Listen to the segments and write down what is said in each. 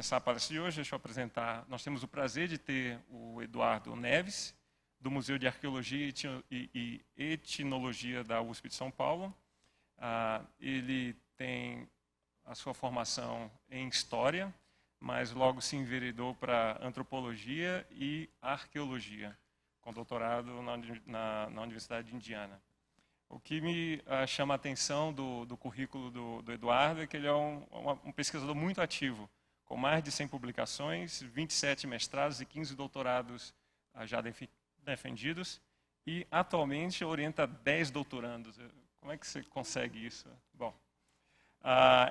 começar a palestra de hoje, deixa eu apresentar. Nós temos o prazer de ter o Eduardo Neves, do Museu de Arqueologia e Etnologia da USP de São Paulo. Ele tem a sua formação em História, mas logo se enveredou para Antropologia e Arqueologia, com doutorado na Universidade de Indiana. O que me chama a atenção do currículo do Eduardo é que ele é um pesquisador muito ativo, com mais de 100 publicações, 27 mestrados e 15 doutorados já defendidos, e atualmente orienta 10 doutorandos. Como é que você consegue isso? Bom,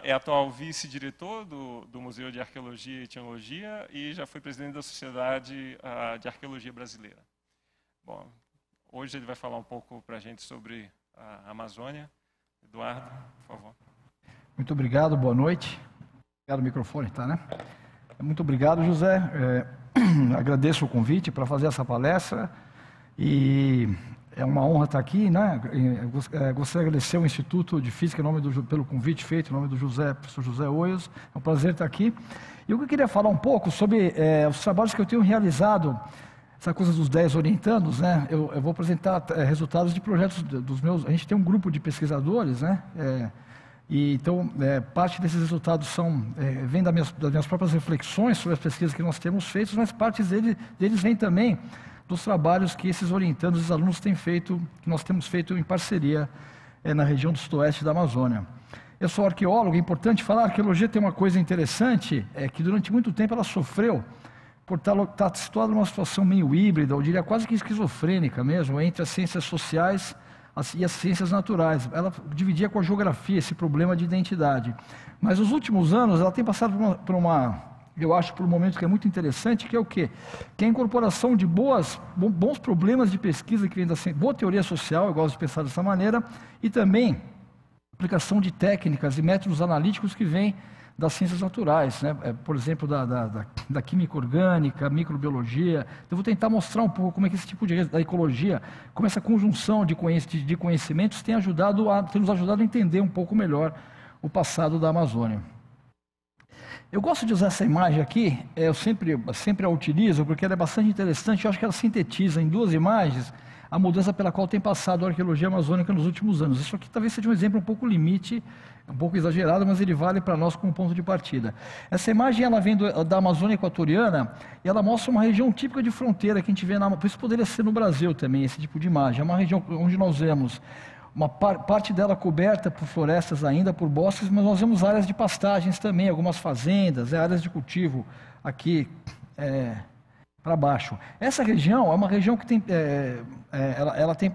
é atual vice-diretor do Museu de Arqueologia e Etnologia e já foi presidente da Sociedade de Arqueologia Brasileira. Bom, hoje ele vai falar um pouco para a gente sobre a Amazônia. Eduardo, por favor. Muito obrigado, boa noite. Obrigado, o microfone, tá, né? Muito obrigado, José. Agradeço o convite para fazer essa palestra e é uma honra estar aqui, né? Gostaria de agradecer ao Instituto de Física pelo convite feito, em nome do professor José Oios. É um prazer estar aqui. E eu queria falar um pouco sobre os trabalhos que eu tenho realizado, essa coisa dos 10 orientandos, né? Eu vou apresentar resultados de projetos dos meus... A gente tem um grupo de pesquisadores, né? Então, parte desses resultados vem das minhas próprias reflexões sobre as pesquisas que nós temos feito, mas parte deles vem também dos trabalhos que esses orientandos, os alunos têm feito, que nós temos feito em parceria na região do sudoeste da Amazônia. Eu sou arqueólogo, é importante falar, a arqueologia tem uma coisa interessante, que durante muito tempo ela sofreu por estar situada numa situação meio híbrida, eu diria quase que esquizofrênica mesmo, entre as ciências sociais e as ciências naturais. Ela dividia com a geografia esse problema de identidade. Mas nos últimos anos ela tem passado por um momento que é muito interessante, que é o quê? Que é a incorporação de bons problemas de pesquisa que vem da boa teoria social, eu gosto de pensar dessa maneira, e também aplicação de técnicas e métodos analíticos que vêm das ciências naturais, né? Por exemplo, da química orgânica, microbiologia. Eu vou tentar mostrar um pouco como é que esse tipo da ecologia, como essa conjunção de conhecimentos tem nos ajudado a entender um pouco melhor o passado da Amazônia. Eu gosto de usar essa imagem aqui, eu sempre a utilizo porque ela é bastante interessante, eu acho que ela sintetiza em 2 imagens a mudança pela qual tem passado a arqueologia amazônica nos últimos anos. Isso aqui talvez seja um exemplo um pouco limite, um pouco exagerado, mas ele vale para nós como ponto de partida. Essa imagem ela vem da Amazônia Equatoriana e ela mostra uma região típica de fronteira que a gente vê por isso poderia ser no Brasil também, esse tipo de imagem. É uma região onde nós vemos uma parte dela coberta por florestas ainda, por bosques, mas nós vemos áreas de pastagens também, algumas fazendas, áreas de cultivo aqui para baixo. Essa região é uma região que ela tem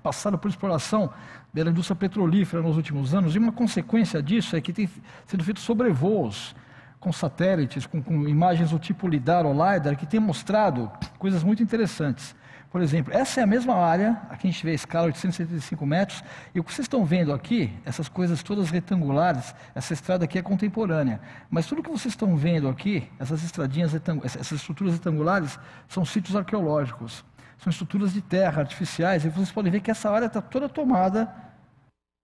passado por exploração pela indústria petrolífera nos últimos anos, e uma consequência disso é que tem sido feito sobrevoos com satélites, com imagens do tipo LIDAR ou LiDAR, que tem mostrado coisas muito interessantes. Por exemplo, essa é a mesma área, aqui a gente vê a escala 875 metros, e o que vocês estão vendo aqui, essas coisas todas retangulares, essa estrada aqui é contemporânea, mas tudo que vocês estão vendo aqui, essas estruturas retangulares, são sítios arqueológicos, são estruturas de terra artificiais, e vocês podem ver que essa área está toda tomada,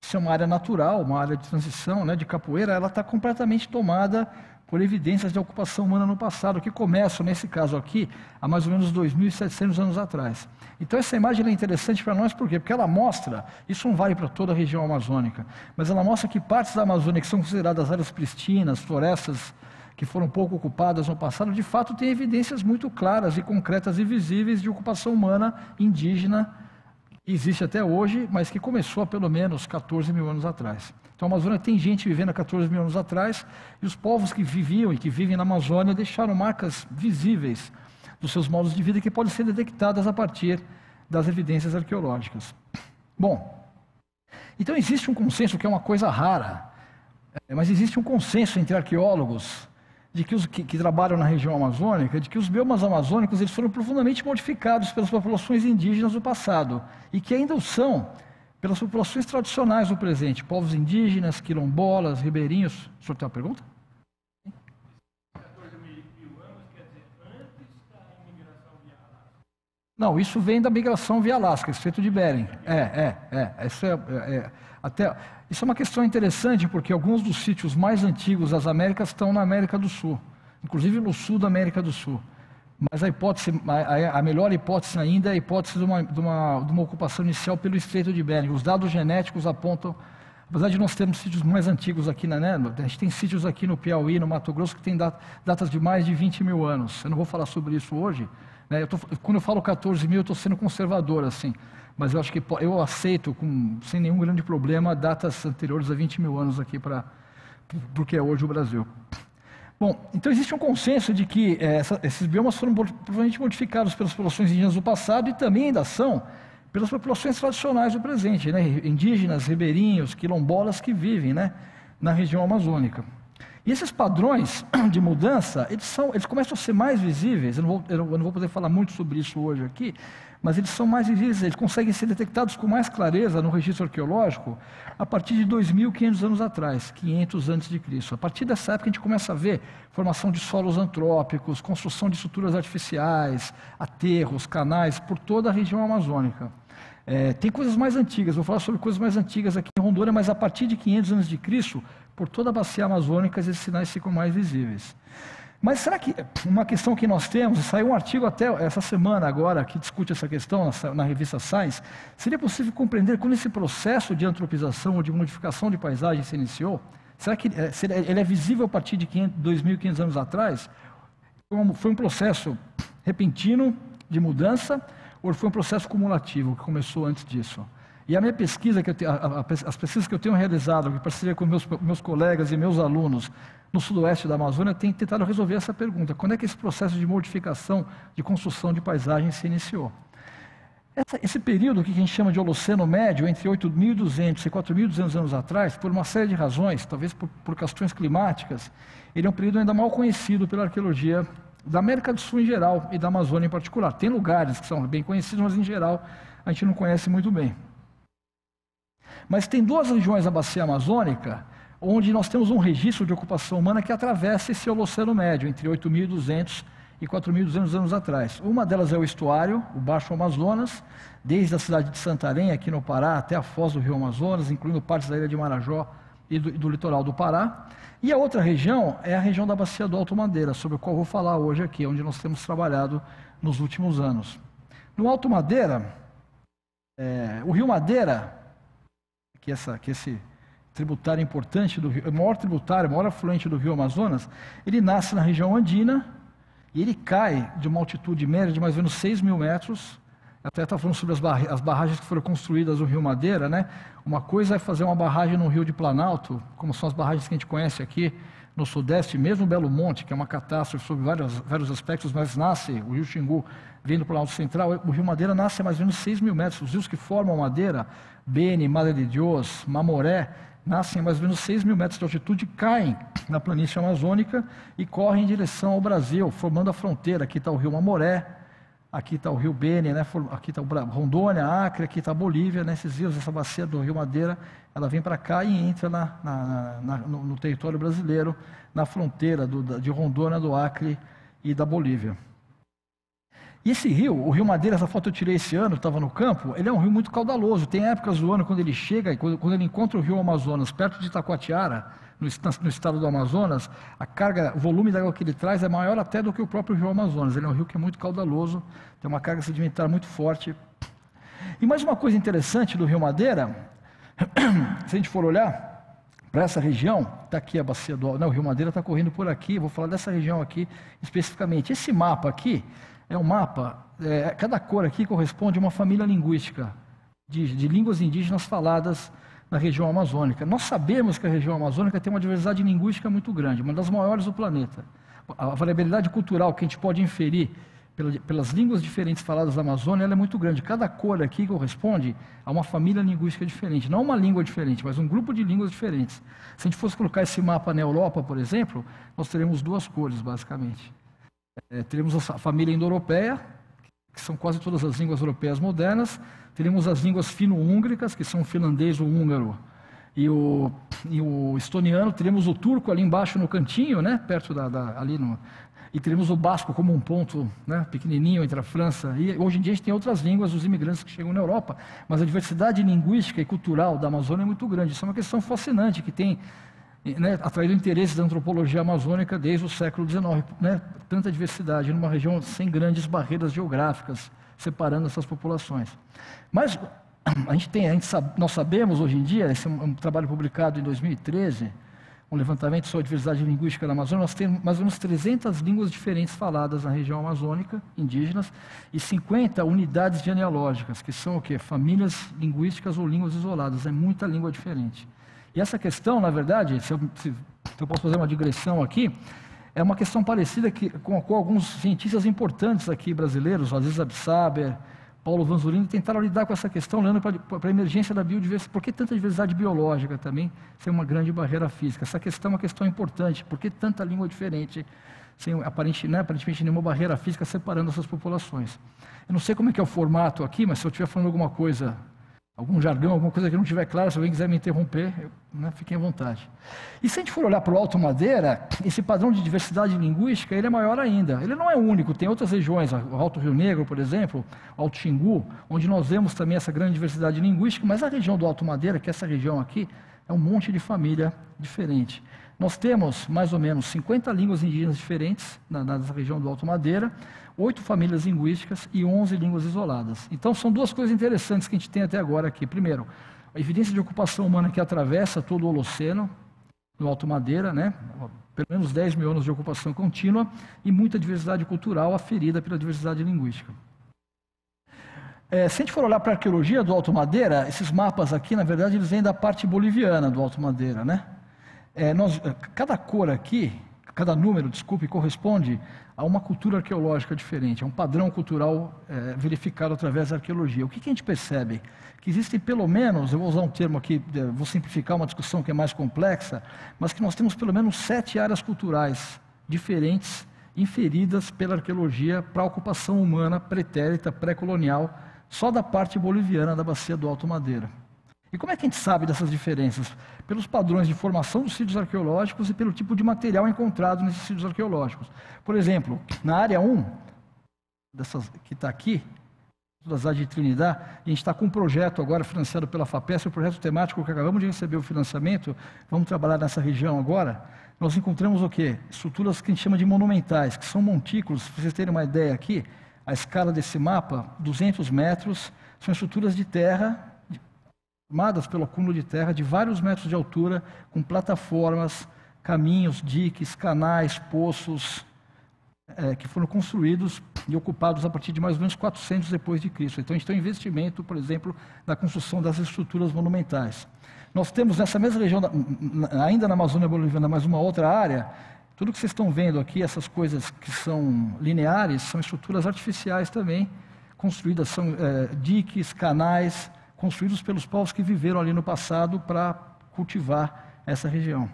isso é uma área natural, uma área de transição, né, de capoeira, ela está completamente tomada por evidências de ocupação humana no passado, que começam, nesse caso aqui, há mais ou menos 2.700 anos atrás. Então essa imagem é interessante para nós, por quê? Porque ela mostra, isso não vale para toda a região amazônica, mas ela mostra que partes da Amazônia que são consideradas áreas pristinas, florestas que foram pouco ocupadas no passado, de fato têm evidências muito claras e concretas e visíveis de ocupação humana indígena, que existe até hoje, mas que começou há pelo menos 14 mil anos atrás. Então a Amazônia tem gente vivendo há 14 mil anos atrás, e os povos que viviam e que vivem na Amazônia deixaram marcas visíveis dos seus modos de vida que podem ser detectadas a partir das evidências arqueológicas. Bom, então existe um consenso que é uma coisa rara, mas existe um consenso entre arqueólogos de que trabalham na região amazônica, de que os biomas amazônicos eles foram profundamente modificados pelas populações indígenas do passado, e que ainda o são pelas populações tradicionais do presente, povos indígenas, quilombolas, ribeirinhos. O senhor tem uma pergunta? 14 mil anos quer dizer antes da imigração via Alasca. Não, isso vem da migração via Alasca, Estreito de Bering. Isso é uma questão interessante, porque alguns dos sítios mais antigos das Américas estão na América do Sul, inclusive no sul da América do Sul. Mas a melhor hipótese ainda é a hipótese de uma ocupação inicial pelo Estreito de Bering. Os dados genéticos apontam, apesar de nós termos sítios mais antigos aqui, a gente tem sítios aqui no Piauí, no Mato Grosso, que tem datas de mais de 20 mil anos. Eu não vou falar sobre isso hoje, né? Quando eu falo 14 mil, eu estou sendo conservador, assim, mas eu acho que eu aceito, sem nenhum grande problema, datas anteriores a 20 mil anos aqui porque é hoje o Brasil. Bom, então existe um consenso de que esses biomas foram provavelmente modificados pelas populações indígenas do passado e também ainda são pelas populações tradicionais do presente, né? Indígenas, ribeirinhos, quilombolas que vivem, né, na região amazônica. E esses padrões de mudança, eles começam a ser mais visíveis. Eu não vou poder falar muito sobre isso hoje aqui, mas eles são mais visíveis, eles conseguem ser detectados com mais clareza no registro arqueológico a partir de 2.500 anos atrás, 500 antes de Cristo. A partir dessa época a gente começa a ver formação de solos antrópicos, construção de estruturas artificiais, aterros, canais por toda a região amazônica. Tem coisas mais antigas, vou falar sobre coisas mais antigas aqui em Rondônia, mas a partir de 500 anos de Cristo, por toda a bacia amazônica, esses sinais ficam mais visíveis. Mas será que uma questão que nós temos, saiu um artigo até essa semana agora que discute essa questão na revista Science, seria possível compreender quando esse processo de antropização ou de modificação de paisagem se iniciou? Será que ele é visível a partir de 2.500 anos atrás? Foi um processo repentino de mudança ou foi um processo cumulativo que começou antes disso? E a minha pesquisa, as pesquisas que eu tenho realizado, em parceria com meus colegas e meus alunos no sudoeste da Amazônia, tem tentado resolver essa pergunta. Quando é que esse processo de modificação, de construção de paisagem se iniciou? Esse período que a gente chama de Holoceno Médio, entre 8.200 e 4.200 anos atrás, por uma série de razões, talvez por questões climáticas, ele é um período ainda mal conhecido pela arqueologia da América do Sul em geral e da Amazônia em particular. Tem lugares que são bem conhecidos, mas em geral a gente não conhece muito bem. Mas tem duas regiões da bacia amazônica onde nós temos um registro de ocupação humana que atravessa esse Holoceno Médio, entre 8.200 e 4.200 anos atrás. Uma delas é o estuário, o Baixo Amazonas, desde a cidade de Santarém, aqui no Pará, até a foz do Rio Amazonas, incluindo partes da ilha de Marajó e do litoral do Pará. E a outra região é a região da bacia do Alto Madeira, sobre a qual eu vou falar hoje aqui, onde nós temos trabalhado nos últimos anos. No Alto Madeira, o Rio Madeira, que esse tributário importante do Rio, o maior afluente do Rio Amazonas, ele nasce na região andina e ele cai de uma altitude média de mais ou menos 6 mil metros. Até está falando sobre as barragens que foram construídas no Rio Madeira, né? Uma coisa é fazer uma barragem no Rio de Planalto, como são as barragens que a gente conhece aqui no Sudeste, mesmo Belo Monte, que é uma catástrofe sobre vários aspectos, mas nasce, o Rio Xingu vem do Planalto Central, o Rio Madeira nasce a mais ou menos 6 mil metros. Os rios que formam Madeira, Beni, Madre de Dios, Mamoré, nascem a mais ou menos 6 mil metros de altitude, caem na planície amazônica e correm em direção ao Brasil, formando a fronteira. Aqui está o Rio Mamoré, aqui está o Rio Beni, né? Aqui está Rondônia, Acre, aqui está a Bolívia, né? Esses rios, essa bacia do Rio Madeira, ela vem para cá e entra no território brasileiro, na fronteira de Rondônia, do Acre e da Bolívia. E esse rio, o Rio Madeira, essa foto eu tirei esse ano, estava no campo, ele é um rio muito caudaloso. Tem épocas do ano quando ele chega, quando ele encontra o Rio Amazonas, perto de Itacoatiara, no estado do Amazonas, o volume da água que ele traz é maior até do que o próprio Rio Amazonas. Ele é um rio que é muito caudaloso, tem uma carga sedimentar muito forte. E mais uma coisa interessante do Rio Madeira, se a gente for olhar para essa região, está aqui a bacia do... Não, o Rio Madeira está correndo por aqui, vou falar dessa região aqui especificamente. Esse mapa aqui é um mapa, cada cor aqui corresponde a uma família linguística de línguas indígenas faladas na região amazônica. Nós sabemos que a região amazônica tem uma diversidade linguística muito grande, uma das maiores do planeta. A variabilidade cultural que a gente pode inferir pelas línguas diferentes faladas na Amazônia, ela é muito grande. Cada cor aqui corresponde a uma família linguística diferente, não uma língua diferente, mas um grupo de línguas diferentes. Se a gente fosse colocar esse mapa na Europa, por exemplo, nós teremos duas cores, basicamente. Teremos a família indo-europeia, que são quase todas as línguas europeias modernas. Teremos as línguas fino-húngricas, que são o finlandês, o húngaro e o estoniano. Teremos o turco ali embaixo no cantinho, né, perto ali no... e teremos o basco como um ponto, né, pequenininho entre a França e hoje em dia a gente tem outras línguas dos imigrantes que chegam na Europa, mas a diversidade linguística e cultural da Amazônia é muito grande. Isso é uma questão fascinante que tem, né, atraído o interesse da antropologia amazônica desde o século XIX, né, tanta diversidade numa região sem grandes barreiras geográficas separando essas populações. Mas nós sabemos hoje em dia, esse é um trabalho publicado em 2013, um levantamento sobre a diversidade linguística na Amazônia, nós temos mais ou menos 300 línguas diferentes faladas na região amazônica, indígenas, e 50 unidades genealógicas, que são o quê? Famílias linguísticas ou línguas isoladas, é muita língua diferente. E essa questão, na verdade, se eu posso fazer uma digressão aqui, é uma questão parecida com alguns cientistas importantes aqui brasileiros, Aziz Absaber, Paulo Vanzolini, tentaram lidar com essa questão, olhando para a emergência da biodiversidade. Por que tanta diversidade biológica também, sem uma grande barreira física? Essa questão é uma questão importante. Por que tanta língua diferente, sem aparentemente nenhuma barreira física separando essas populações? Eu não sei como é que é o formato aqui, mas se eu estiver falando alguma coisa, algum jargão, alguma coisa que não estiver clara, se alguém quiser me interromper, fiquem à vontade. E se a gente for olhar para o Alto Madeira, esse padrão de diversidade linguística, ele é maior ainda. Ele não é único, tem outras regiões, o Alto Rio Negro, por exemplo, o Alto Xingu, onde nós vemos também essa grande diversidade linguística, mas a região do Alto Madeira, que é essa região aqui, é um monte de família diferente. Nós temos mais ou menos 50 línguas indígenas diferentes na região do Alto Madeira, 8 famílias linguísticas e 11 línguas isoladas. Então, são duas coisas interessantes que a gente tem até agora aqui. Primeiro, a evidência de ocupação humana que atravessa todo o Holoceno, no Alto Madeira, né? Pelo menos 10 mil anos de ocupação contínua e muita diversidade cultural aferida pela diversidade linguística. Se a gente for olhar para a arqueologia do Alto Madeira, esses mapas aqui, na verdade, eles vêm da parte boliviana do Alto Madeira, né? Cada cor aqui, cada número, desculpe, corresponde a uma cultura arqueológica diferente, a um padrão cultural verificado através da arqueologia. O que a gente percebe? Que existem pelo menos, eu vou usar um termo aqui, vou simplificar uma discussão que é mais complexa, mas que nós temos pelo menos 7 áreas culturais diferentes, inferidas pela arqueologia para a ocupação humana pretérita, pré-colonial, só da parte boliviana da bacia do Alto Madeira. E como é que a gente sabe dessas diferenças? Pelos padrões de formação dos sítios arqueológicos e pelo tipo de material encontrado nesses sítios arqueológicos. Por exemplo, na área 1, dessas que está aqui, das áreas de Trinidad, e a gente está com um projeto agora financiado pela FAPESP, um projeto temático que acabamos de receber o financiamento, vamos trabalhar nessa região agora. Nós encontramos o quê? Estruturas que a gente chama de monumentais, que são montículos, para vocês terem uma ideia aqui, a escala desse mapa, 200 metros, são estruturas de terra, formadas pelo acúmulo de terra de vários metros de altura, com plataformas, caminhos, diques, canais, poços, que foram construídos e ocupados a partir de mais ou menos 400 depois de Cristo. Então, a gente tem um investimento, por exemplo, na construção das estruturas monumentais. Nós temos nessa mesma região, ainda na Amazônia Boliviana, mas uma outra área, tudo que vocês estão vendo aqui, essas coisas que são lineares, são estruturas artificiais também, construídas, são diques, canais, construídos pelos povos que viveram ali no passado para cultivar essa região.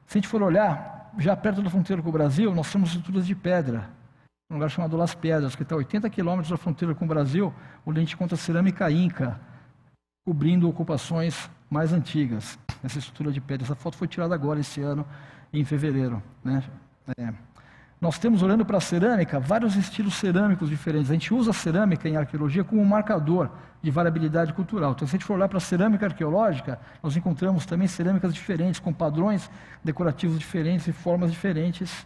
Se a gente for olhar, já perto da fronteira com o Brasil, nós temos estruturas de pedra, um lugar chamado Las Piedras, que está a 80 quilômetros da fronteira com o Brasil, onde a gente encontra cerâmica inca, cobrindo ocupações mais antigas. Essa estrutura de pedra, essa foto foi tirada agora, esse ano, em fevereiro, né? Nós temos, olhando para a cerâmica, vários estilos cerâmicos diferentes. A gente usa a cerâmica em arqueologia como um marcador de variabilidade cultural. Então, se a gente for olhar para a cerâmica arqueológica, nós encontramos também cerâmicas diferentes, com padrões decorativos diferentes e formas diferentes.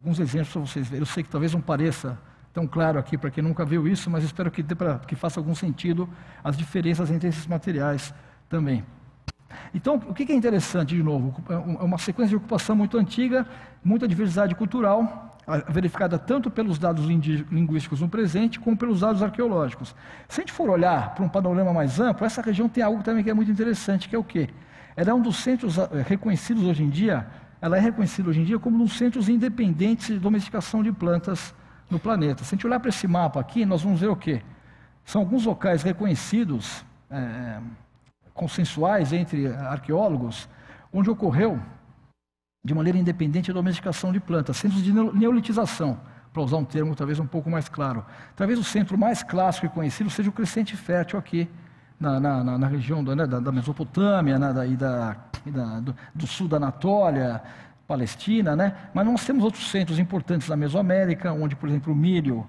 Alguns exemplos para vocês verem. Eu sei que talvez não pareça tão claro aqui para quem nunca viu isso, mas espero que faça algum sentido as diferenças entre esses materiais também. Então, o que é interessante, de novo? É uma sequência de ocupação muito antiga, muita diversidade cultural, verificada tanto pelos dados linguísticos no presente, como pelos dados arqueológicos. Se a gente for olhar para um panorama mais amplo, essa região tem algo também que é muito interessante, que é o quê? Ela é um dos centros reconhecidos hoje em dia, ela é reconhecida hoje em dia como um dos centros independentes de domesticação de plantas no planeta. Se a gente olhar para esse mapa aqui, nós vamos ver o quê? São alguns locais reconhecidos, consensuais entre arqueólogos, onde ocorreu, de maneira independente, a domesticação de plantas, centros de neolitização, para usar um termo talvez um pouco mais claro. Talvez o centro mais clássico e conhecido seja o Crescente Fértil aqui, na região da Mesopotâmia, do sul da Anatólia, Palestina, né? Mas nós temos outros centros importantes na Mesoamérica, onde, por exemplo, o milho,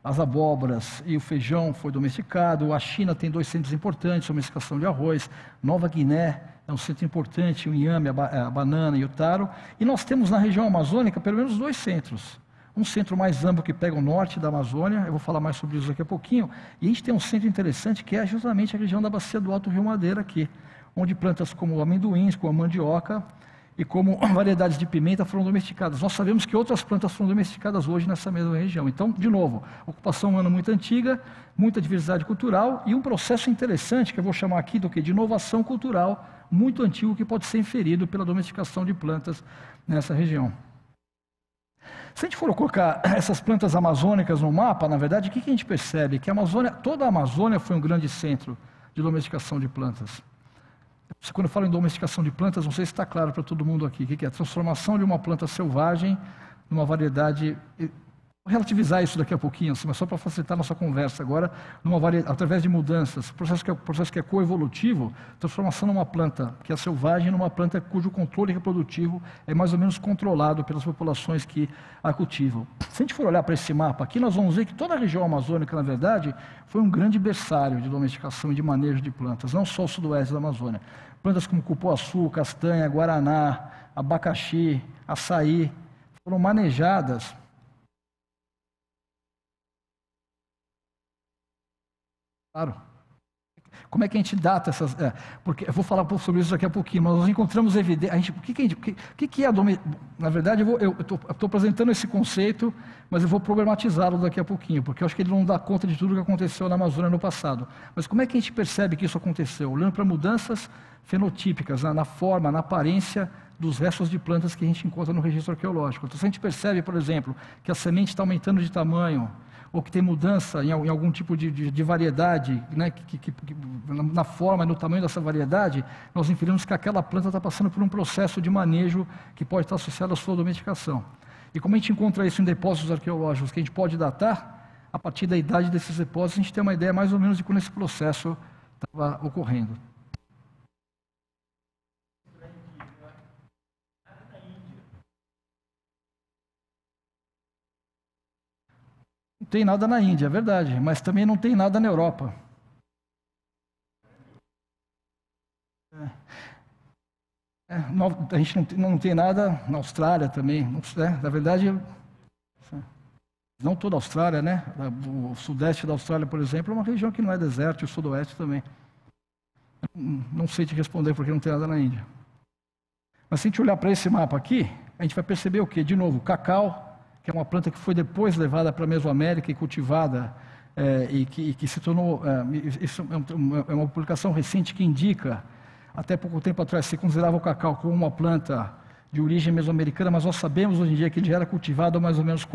as abóboras e o feijão foi domesticado. A China tem 2 centros importantes, domesticação de arroz. Nova Guiné é um centro importante, o inhame, a banana e o taro. E nós temos na região amazônica pelo menos 2 centros. Um centro mais amplo que pega o norte da Amazônia, eu vou falar mais sobre isso daqui a pouquinho. E a gente tem um centro interessante que é justamente a região da bacia do Alto Rio Madeira aqui, onde plantas como amendoins, como a mandioca e como variedades de pimenta foram domesticadas. Nós sabemos que outras plantas foram domesticadas hoje nessa mesma região. Então, de novo, ocupação humana muito antiga, muita diversidade cultural e um processo interessante que eu vou chamar aqui do que? De inovação cultural muito antigo que pode ser inferido pela domesticação de plantas nessa região. Se a gente for colocar essas plantas amazônicas no mapa, na verdade, o que a gente percebe? Que a Amazônia, toda a Amazônia foi um grande centro de domesticação de plantas. Quando eu falo em domesticação de plantas, não sei se está claro para todo mundo aqui, o que é a transformação de uma planta selvagem numa variedade. Vou relativizar isso daqui a pouquinho, assim, mas só para facilitar a nossa conversa agora, através de mudanças, processo que é coevolutivo, transformação numa planta que é selvagem numa planta cujo controle reprodutivo é mais ou menos controlado pelas populações que a cultivam. Se a gente for olhar para esse mapa aqui, nós vamos ver que toda a região amazônica, na verdade, foi um grande berçário de domesticação e de manejo de plantas, não só o sudoeste da Amazônia. Plantas como cupuaçu, castanha, guaraná, abacaxi, açaí, foram manejadas. Claro. Como é que a gente data essas... porque eu vou falar um pouco sobre isso daqui a pouquinho, mas nós encontramos evidência... O que é a domesticação? Na verdade, eu estou apresentando esse conceito, mas eu vou problematizá-lo daqui a pouquinho, porque eu acho que ele não dá conta de tudo o que aconteceu na Amazônia no passado. Mas como é que a gente percebe que isso aconteceu? Olhando para mudanças fenotípicas, na forma, na aparência dos restos de plantas que a gente encontra no registro arqueológico. Então, se a gente percebe, por exemplo, que a semente está aumentando de tamanho, ou que tem mudança em algum tipo de variedade, né, na forma e no tamanho dessa variedade, nós inferimos que aquela planta está passando por um processo de manejo que pode estar associado à sua domesticação. E como a gente encontra isso em depósitos arqueológicos que a gente pode datar, a partir da idade desses depósitos, a gente tem uma ideia mais ou menos de quando esse processo estava ocorrendo. Não tem nada na Índia, é verdade, mas também não tem nada na Europa. A gente não tem nada na Austrália também. Na verdade, não toda a Austrália, né? O sudeste da Austrália, por exemplo, é uma região que não é deserto, e o sudoeste também. Não sei te responder porque não tem nada na Índia. Mas se a gente olhar para esse mapa aqui, a gente vai perceber o quê? De novo, cacau, que é uma planta que foi depois levada para a Mesoamérica e cultivada, e que se tornou... isso é uma publicação recente que indica, até pouco tempo atrás, se considerava o cacau como uma planta de origem mesoamericana, mas nós sabemos hoje em dia que ele já era cultivado há mais ou menos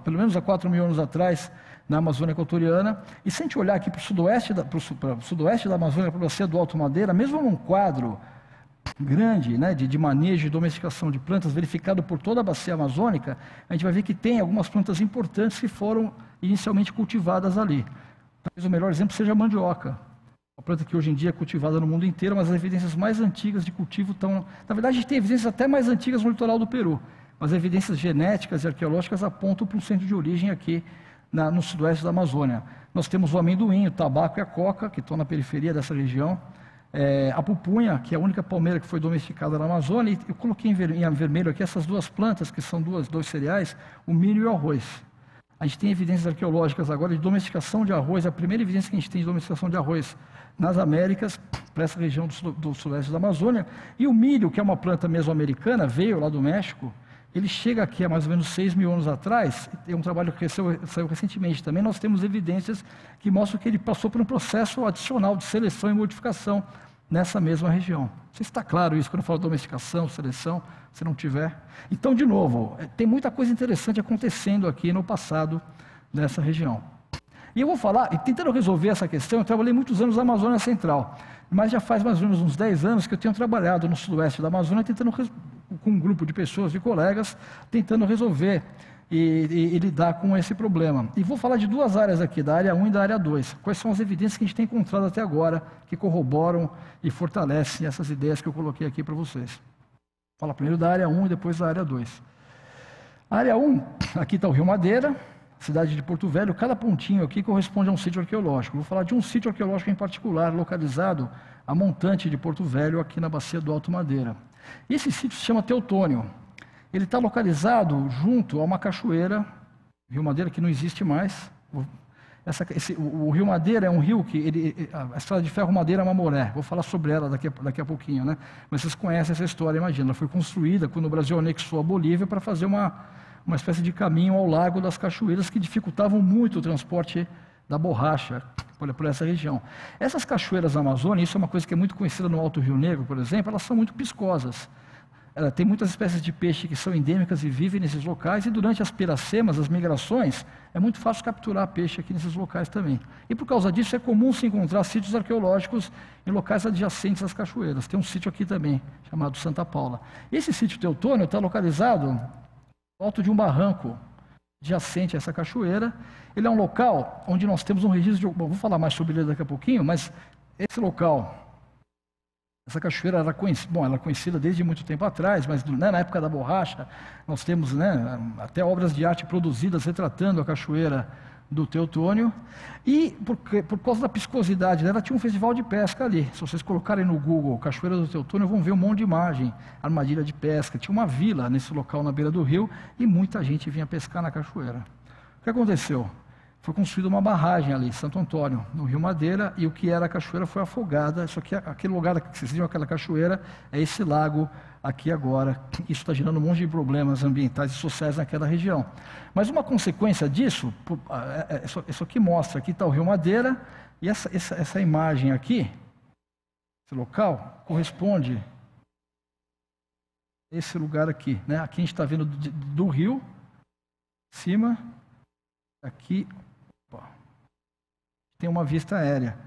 pelo menos há 4 mil anos atrás, na Amazônia equatoriana. E se a gente olhar aqui para o sudoeste da Amazônia, para a bacia do Alto Madeira, mesmo num quadro grande, né, de manejo e domesticação de plantas, verificado por toda a bacia amazônica, a gente vai ver que tem algumas plantas importantes que foram inicialmente cultivadas ali. Talvez o melhor exemplo seja a mandioca, uma planta que hoje em dia é cultivada no mundo inteiro, mas as evidências mais antigas de cultivo estão... Na verdade, a gente tem evidências até mais antigas no litoral do Peru, mas as evidências genéticas e arqueológicas apontam para um centro de origem aqui no sudoeste da Amazônia. Nós temos o amendoim, o tabaco e a coca, que estão na periferia dessa região. A pupunha, que é a única palmeira que foi domesticada na Amazônia, e eu coloquei em vermelho aqui essas duas plantas, que são dois cereais, o milho e o arroz. A gente tem evidências arqueológicas agora de domesticação de arroz, a primeira evidência que a gente tem de domesticação de arroz nas Américas, para essa região do sudeste da Amazônia. E o milho, que é uma planta mesoamericana, veio lá do México, ele chega aqui há mais ou menos 6 mil anos atrás, é um trabalho que saiu recentemente também, nós temos evidências que mostram que ele passou por um processo adicional de seleção e modificação nessa mesma região. Não sei se está claro isso, quando eu falo domesticação, seleção, se não tiver. Então, de novo, tem muita coisa interessante acontecendo aqui no passado dessa região. E eu vou falar, e tentando resolver essa questão, eu trabalhei muitos anos na Amazônia Central, mas já faz mais ou menos uns 10 anos que eu tenho trabalhado no sudoeste da Amazônia, com um grupo de pessoas, de colegas, tentando resolver e lidar com esse problema. E vou falar de 2 áreas aqui, da área 1 e da área 2. Quais são as evidências que a gente tem encontrado até agora, que corroboram e fortalecem essas ideias que eu coloquei aqui para vocês. Fala primeiro da área 1 e depois da área 2. A área 1, aqui está o Rio Madeira, cidade de Porto Velho. Cada pontinho aqui corresponde a um sítio arqueológico. Vou falar de um sítio arqueológico em particular, localizado a montante de Porto Velho, aqui na bacia do Alto Madeira. Esse sítio se chama Teutônio. Ele está localizado junto a uma cachoeira, Rio Madeira, que não existe mais. O Rio Madeira é um rio que... a estrada de ferro Madeira-Mamoré, vou falar sobre ela daqui a pouquinho, né? Mas vocês conhecem essa história, imagina. Ela foi construída quando o Brasil anexou a Bolívia para fazer uma espécie de caminho ao Lago das Cachoeiras que dificultavam muito o transporte da borracha por essa região. Essas cachoeiras da Amazônia, isso é uma coisa que é muito conhecida no Alto Rio Negro, por exemplo, elas são muito piscosas. Tem muitas espécies de peixe que são endêmicas e vivem nesses locais, e durante as piracemas, as migrações, é muito fácil capturar peixe aqui nesses locais também. E por causa disso é comum se encontrar sítios arqueológicos em locais adjacentes às cachoeiras. Tem um sítio aqui também, chamado Santa Paula. Esse sítio Teutônio está localizado no alto de um barranco adjacente a essa cachoeira. Ele é um local onde nós temos um registro de... Bom, vou falar mais sobre ele daqui a pouquinho, mas esse local... Essa cachoeira era conhecida desde muito tempo atrás, mas na época da borracha, nós temos até obras de arte produzidas retratando a cachoeira do Teutônio. E por causa da piscosidade dela, tinha um festival de pesca ali. Se vocês colocarem no Google Cachoeira do Teutônio, vão ver um monte de imagem, armadilha de pesca. Tinha uma vila nesse local na beira do rio e muita gente vinha pescar na cachoeira. O que aconteceu? Foi construída uma barragem ali, Santo Antônio, no Rio Madeira, e o que era a cachoeira foi afogada. Isso aqui, aquele lugar que vocês viram, aquela cachoeira, é esse lago aqui agora. Isso está gerando um monte de problemas ambientais e sociais naquela região. Mas uma consequência disso, isso aqui mostra, aqui está o Rio Madeira, e essa imagem aqui, esse local, corresponde a esse lugar aqui, né? Aqui a gente está vendo do rio, cima, aqui... tem uma vista aérea.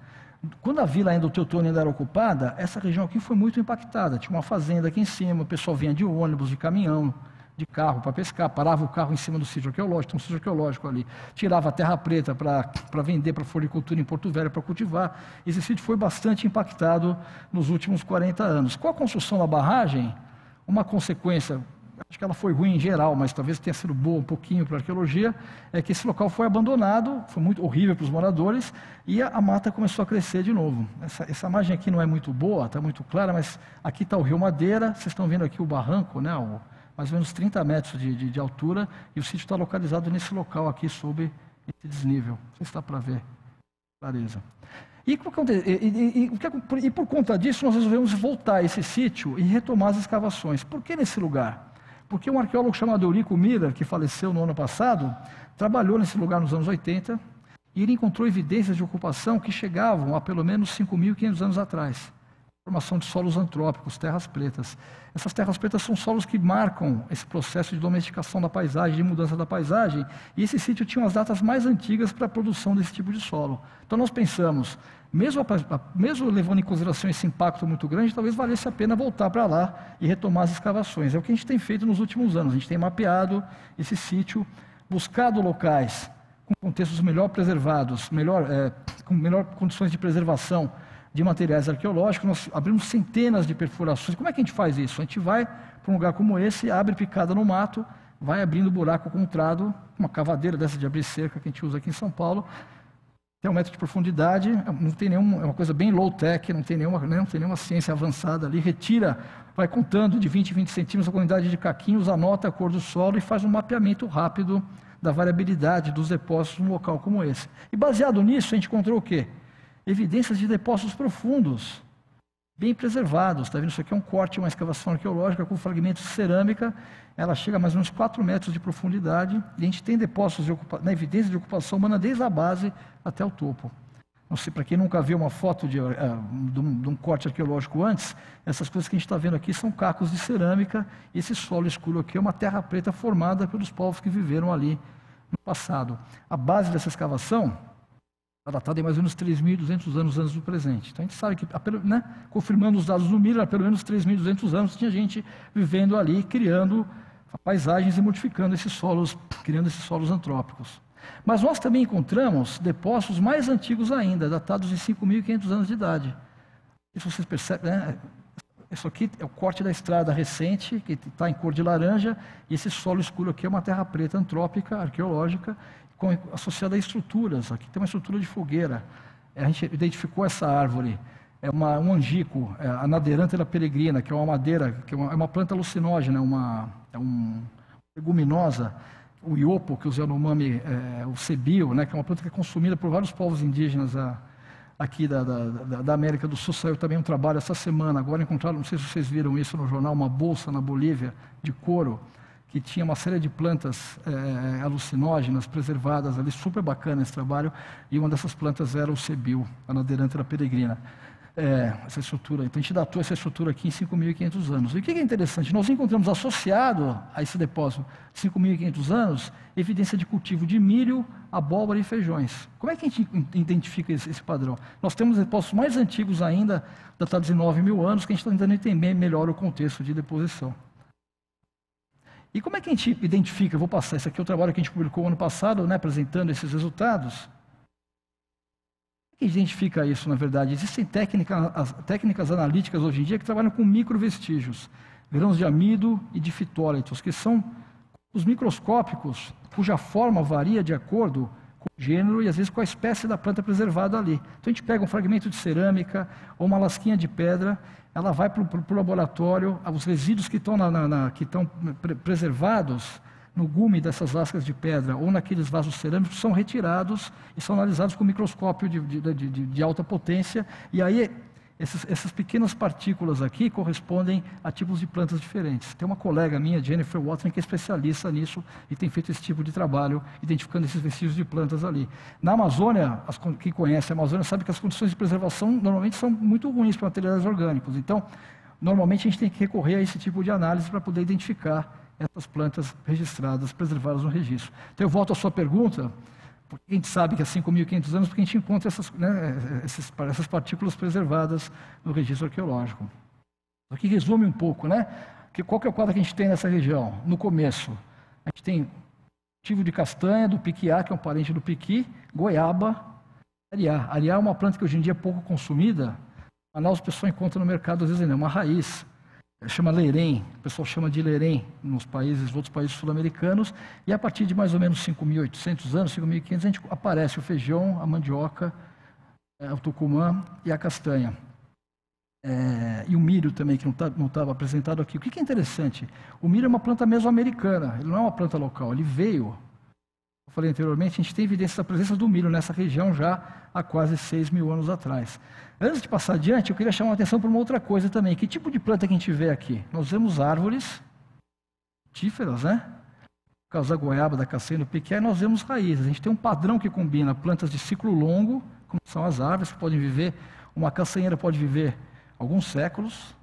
Quando a vila ainda do Teutônio ainda era ocupada, essa região aqui foi muito impactada. Tinha uma fazenda aqui em cima, o pessoal vinha de ônibus, de caminhão, de carro para pescar, parava o carro em cima do sítio arqueológico, tem um sítio arqueológico ali, tirava a terra preta para vender para a floricultura em Porto Velho, para cultivar. Esse sítio foi bastante impactado nos últimos 40 anos. Com a construção da barragem, uma consequência... acho que ela foi ruim em geral, mas talvez tenha sido boa um pouquinho para a arqueologia, é que esse local foi abandonado, foi muito horrível para os moradores, e a mata começou a crescer de novo. Essa imagem aqui não é muito boa, está muito clara, mas aqui está o Rio Madeira, vocês estão vendo aqui o barranco, né, mais ou menos 30 metros de altura, e o sítio está localizado nesse local aqui, sob esse desnível. Não sei se dá para ver, clareza. E por conta disso, nós resolvemos voltar a esse sítio e retomar as escavações. Por que nesse lugar? Porque um arqueólogo chamado Eurico Miller, que faleceu no ano passado, trabalhou nesse lugar nos anos 80, e ele encontrou evidências de ocupação que chegavam a pelo menos 5.500 anos atrás. Formação de solos antrópicos, terras pretas. Essas terras pretas são solos que marcam esse processo de domesticação da paisagem, de mudança da paisagem, e esse sítio tinha as datas mais antigas para a produção desse tipo de solo. Então nós pensamos, mesmo levando em consideração esse impacto muito grande, talvez valesse a pena voltar para lá e retomar as escavações. É o que a gente tem feito nos últimos anos. A gente tem mapeado esse sítio, buscado locais com contextos melhor preservados, com melhor condições de preservação de materiais arqueológicos. Nós abrimos centenas de perfurações. Como é que a gente faz isso? A gente vai para um lugar como esse, abre picada no mato, vai abrindo buraco com um trado, uma cavadeira dessa de abrir cerca que a gente usa aqui em São Paulo, tem 1 metro de profundidade, não tem é uma coisa bem low-tech, não tem nenhuma ciência avançada ali, retira, vai contando de 20 em 20 centímetros a quantidade de caquinhos, anota a cor do solo e faz um mapeamento rápido da variabilidade dos depósitos num local como esse. E baseado nisso, a gente encontrou o quê? Evidências de depósitos profundos, bem preservados. Está vendo? Isso aqui é um corte, uma escavação arqueológica com fragmentos de cerâmica. Ela chega a mais ou menos 4 metros de profundidade. E a gente tem depósitos na evidência de ocupação humana desde a base até o topo. Não sei, para quem nunca viu uma foto de um corte arqueológico antes, essas coisas que a gente está vendo aqui são cacos de cerâmica. E esse solo escuro aqui é uma terra preta formada pelos povos que viveram ali no passado. A base dessa escavação está datada em mais ou menos 3.200 anos antes do presente. Então a gente sabe que, confirmando os dados do Miller, há pelo menos 3.200 anos tinha gente vivendo ali, criando paisagens e modificando esses solos, criando esses solos antrópicos. Mas nós também encontramos depósitos mais antigos ainda, datados em 5.500 anos de idade. E se vocês percebem, Isso aqui é o corte da estrada recente, que está em cor de laranja, e esse solo escuro aqui é uma terra preta antrópica, arqueológica, associada a estruturas. Aqui tem uma estrutura de fogueira. A gente identificou essa árvore, um angico, a Naderantera peregrina, que é uma madeira, que é uma planta alucinógena, é uma leguminosa. O iopo, que os Yanomami, o sebio, né, que é uma planta que é consumida por vários povos indígenas aqui da América do Sul. Saiu também um trabalho essa semana, agora encontraram, não sei se vocês viram isso no jornal, uma bolsa na Bolívia de couro, que tinha uma série de plantas alucinógenas preservadas ali, super bacana esse trabalho, e uma dessas plantas era o sebio, a Naderantera peregrina. Essa estrutura, então a gente datou essa estrutura aqui em 5.500 anos. E o que é interessante? Nós encontramos associado a esse depósito de 5.500 anos evidência de cultivo de milho, abóbora e feijões. Como é que a gente identifica esse padrão? Nós temos depósitos mais antigos ainda, datados em 9.000 anos, que a gente está tentando entender melhor o contexto de deposição. E como é que a gente identifica? Eu vou passar, esse aqui é o trabalho que a gente publicou ano passado, né, apresentando esses resultados. Como é que identifica isso, na verdade? Existem técnicas analíticas hoje em dia que trabalham com microvestígios, grãos de amido e de fitólitos, que são os microscópicos, cuja forma varia de acordo com o gênero e às vezes com a espécie da planta preservada ali. Então a gente pega um fragmento de cerâmica ou uma lasquinha de pedra, ela vai para o laboratório, os resíduos que estão preservados no gume dessas lascas de pedra ou naqueles vasos cerâmicos são retirados e são analisados com microscópio de alta potência, e aí essas pequenas partículas aqui correspondem a tipos de plantas diferentes. Tem uma colega minha, Jennifer Watson, que é especialista nisso e tem feito esse tipo de trabalho, identificando esses vestígios de plantas ali. Na Amazônia, quem conhece a Amazônia sabe que as condições de preservação normalmente são muito ruins para materiais orgânicos. Então, normalmente a gente tem que recorrer a esse tipo de análise para poder identificar essas plantas registradas, preservadas no registro. Então, eu volto à sua pergunta, porque a gente sabe que há 5.500 anos, porque a gente encontra essas partículas preservadas no registro arqueológico. Aqui resume um pouco, né? Qual que é o quadro que a gente tem nessa região? No começo, a gente tem cultivo de castanha, do piquiá, que é um parente do piqui, goiaba, ariá. Ariá é uma planta que hoje em dia é pouco consumida, mas lá o pessoal encontra no mercado, às vezes ainda é uma raiz. Chama lerém, o pessoal chama de lerém nos outros países sul-americanos, e a partir de mais ou menos 5.800 anos, 5.500, aparece o feijão, a mandioca, o tucumã e a castanha. E o milho também, que não estava apresentado aqui. O que é interessante? O milho é uma planta mesoamericana, ele não é uma planta local, ele veio, eu falei anteriormente, a gente tem evidência da presença do milho nessa região já há quase 6.000 anos atrás. Antes de passar adiante, eu queria chamar a atenção para uma outra coisa também. Que tipo de planta que a gente vê aqui? Nós vemos árvores frutíferas, né? Por causa da goiaba, da castanha, do piquiá, e nós vemos raízes. A gente tem um padrão que combina plantas de ciclo longo, como são as árvores, que podem viver, uma castanheira pode viver alguns séculos,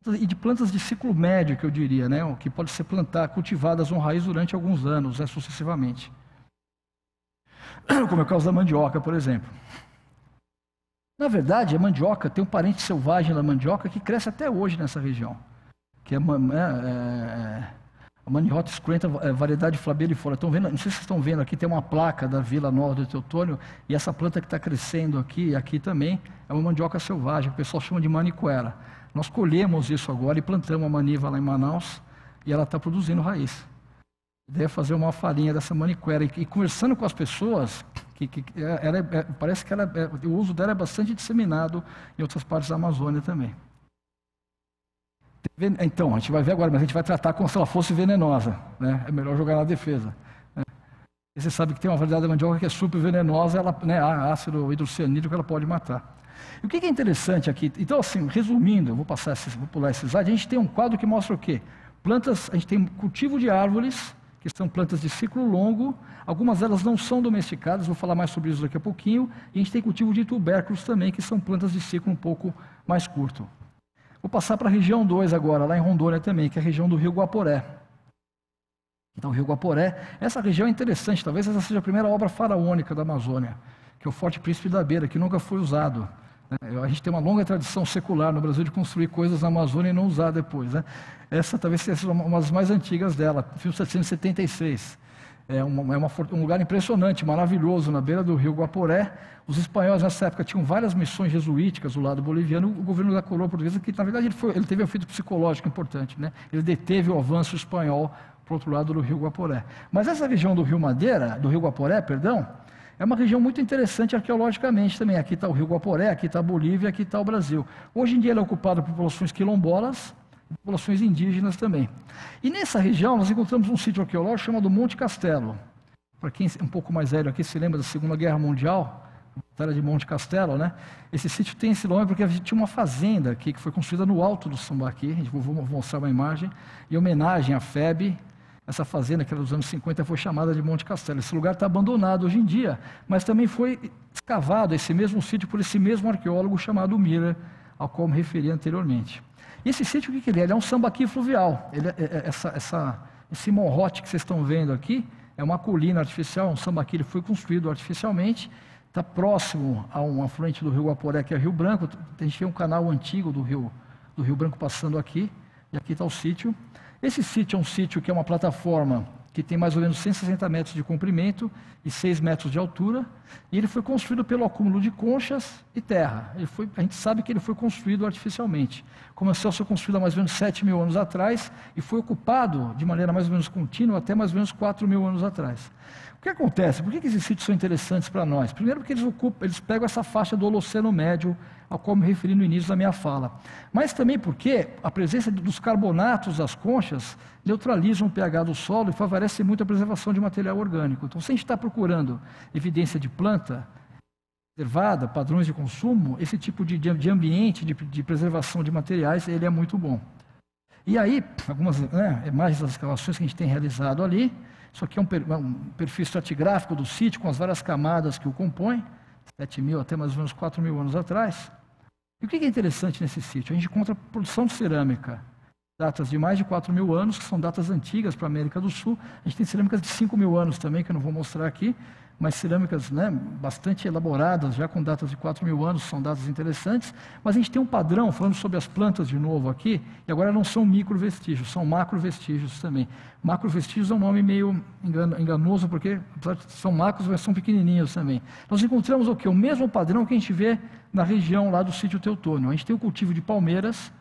e de plantas de ciclo médio, que eu diria, né? Que pode ser cultivadas uma raiz durante alguns anos, né? Sucessivamente. Como é o caso da mandioca, por exemplo. Na verdade, a mandioca tem um parente selvagem da mandioca que cresce até hoje nessa região, que é a Manihota escruenta, variedade flabelifora. Estão vendo? Não sei se vocês estão vendo aqui, tem uma placa da Vila Nova do Teutônio, e essa planta que está crescendo aqui e aqui também é uma mandioca selvagem, que o pessoal chama de manicuera. Nós colhemos isso agora e plantamos a maniva lá em Manaus, e ela está produzindo raiz. A ideia é fazer uma farinha dessa manicuera, e conversando com as pessoas, parece que o uso dela é bastante disseminado em outras partes da Amazônia também. Então, a gente vai ver agora, mas a gente vai tratar como se ela fosse venenosa, né? É melhor jogar na defesa. Né? E você sabe que tem uma variedade da mandioca que é super venenosa, ela, né, ácido hidrocianídrico, ela pode matar. E o que é interessante aqui? Então, assim, resumindo, vou pular esse slide, a gente tem um quadro que mostra o quê? Plantas, a gente tem cultivo de árvores, que são plantas de ciclo longo, algumas delas não são domesticadas, vou falar mais sobre isso daqui a pouquinho, e a gente tem cultivo de tubérculos também, que são plantas de ciclo um pouco mais curto. Vou passar para a região 2 agora, lá em Rondônia também, que é a região do Rio Guaporé. Então, o Rio Guaporé, essa região é interessante, talvez essa seja a primeira obra faraônica da Amazônia, que é o Forte Príncipe da Beira, que nunca foi usado. A gente tem uma longa tradição secular no Brasil de construir coisas na Amazônia e não usar depois, né? Essa talvez seja uma das mais antigas dela, 1776. um lugar impressionante, maravilhoso, na beira do rio Guaporé. Os espanhóis, nessa época, tinham várias missões jesuíticas do lado boliviano. O governo da coroa portuguesa, que na verdade ele teve um efeito psicológico importante, né? Ele deteve o avanço espanhol para o outro lado do rio Guaporé. Mas essa região do rio Guaporé, perdão, é uma região muito interessante arqueologicamente também. Aqui está o rio Guaporé, aqui está a Bolívia, aqui está o Brasil. Hoje em dia ele é ocupado por populações quilombolas, populações indígenas também. E nessa região nós encontramos um sítio arqueológico chamado Monte Castelo. Para quem é um pouco mais velho aqui, se lembra da Segunda Guerra Mundial, a Batalha de Monte Castelo, né? Esse sítio tem esse nome porque a gente tinha uma fazenda aqui que foi construída no alto do Sambaqui. A gente vou mostrar uma imagem, em homenagem à FEB. Essa fazenda, que era dos anos 50, foi chamada de Monte Castelo. Esse lugar está abandonado hoje em dia, mas também foi escavado esse mesmo sítio por esse mesmo arqueólogo chamado Miller, ao qual me referi anteriormente. E esse sítio, o que ele é? Ele é um sambaqui fluvial. Esse morrote que vocês estão vendo aqui é uma colina artificial, um sambaqui, ele foi construído artificialmente, está próximo a um afluente do rio Guaporé, que é o Rio Branco. A gente tem um canal antigo do Rio Branco passando aqui, e aqui está o sítio. Esse sítio é um sítio que é uma plataforma que tem mais ou menos 160 metros de comprimento e 6 metros de altura, e ele foi construído pelo acúmulo de conchas e terra. A gente sabe que ele foi construído artificialmente. Começou a ser construído há mais ou menos 7.000 anos atrás e foi ocupado de maneira mais ou menos contínua até mais ou menos 4.000 anos atrás. O que acontece? Por que esses sítios são interessantes para nós? Primeiro porque eles pegam essa faixa do Holoceno Médio, ao qual me referi no início da minha fala. Mas também porque a presença dos carbonatos das conchas neutralizam o pH do solo e favorece muito a preservação de material orgânico. Então, se a gente está procurando evidência de planta preservada, padrões de consumo, esse tipo de ambiente de preservação de materiais, ele é muito bom. E aí, algumas imagens das escavações que a gente tem realizado ali. Isso aqui é um perfil estratigráfico do sítio, com as várias camadas que o compõem, 7.000 até mais ou menos 4.000 anos atrás. E o que é interessante nesse sítio? A gente encontra produção de cerâmica, datas de mais de 4.000 anos, que são datas antigas para a América do Sul. A gente tem cerâmicas de 5.000 anos também, que eu não vou mostrar aqui, mas cerâmicas bastante elaboradas, já com datas de 4.000 anos, são datas interessantes. Mas a gente tem um padrão, falando sobre as plantas de novo aqui, e agora não são microvestígios, são macrovestígios também. Macrovestígios é um nome meio enganoso, porque são macros, mas são pequenininhos também. Nós encontramos o quê? O mesmo padrão que a gente vê na região lá do sítio Teutônio. A gente tem o cultivo de palmeiras,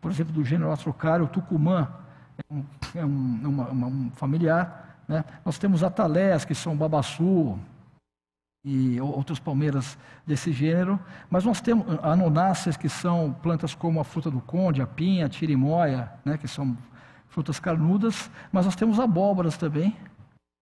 por exemplo, do gênero Astrocário, o Tucumã, é um familiar. Né? Nós temos ataleias, que são babaçu e outras palmeiras desse gênero, mas nós temos anonáceas, que são plantas como a fruta do conde, a pinha, a tirimóia, né? Que são frutas carnudas, mas nós temos abóboras também,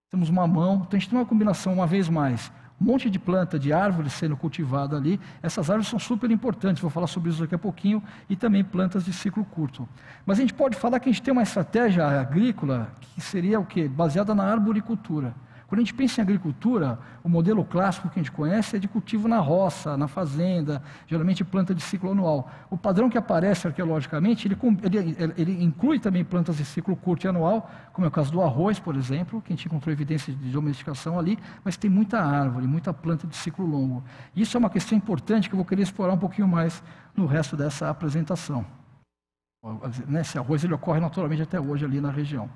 temos mamão. Então a gente tem uma combinação, uma vez mais, um monte de planta, de árvores sendo cultivada ali. Essas árvores são super importantes, vou falar sobre isso daqui a pouquinho, e também plantas de ciclo curto. Mas a gente pode falar que a gente tem uma estratégia agrícola que seria o quê? Baseada na arboricultura. Quando a gente pensa em agricultura, o modelo clássico que a gente conhece é de cultivo na roça, na fazenda, geralmente planta de ciclo anual. O padrão que aparece arqueologicamente, ele inclui também plantas de ciclo curto e anual, como é o caso do arroz, por exemplo, que a gente encontrou evidência de domesticação ali, mas tem muita árvore, muita planta de ciclo longo. Isso é uma questão importante que eu vou querer explorar um pouquinho mais no resto dessa apresentação. Esse arroz ele ocorre naturalmente até hoje ali na região.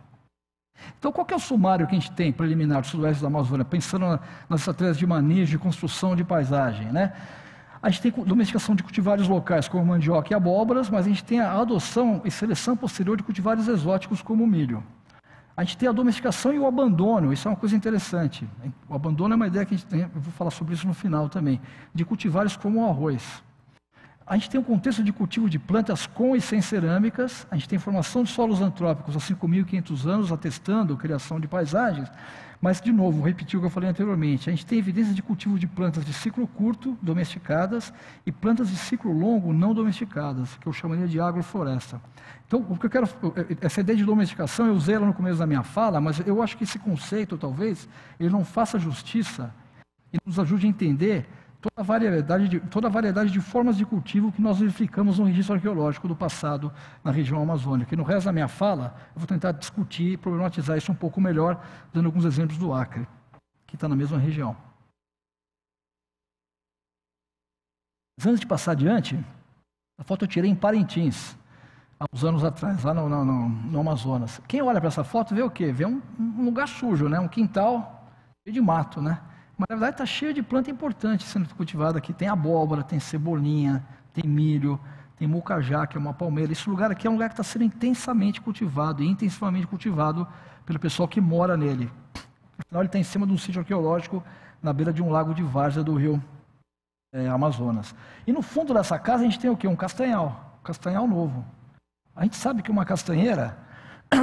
Então, qual que é o sumário que a gente tem preliminar do sudoeste da Amazônia, pensando nas estratégias de manejo, de construção de paisagem, né? A gente tem domesticação de cultivares locais, como mandioca e abóboras, mas a gente tem a adoção e seleção posterior de cultivares exóticos, como o milho. A gente tem a domesticação e o abandono, isso é uma coisa interessante. O abandono é uma ideia que a gente tem, eu vou falar sobre isso no final também, de cultivares como o arroz. A gente tem um contexto de cultivo de plantas com e sem cerâmicas, a gente tem formação de solos antrópicos há 5.500 anos, atestando a criação de paisagens, mas, de novo, vou repetir o que eu falei anteriormente, a gente tem evidência de cultivo de plantas de ciclo curto, domesticadas, e plantas de ciclo longo, não domesticadas, que eu chamaria de agrofloresta. Então, o que eu quero, essa ideia de domesticação, eu usei ela no começo da minha fala, mas eu acho que esse conceito, talvez, ele não faça justiça e nos ajude a entender toda a variedade de formas de cultivo que nós verificamos no registro arqueológico do passado na região amazônica. E no resto da minha fala, eu vou tentar discutir e problematizar isso um pouco melhor, dando alguns exemplos do Acre, que está na mesma região. Mas antes de passar adiante, a foto eu tirei em Parintins. há uns anos atrás, lá no Amazonas. Quem olha para essa foto vê o quê? Vê um lugar sujo, né? Um quintal cheio de mato, né? Mas na verdade está cheio de planta importante sendo cultivada aqui. Tem abóbora, tem cebolinha, tem milho, tem mucajá, que é uma palmeira. Esse lugar aqui é um lugar que está sendo intensamente cultivado e intensivamente cultivado pelo pessoal que mora nele. Afinal, ele está em cima de um sítio arqueológico na beira de um lago de várzea do rio Amazonas. E no fundo dessa casa a gente tem o quê? Um castanhal novo. A gente sabe que uma castanheira,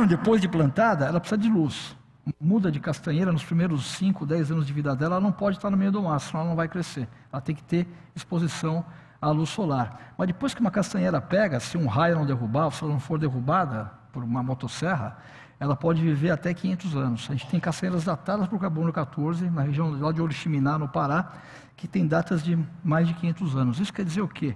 depois de plantada, ela precisa de luz. Muda de castanheira nos primeiros 5, 10 anos de vida dela, ela não pode estar no meio do mato, senão ela não vai crescer. Ela tem que ter exposição à luz solar. Mas depois que uma castanheira pega, se um raio não derrubar, se ela não for derrubada por uma motosserra, ela pode viver até 500 anos. A gente tem castanheiras datadas por carbono 14, na região lá de Oriximiná, no Pará, que tem datas de mais de 500 anos. Isso quer dizer o quê?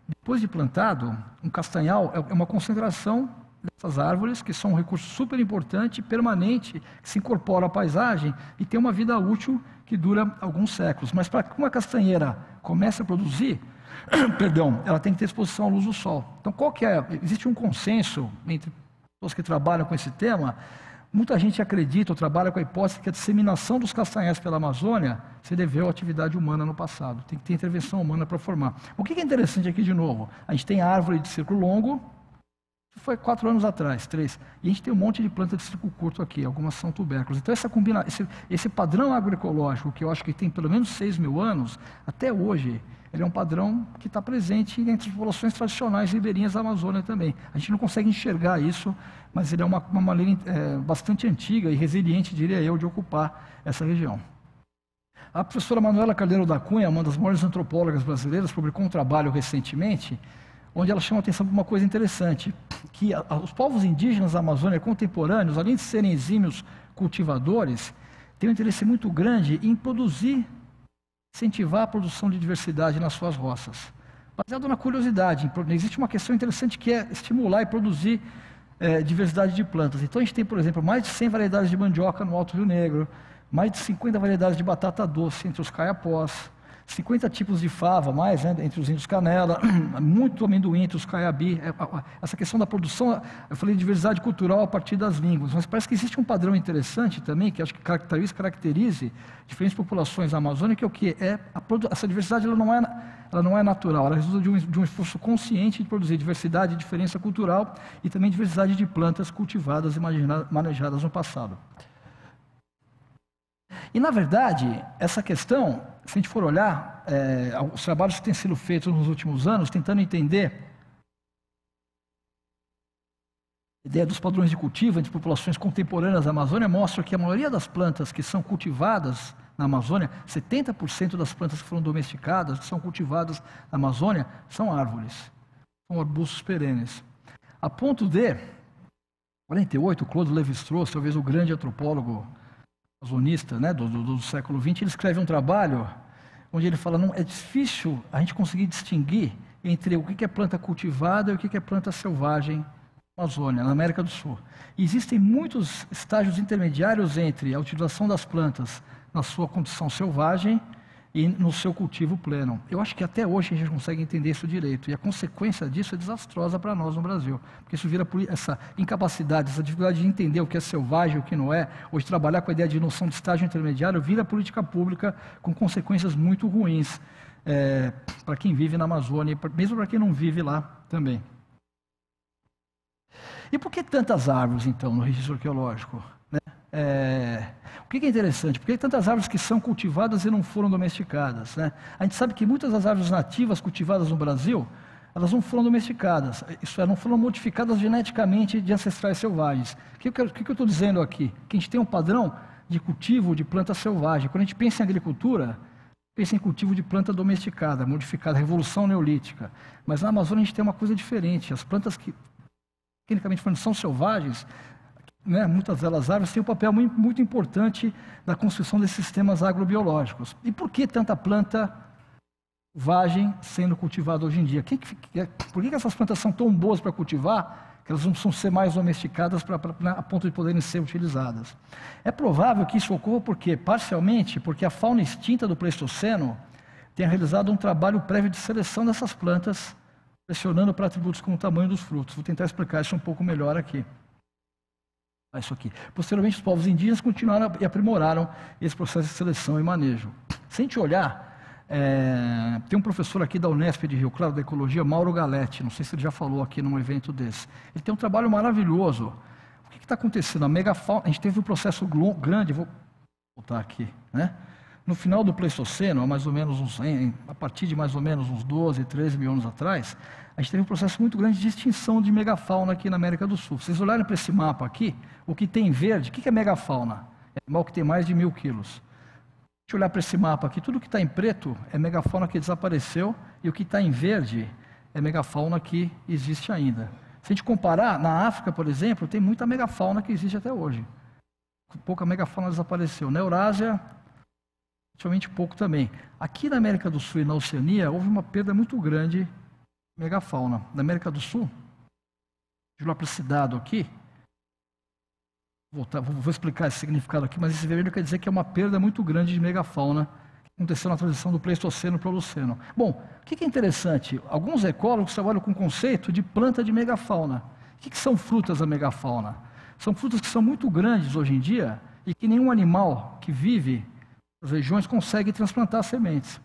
Depois de plantado, um castanhal é uma concentração dessas árvores, que são um recurso super importante, permanente, que se incorpora à paisagem e tem uma vida útil que dura alguns séculos. Mas para que uma castanheira comece a produzir, ela tem que ter exposição à luz do sol. Então, existe um consenso entre pessoas que trabalham com esse tema. Muita gente acredita ou trabalha com a hipótese que a disseminação dos castanhais pela Amazônia se deveu à atividade humana no passado. Tem que ter intervenção humana para formar. O que é interessante aqui, de novo? A gente tem a árvore de círculo longo, que foi 4 anos atrás, 3. E a gente tem um monte de planta de círculo curto aqui, algumas são tubérculos. Então, esse padrão agroecológico, que eu acho que tem pelo menos 6.000 anos, até hoje, ele é um padrão que está presente entre as populações tradicionais ribeirinhas da Amazônia também. A gente não consegue enxergar isso, mas ele é uma maneira bastante antiga e resiliente, diria eu, de ocupar essa região. A professora Manuela Caldeiro da Cunha, uma das maiores antropólogas brasileiras, publicou um trabalho recentemente, onde ela chama a atenção para uma coisa interessante, que os povos indígenas da Amazônia contemporâneos, além de serem exímios cultivadores, têm um interesse muito grande em incentivar a produção de diversidade nas suas roças. Baseado na curiosidade, existe uma questão interessante que é estimular e produzir diversidade de plantas. Então a gente tem, por exemplo, mais de 100 variedades de mandioca no Alto Rio Negro, mais de 50 variedades de batata doce entre os caiapós, 50 tipos de fava, mais, né, entre os índios canela, muito amendoim entre os caiabi. Essa questão da produção, eu falei de diversidade cultural a partir das línguas, mas parece que existe um padrão interessante também, que acho que caracterize diferentes populações da Amazônia, que é o quê? Essa diversidade ela não é natural, ela resulta de um esforço consciente de produzir diversidade e diferença cultural e também diversidade de plantas cultivadas e manejadas no passado. E, na verdade, essa questão, se a gente for olhar, os trabalhos que têm sido feitos nos últimos anos, tentando entender a ideia dos padrões de cultivo entre populações contemporâneas da Amazônia, mostra que a maioria das plantas que são cultivadas na Amazônia, 70% das plantas que foram domesticadas, que são cultivadas na Amazônia, são árvores, são arbustos perenes. A ponto de, 48, Claude Lévi-Strauss, talvez o grande antropólogo amazonista, né, do século XX, ele escreve um trabalho onde ele fala, não, é difícil a gente conseguir distinguir entre o que é planta cultivada e o que é planta selvagem na Amazônia, na América do Sul. E existem muitos estágios intermediários entre a utilização das plantas na sua condição selvagem e no seu cultivo pleno. Eu acho que até hoje a gente consegue entender isso direito, e a consequência disso é desastrosa para nós no Brasil, porque isso vira essa incapacidade, essa dificuldade de entender o que é selvagem e o que não é, ou de trabalhar com a ideia de noção de estágio intermediário, vira política pública com consequências muito ruins para quem vive na Amazônia, mesmo para quem não vive lá também. E por que tantas árvores, então, no registro arqueológico? O que é interessante? Por que tantas árvores que são cultivadas e não foram domesticadas? Né? A gente sabe que muitas das árvores nativas cultivadas no Brasil, elas não foram domesticadas, isso é, não foram modificadas geneticamente de ancestrais selvagens. O que eu estou dizendo aqui? Que a gente tem um padrão de cultivo de planta selvagem. Quando a gente pensa em agricultura, pensa em cultivo de planta domesticada, modificada, revolução neolítica. Mas na Amazônia a gente tem uma coisa diferente. As plantas que, tecnicamente falando, são selvagens, né, muitas delas árvores, têm um papel muito importante na construção desses sistemas agrobiológicos. E por que tanta planta selvagem sendo cultivada hoje em dia? Por que essas plantas são tão boas para cultivar, que elas não precisam ser mais domesticadas a ponto de poderem ser utilizadas? É provável que isso ocorra parcialmente, porque a fauna extinta do Pleistoceno tenha realizado um trabalho prévio de seleção dessas plantas pressionando para atributos como o tamanho dos frutos. Vou tentar explicar isso um pouco melhor aqui. Isso aqui. Posteriormente, os povos indígenas continuaram e aprimoraram esse processo de seleção e manejo. Se a gente olhar, tem um professor aqui da Unesp de Rio Claro, da Ecologia, Mauro Galetti, não sei se ele já falou aqui num evento desse. Ele tem um trabalho maravilhoso. O que está acontecendo? A megafauna, a gente teve um processo grande, vou voltar aqui, né? No final do Pleistoceno, a partir de mais ou menos uns 12, 13 mil anos atrás, a gente teve um processo muito grande de extinção de megafauna aqui na América do Sul. Se vocês olharem para esse mapa aqui, o que tem em verde, o que é megafauna? É animal que tem mais de 1.000 quilos. Se a gente olhar para esse mapa aqui, tudo que está em preto é megafauna que desapareceu, e o que está em verde é megafauna que existe ainda. Se a gente comparar, na África, por exemplo, tem muita megafauna que existe até hoje. Pouca megafauna desapareceu. Na Eurásia, praticamente pouco também. Aqui na América do Sul e na Oceania, houve uma perda muito grande de megafauna. Na América do Sul, deixa eu olhar para esse dado aqui, vou explicar esse significado aqui, mas esse vermelho quer dizer que é uma perda muito grande de megafauna que aconteceu na transição do Pleistoceno para o Holoceno. Bom, o que é interessante? Alguns ecólogos trabalham com o conceito de planta de megafauna. O que são frutas da megafauna? São frutas que são muito grandes hoje em dia e que nenhum animal que vive nas regiões consegue transplantar sementes.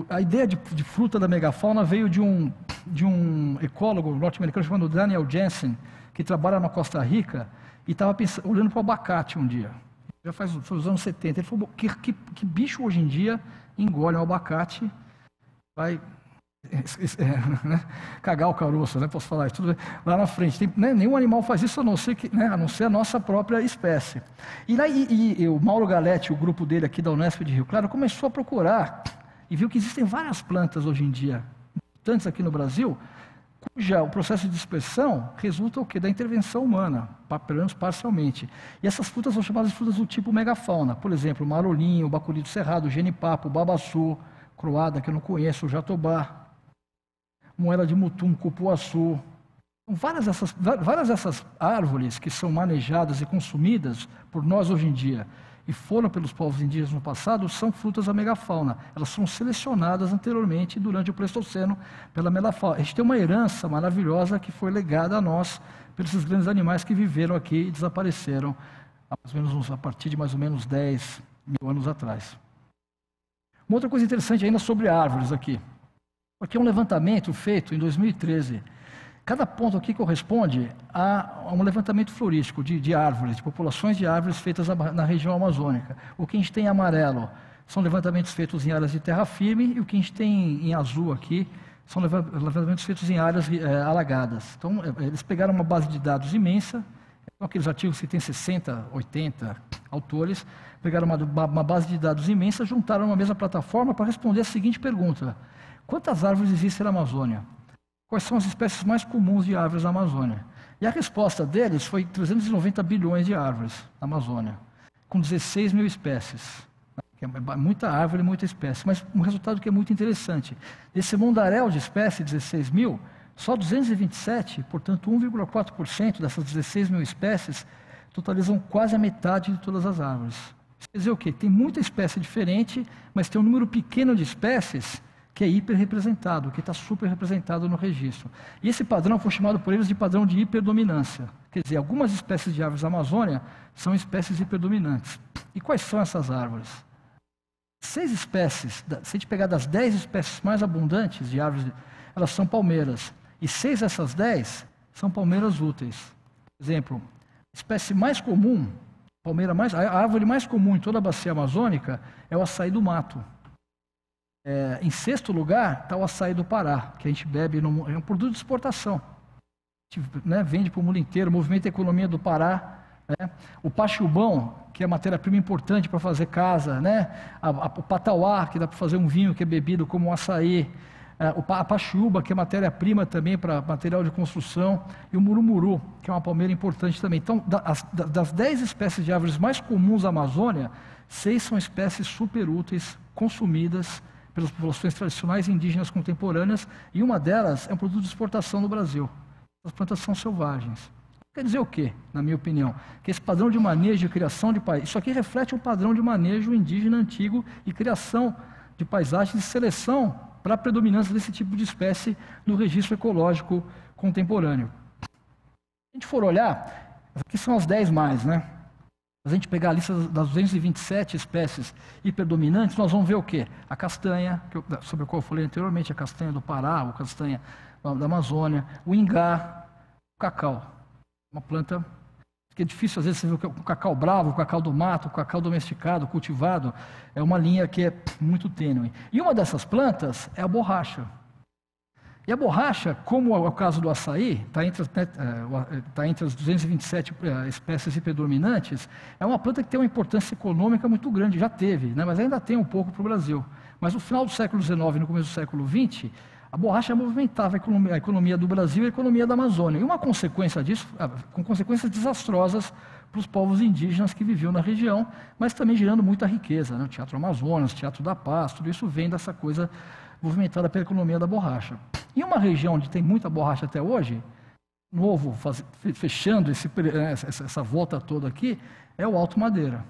A ideia de fruta da megafauna veio de um ecólogo norte-americano chamado Daniel Jensen, que trabalha na Costa Rica e estava olhando para o abacate um dia. Já foi os anos 70. Ele falou, que bicho hoje em dia engole um abacate, vai cagar o caroço, né? Posso falar isso tudo lá na frente. Nenhum animal faz isso a não ser a nossa própria espécie. E o Mauro Galetti, o grupo dele aqui da Unesp de Rio Claro, começou a procurar e viu que existem várias plantas hoje em dia, importantes aqui no Brasil, cuja o processo de dispersão resulta o quê? Da intervenção humana, pelo menos parcialmente. E essas frutas são chamadas de frutas do tipo megafauna. Por exemplo, o marolinho, o baculito cerrado, o genipapo, o babaçu, croada, que eu não conheço, o jatobá, moela de mutum, cupuaçu. Várias dessas árvores que são manejadas e consumidas por nós hoje em dia e foram pelos povos indígenas no passado, são frutas da megafauna. Elas são selecionadas anteriormente durante o Pleistoceno pela megafauna. A gente tem uma herança maravilhosa que foi legada a nós pelos grandes animais que viveram aqui e desapareceram a partir de mais ou menos 10 mil anos atrás. Uma outra coisa interessante ainda sobre árvores aqui. Aqui é um levantamento feito em 2013. Cada ponto aqui corresponde a um levantamento florístico de árvores, de populações de árvores feitas na região amazônica. O que a gente tem em amarelo são levantamentos feitos em áreas de terra firme, e o que a gente tem em azul aqui são levantamentos feitos em áreas alagadas. Então, eles pegaram uma base de dados imensa, aqueles artigos que tem 60, 80 autores, pegaram uma base de dados imensa, juntaram numa mesma plataforma para responder a seguinte pergunta: quantas árvores existem na Amazônia? Quais são as espécies mais comuns de árvores na Amazônia? E a resposta deles foi 390 bilhões de árvores na Amazônia, com 16 mil espécies. É muita árvore, muita espécie, mas um resultado que é muito interessante. Desse mundaréu de espécies, 16 mil, só 227, portanto 1,4% dessas 16 mil espécies, totalizam quase a metade de todas as árvores. Quer dizer o quê? Tem muita espécie diferente, mas tem um número pequeno de espécies que é hiperrepresentado, que está superrepresentado no registro. E esse padrão foi chamado por eles de padrão de hiperdominância. Quer dizer, algumas espécies de árvores da Amazônia são espécies hiperdominantes. E quais são essas árvores? 6 espécies, se a gente pegar das 10 espécies mais abundantes de árvores, elas são palmeiras. E 6 dessas 10 são palmeiras úteis. Por exemplo, a espécie mais comum, a árvore mais comum em toda a bacia amazônica é o açaí do mato. Em 6º lugar está o açaí do Pará, que a gente bebe, é um produto de exportação. A gente, vende para o mundo inteiro, movimenta a economia do Pará. O pachubão, que é matéria-prima importante para fazer casa. O patauá, que dá para fazer um vinho que é bebido como um açaí. A paxiúba, que é matéria-prima também para material de construção. E o murumuru, que é uma palmeira importante também. Então, das 10 espécies de árvores mais comuns da Amazônia, 6 são espécies super úteis, consumidas pelas populações tradicionais indígenas contemporâneas, e uma delas é um produto de exportação no Brasil. As plantas são selvagens. Quer dizer o quê, na minha opinião? Que esse padrão de manejo e criação de paisagem, isso aqui reflete um padrão de manejo indígena antigo e criação de paisagens e seleção para a predominância desse tipo de espécie no registro ecológico contemporâneo. Se a gente for olhar, aqui são as 10 mais, né? Se a gente pegar a lista das 227 espécies hiperdominantes, nós vamos ver o quê? A castanha, sobre a qual eu falei anteriormente, a castanha do Pará, a castanha da Amazônia, o ingá, o cacau. Uma planta que é difícil, às vezes, você ver o cacau bravo, o cacau do mato, o cacau domesticado, cultivado, é uma linha que é muito tênue. E uma dessas plantas é a borracha. E a borracha, como é o caso do açaí, está entre as 227 espécies hiperdominantes, é uma planta que tem uma importância econômica muito grande, já teve, né, mas ainda tem um pouco para o Brasil. Mas no final do século XIX e no começo do século XX, a borracha movimentava a economia do Brasil e a economia da Amazônia. E uma consequência disso, com consequências desastrosas para os povos indígenas que viviam na região, mas também gerando muita riqueza, né? O Teatro Amazonas, o Teatro da Paz, tudo isso vem dessa coisa movimentada pela economia da borracha. E uma região onde tem muita borracha até hoje, fechando essa volta toda aqui, é o Alto Madeira.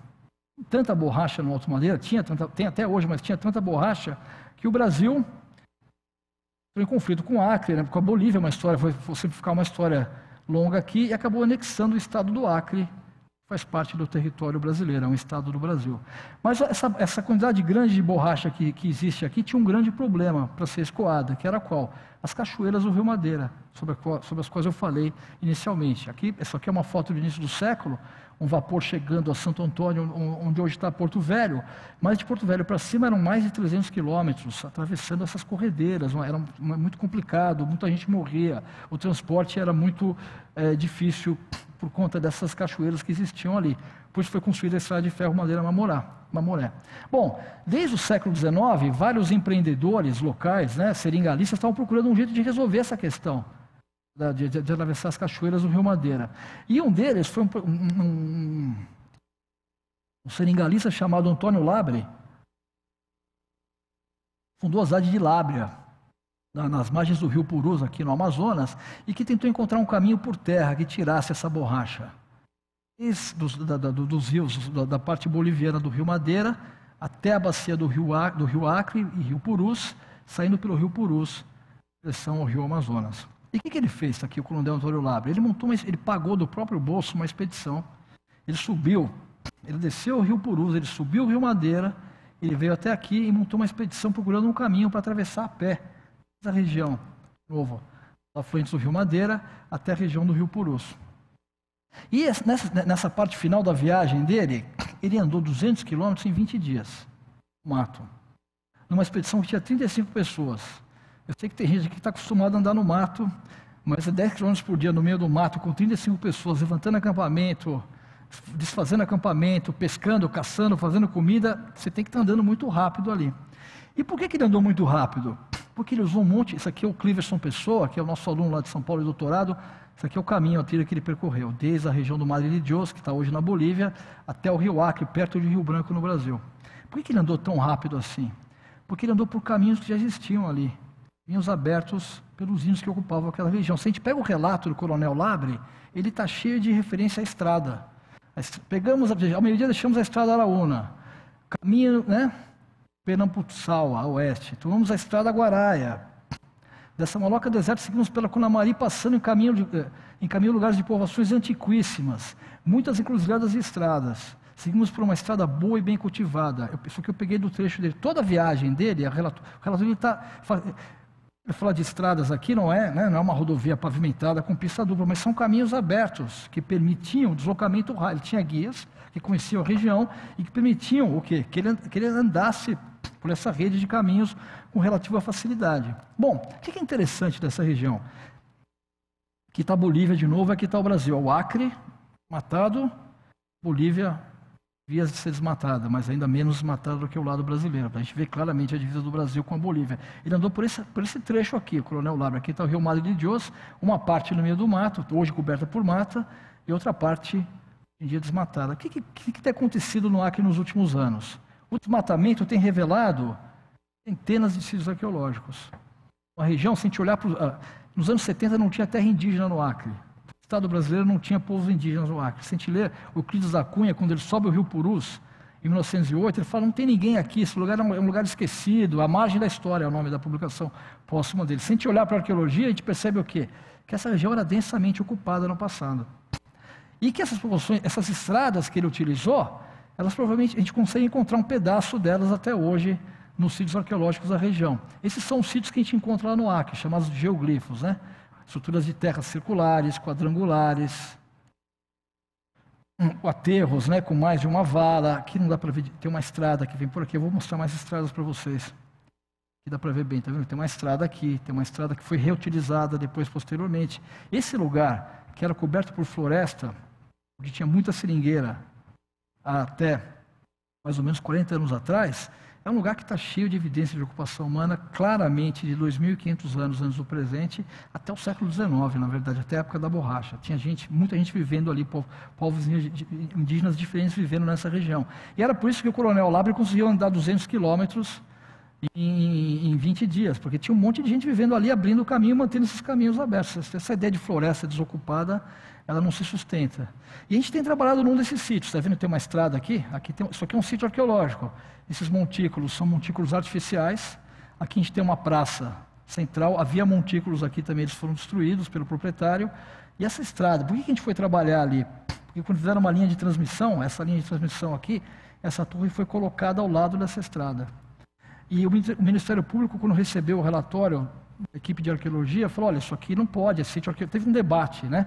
Tanta borracha no Alto Madeira, tem até hoje, mas tinha tanta borracha que o Brasil entrou em conflito com o Acre, né, com a Bolívia, vou simplificar uma história longa aqui, e acabou anexando o estado do Acre, que faz parte do território brasileiro, é um estado do Brasil. Mas essa quantidade grande de borracha que existe aqui tinha um grande problema para ser escoada, que era qual? As cachoeiras do Rio Madeira, sobre as quais eu falei inicialmente. Essa aqui é uma foto do início do século, um vapor chegando a Santo Antônio, onde hoje está Porto Velho, mas de Porto Velho para cima eram mais de 300 quilômetros, atravessando essas corredeiras, era muito complicado, muita gente morria, o transporte era muito difícil por conta dessas cachoeiras que existiam ali. Por isso foi construída a estrada de ferro Madeira Mamoré. Bom, desde o século XIX, vários empreendedores locais, né, seringalistas, estavam procurando um jeito de resolver essa questão, de atravessar as cachoeiras do Rio Madeira. E um deles foi um seringalista chamado Antônio Labre, fundou a cidade de Lábrea, nas margens do rio Purus, aqui no Amazonas, e que tentou encontrar um caminho por terra que tirasse essa borracha dos rios, da parte boliviana do Rio Madeira, até a bacia do Rio Acre e Rio Purus, saindo pelo Rio Purus, em direção ao Rio Amazonas. E o que ele fez aqui, o coronel Antônio Labre? Ele pagou do próprio bolso uma expedição, ele desceu o Rio Purus, ele subiu o Rio Madeira, ele veio até aqui e montou uma expedição procurando um caminho para atravessar a pé essa região, afluentes do Rio Madeira até a região do Rio Purus. E nessa parte final da viagem dele, ele andou 200 quilômetros em 20 dias, no mato, numa expedição que tinha 35 pessoas. Eu sei que tem gente que está acostumada a andar no mato, mas 10 quilômetros por dia no meio do mato, com 35 pessoas, levantando acampamento, desfazendo acampamento, pescando, caçando, fazendo comida, você tem que estar andando muito rápido ali. E por que ele andou muito rápido? Porque ele usou um monte, isso aqui é o Cleverson Pessoa, que é o nosso aluno lá de São Paulo de doutorado, isso aqui é o caminho, a trilha que ele percorreu, desde a região do Madre de Dios, que está hoje na Bolívia, até o Rio Acre, perto de Rio Branco, no Brasil. Por que ele andou tão rápido assim? Porque ele andou por caminhos que já existiam ali, caminhos abertos pelos índios que ocupavam aquela região. Se a gente pega o relato do coronel Labre, ele está cheio de referência à estrada. Ao meio-dia deixamos a estrada Araúna, caminho, né? Pernambuçal, a oeste. Tomamos a estrada Guaraia. Dessa Maloca Deserto, seguimos pela Cunamari, passando em caminho lugares de povoações antiquíssimas, muitas encruzilhadas e estradas. Seguimos por uma estrada boa e bem cultivada. Isso que eu peguei do trecho dele. Toda a viagem dele, o relator está... Ele fala de estradas aqui, não é uma rodovia pavimentada com pista dupla, mas são caminhos abertos que permitiam deslocamento rápido. Ele tinha guias que conheciam a região e que permitiam o quê? Que ele andasse por essa rede de caminhos com relativa facilidade. Bom, o que é interessante dessa região? Aqui está a Bolívia de novo, aqui está o Brasil. O Acre, matado, Bolívia, vias de ser desmatada, mas ainda menos desmatada do que o lado brasileiro. A gente vê claramente a divisa do Brasil com a Bolívia. Ele andou por esse trecho aqui, o coronel Labre. Aqui está o Rio Madre de Dios, uma parte no meio do mato, hoje coberta por mata, e outra parte em dia desmatada. O que tem acontecido no Acre nos últimos anos? O desmatamento tem revelado centenas de sítios arqueológicos. Uma região, se a gente olhar nos anos 70 não tinha terra indígena no Acre. O Estado brasileiro não tinha povos indígenas no Acre. Se a gente ler o Euclides da Cunha, quando ele sobe o Rio Purus, em 1908, ele fala, não tem ninguém aqui, esse lugar é um lugar esquecido, a margem da história é o nome da publicação póstuma dele. Se a gente olhar para a arqueologia, a gente percebe o quê? Que essa região era densamente ocupada no passado. E que essas estradas que ele utilizou, elas provavelmente, a gente consegue encontrar um pedaço delas até hoje nos sítios arqueológicos da região. Esses são os sítios que a gente encontra lá no Acre, chamados de geoglifos, né? Estruturas de terras circulares, quadrangulares, aterros, né, com mais de uma vala. Aqui não dá para ver, tem uma estrada que vem por aqui, eu vou mostrar mais estradas para vocês. Aqui dá para ver bem, tá vendo? Tem uma estrada aqui, tem uma estrada que foi reutilizada depois, posteriormente. Esse lugar, que era coberto por floresta, porque tinha muita seringueira até mais ou menos 40 anos atrás, é um lugar que está cheio de evidências de ocupação humana, claramente de 2.500 anos antes do presente, até o século XIX, na verdade, até a época da borracha. Tinha muita gente vivendo ali, povos indígenas diferentes vivendo nessa região. E era por isso que o Coronel Labre conseguiu andar 200 quilômetros em 20 dias, porque tinha um monte de gente vivendo ali, abrindo o caminho, mantendo esses caminhos abertos. Essa ideia de floresta desocupada, ela não se sustenta. E a gente tem trabalhado num desses sítios, está vendo? Tem uma estrada aqui, isso aqui é um sítio arqueológico. Esses montículos são montículos artificiais. Aqui a gente tem uma praça central, havia montículos aqui também, eles foram destruídos pelo proprietário. E essa estrada, por que a gente foi trabalhar ali? Porque quando fizeram uma linha de transmissão, essa linha de transmissão aqui, essa torre foi colocada ao lado dessa estrada. E o Ministério Público, quando recebeu o relatório, a equipe de arqueologia falou, olha, isso aqui não pode, é sítio arqueológico. Teve um debate, né?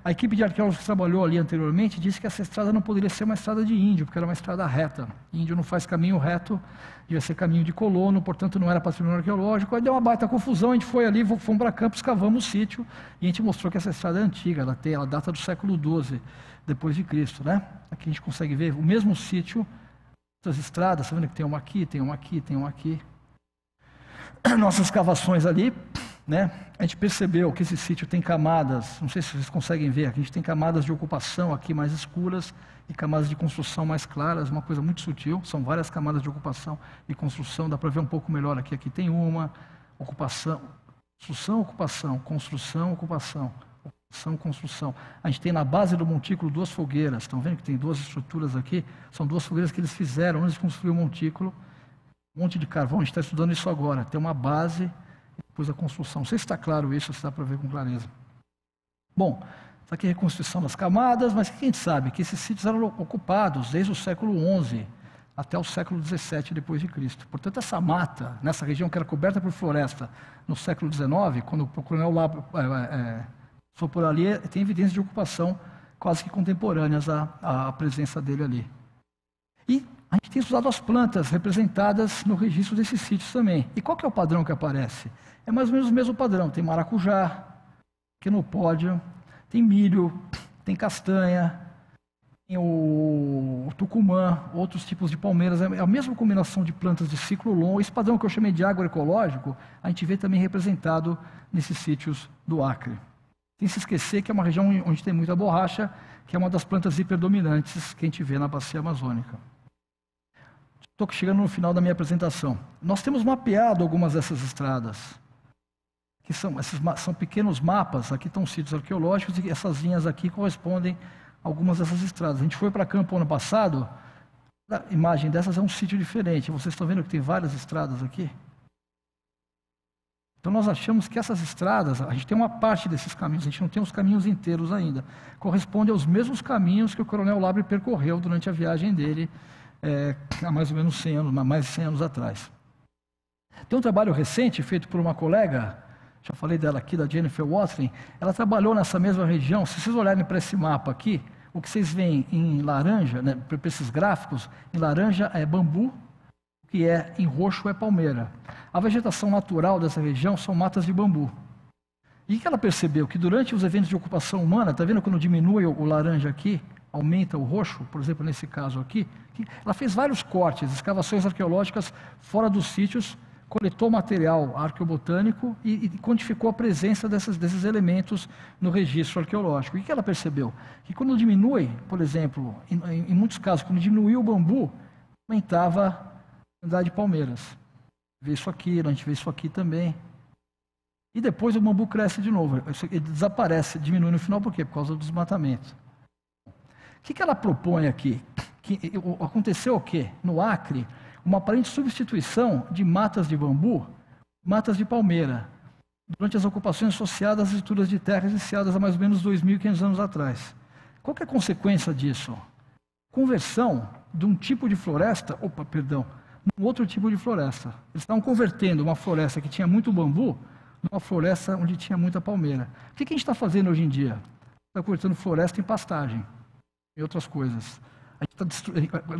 A equipe de arqueólogos que trabalhou ali anteriormente disse que essa estrada não poderia ser uma estrada de índio, porque era uma estrada reta. Índio não faz caminho reto, devia ser caminho de colono, portanto não era patrimônio arqueológico. Aí deu uma baita confusão, a gente foi ali, fomos para Campos, cavamos o sítio, e a gente mostrou que essa estrada é antiga, ela data do século XII, depois de Cristo, né? Aqui a gente consegue ver o mesmo sítio, essas estradas, está vendo que tem uma aqui, tem uma aqui, tem uma aqui. Nossas escavações ali, né, a gente percebeu que esse sítio tem camadas, não sei se vocês conseguem ver, aqui a gente tem camadas de ocupação aqui mais escuras e camadas de construção mais claras, uma coisa muito sutil, são várias camadas de ocupação e construção, dá para ver um pouco melhor aqui, aqui tem uma, ocupação, construção, ocupação, construção, ocupação, ocupação, construção. A gente tem na base do montículo duas fogueiras, estão vendo que tem duas estruturas aqui, são duas fogueiras que eles fizeram antes de construir o montículo. Um monte de carvão, a gente está estudando isso agora. Tem uma base e depois a construção. Não sei se está claro isso, se dá para ver com clareza. Bom, está aqui a reconstrução das camadas, mas o que a gente sabe? Que esses sítios eram ocupados desde o século XI até o século XVII depois de Cristo. Portanto, essa mata, nessa região que era coberta por floresta no século XIX, quando o Coronel Labre foi por ali, tem evidências de ocupação quase que contemporâneas à presença dele ali. E a gente tem estudado as plantas representadas no registro desses sítios também. E qual que é o padrão que aparece? É mais ou menos o mesmo padrão. Tem maracujá, quinopódio, tem milho, tem castanha, tem o tucumã, outros tipos de palmeiras. É a mesma combinação de plantas de ciclo longo. Esse padrão que eu chamei de agroecológico, a gente vê também representado nesses sítios do Acre. Sem se esquecer que é uma região onde tem muita borracha, que é uma das plantas hiperdominantes que a gente vê na bacia amazônica. Estou chegando no final da minha apresentação. Nós temos mapeado algumas dessas estradas, que são pequenos mapas, aqui estão sítios arqueológicos, e essas linhas aqui correspondem a algumas dessas estradas. A gente foi para Campo ano passado, a imagem dessas é um sítio diferente. Vocês estão vendo que tem várias estradas aqui? Então nós achamos que essas estradas, a gente tem uma parte desses caminhos, a gente não tem os caminhos inteiros ainda, corresponde aos mesmos caminhos que o Coronel Labre percorreu durante a viagem dele, há mais ou menos 100 anos, mais de 100 anos atrás. Tem um trabalho recente feito por uma colega, já falei dela aqui, da Jennifer Watling, ela trabalhou nessa mesma região. Se vocês olharem para esse mapa aqui, o que vocês veem em laranja, né, para esses gráficos, em laranja é bambu, o que é em roxo é palmeira. A vegetação natural dessa região são matas de bambu. E o que ela percebeu? Que durante os eventos de ocupação humana, está vendo quando diminui o laranja aqui, aumenta o roxo, por exemplo, nesse caso aqui, ela fez vários cortes, escavações arqueológicas fora dos sítios, coletou material arqueobotânico e quantificou a presença desses elementos no registro arqueológico. O que ela percebeu? Que quando diminui, por exemplo, em muitos casos, quando diminuiu o bambu, aumentava a quantidade de palmeiras. Vê isso aqui, a gente vê isso aqui também. E depois o bambu cresce de novo, ele desaparece, diminui no final, por quê? Por causa do desmatamento. O que ela propõe aqui? aconteceu o quê? No Acre, uma aparente substituição de matas de bambu, matas de palmeira, durante as ocupações associadas às estruturas de terra iniciadas há mais ou menos 2.500 anos atrás. Qual que é a consequência disso? Conversão de um tipo de floresta, num outro tipo de floresta. Eles estavam convertendo uma floresta que tinha muito bambu numa floresta onde tinha muita palmeira. O que a gente está fazendo hoje em dia? Está cortando floresta em pastagem e outras coisas.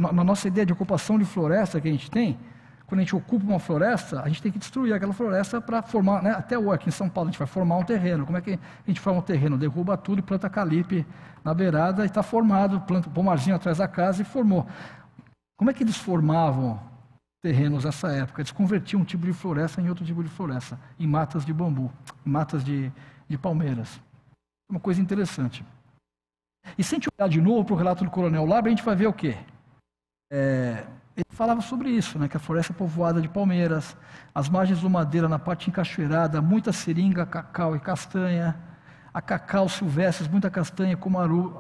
Na nossa ideia de ocupação de floresta que a gente tem, quando a gente ocupa uma floresta, a gente tem que destruir aquela floresta para formar, né? Até hoje, aqui em São Paulo, a gente vai formar um terreno. Como é que a gente forma um terreno? Derruba tudo e planta calipe na beirada e está formado, planta um pomarzinho atrás da casa e formou. Como é que eles formavam terrenos nessa época? Eles convertiam um tipo de floresta em outro tipo de floresta, em matas de bambu, em matas de palmeiras. Uma coisa interessante. E se a gente olhar de novo para o relato do Coronel Labra, a gente vai ver o quê? Ele falava sobre isso, né, que a floresta é povoada de palmeiras, as margens do Madeira na parte encachoeirada, muita seringa, cacau e castanha, a cacau silvestres, muita castanha, cumaru.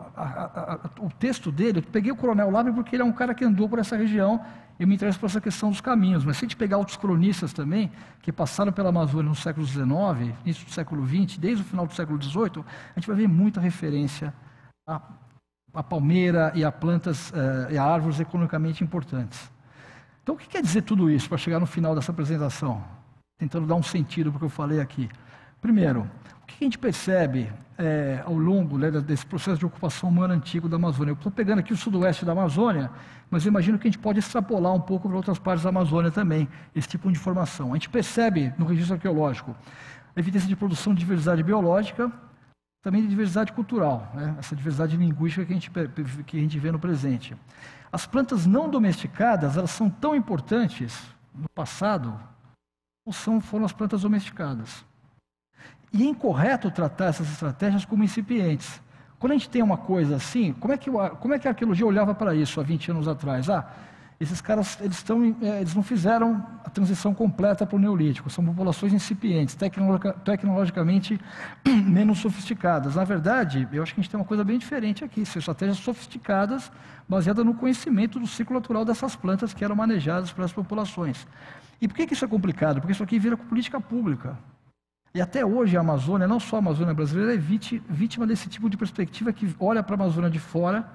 O texto dele, eu peguei o Coronel Labra porque ele é um cara que andou por essa região e me interessa por essa questão dos caminhos. Mas se a gente pegar outros cronistas também, que passaram pela Amazônia no século XIX, início do século XX, desde o final do século XVIII, a gente vai ver muita referência a palmeira e a plantas e a árvores economicamente importantes. Então, o que quer dizer tudo isso para chegar no final dessa apresentação? Tentando dar um sentido para o que eu falei aqui. Primeiro, o que a gente percebe ao longo, né, desse processo de ocupação humana antigo da Amazônia? Eu estou pegando aqui o sudoeste da Amazônia, mas eu imagino que a gente pode extrapolar um pouco para outras partes da Amazônia também, esse tipo de informação. A gente percebe no registro arqueológico a evidência de produção de diversidade biológica, também de diversidade cultural, né? Essa diversidade linguística que a gente vê no presente. As plantas não domesticadas, elas são tão importantes no passado, como foram as plantas domesticadas. E é incorreto tratar essas estratégias como incipientes. Quando a gente tem uma coisa assim, como é que a arqueologia olhava para isso há 20 anos atrás? Esses caras, eles não fizeram a transição completa para o Neolítico, são populações incipientes, tecnologicamente menos sofisticadas. Na verdade, eu acho que a gente tem uma coisa bem diferente aqui, são estratégias sofisticadas, baseadas no conhecimento do ciclo natural dessas plantas que eram manejadas por essas populações. E por que isso é complicado? Porque isso aqui vira política pública. E até hoje a Amazônia, não só a Amazônia brasileira, é vítima desse tipo de perspectiva que olha para a Amazônia de fora,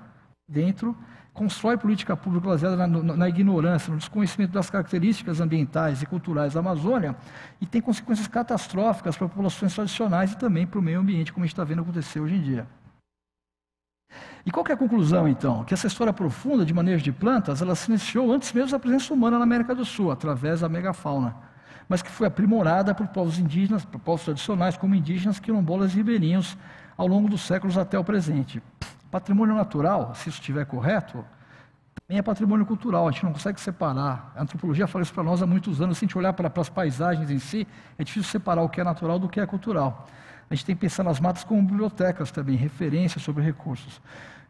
dentro, constrói política pública baseada na ignorância, no desconhecimento das características ambientais e culturais da Amazônia e tem consequências catastróficas para populações tradicionais e também para o meio ambiente, como a gente está vendo acontecer hoje em dia. E qual que é a conclusão, então? Que essa história profunda de manejo de plantas, ela se iniciou antes mesmo da presença humana na América do Sul, através da megafauna, mas que foi aprimorada por povos indígenas, por povos tradicionais, como indígenas, quilombolas e ribeirinhos, ao longo dos séculos até o presente. Patrimônio natural, se isso estiver correto, também é patrimônio cultural, a gente não consegue separar. A antropologia fala isso para nós há muitos anos, se a gente olhar para as paisagens em si, é difícil separar o que é natural do que é cultural. A gente tem que pensar nas matas como bibliotecas também, referências sobre recursos.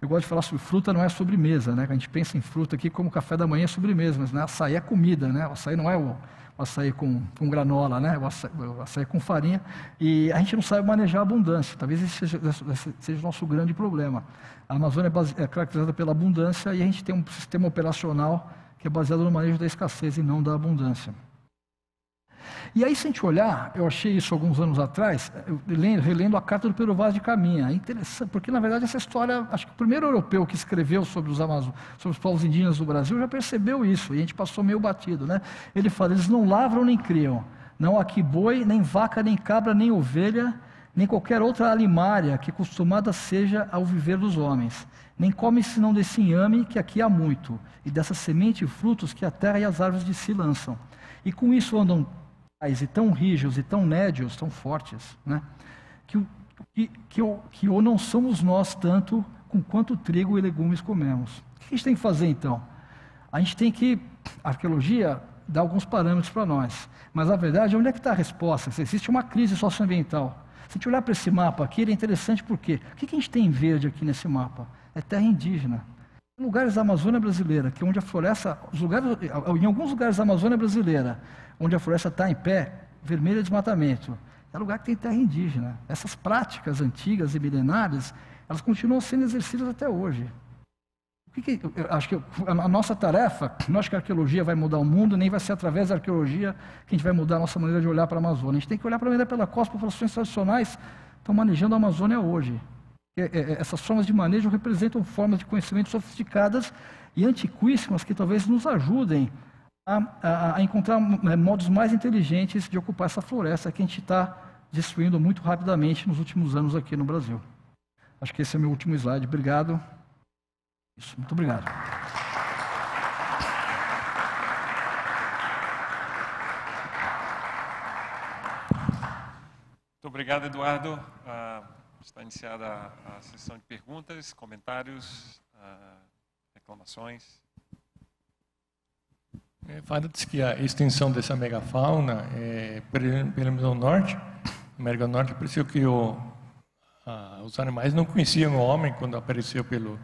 Eu gosto de falar sobre fruta, não é sobremesa, né? A gente pensa em fruta aqui como café da manhã é sobremesa, mas né? Açaí é comida, né? O açaí não é o açaí com granola, né? O açaí com farinha, e a gente não sabe manejar a abundância. Talvez esse seja o nosso grande problema. A Amazônia é caracterizada pela abundância e a gente tem um sistema operacional que é baseado no manejo da escassez e não da abundância. E aí, se a gente olhar, eu achei isso alguns anos atrás, relendo a Carta do Pero Vaz de Caminha. É interessante, porque na verdade essa história, acho que o primeiro europeu que escreveu sobre os povos indígenas do Brasil já percebeu isso, e a gente passou meio batido, né? Ele fala, eles não lavram nem criam, não há aqui boi, nem vaca, nem cabra, nem ovelha, nem qualquer outra alimária que acostumada seja ao viver dos homens. Nem come senão desse inhame que aqui há muito, e dessa semente e frutos que a terra e as árvores de si lançam. E com isso andam e tão rígidos e tão nédios, tão fortes, né? que ou não somos nós tanto com quanto trigo e legumes comemos. O que a gente tem que fazer então? A gente tem que, a arqueologia dá alguns parâmetros para nós, mas na verdade onde é que está a resposta? Se existe uma crise socioambiental. Se a gente olhar para esse mapa aqui, ele é interessante porque o que a gente tem em verde aqui nesse mapa? É terra indígena. Em lugares da Amazônia brasileira, que é onde a floresta, em alguns lugares da Amazônia brasileira, onde a floresta está em pé, vermelho é desmatamento, é lugar que tem terra indígena. Essas práticas antigas e milenárias, elas continuam sendo exercidas até hoje. Eu acho que a nossa tarefa, não acho que a arqueologia vai mudar o mundo, nem vai ser através da arqueologia que a gente vai mudar a nossa maneira de olhar para a Amazônia. A gente tem que olhar para a maneira pela qual as populações tradicionais estão manejando a Amazônia hoje. Essas formas de manejo representam formas de conhecimento sofisticadas e antiquíssimas que talvez nos ajudem a encontrar modos mais inteligentes de ocupar essa floresta que a gente está destruindo muito rapidamente nos últimos anos aqui no Brasil. Acho que esse é o meu último slide. Obrigado. Isso, muito obrigado. Muito obrigado, Eduardo. Está iniciada a sessão de perguntas, comentários, reclamações. Fala-se que a extensão dessa megafauna, pelo menos no norte, América do Norte, pareceu que os animais não conheciam o homem quando apareceu pelo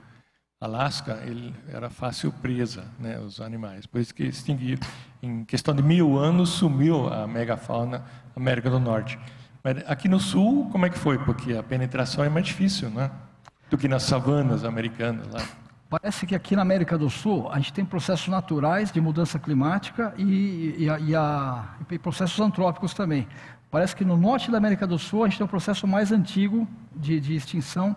Alasca, ele era fácil presa, né, os animais. Por isso que extinguiram. Em questão de 1000 anos, sumiu a megafauna América do Norte. Mas aqui no sul, como é que foi? Porque a penetração é mais difícil, né, do que nas savanas americanas lá. Parece que aqui na América do Sul a gente tem processos naturais de mudança climática e processos antrópicos também. Parece que no norte da América do Sul a gente tem um processo mais antigo de extinção,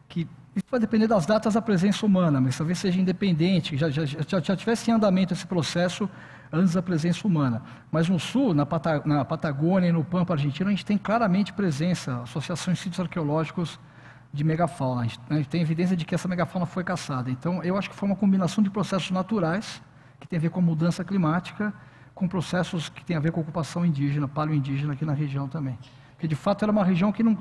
que isso vai depender das datas da presença humana, mas talvez seja independente, já tivesse em andamento esse processo antes da presença humana. Mas no sul, na Patagônia e no Pampa argentino, a gente tem claramente presença, associações de sítios arqueológicos de megafauna. A gente tem evidência de que essa megafauna foi caçada. Então, eu acho que foi uma combinação de processos naturais, que tem a ver com a mudança climática, com processos que tem a ver com a ocupação indígena, paleoindígena aqui na região também. Porque, de fato, era uma região que não,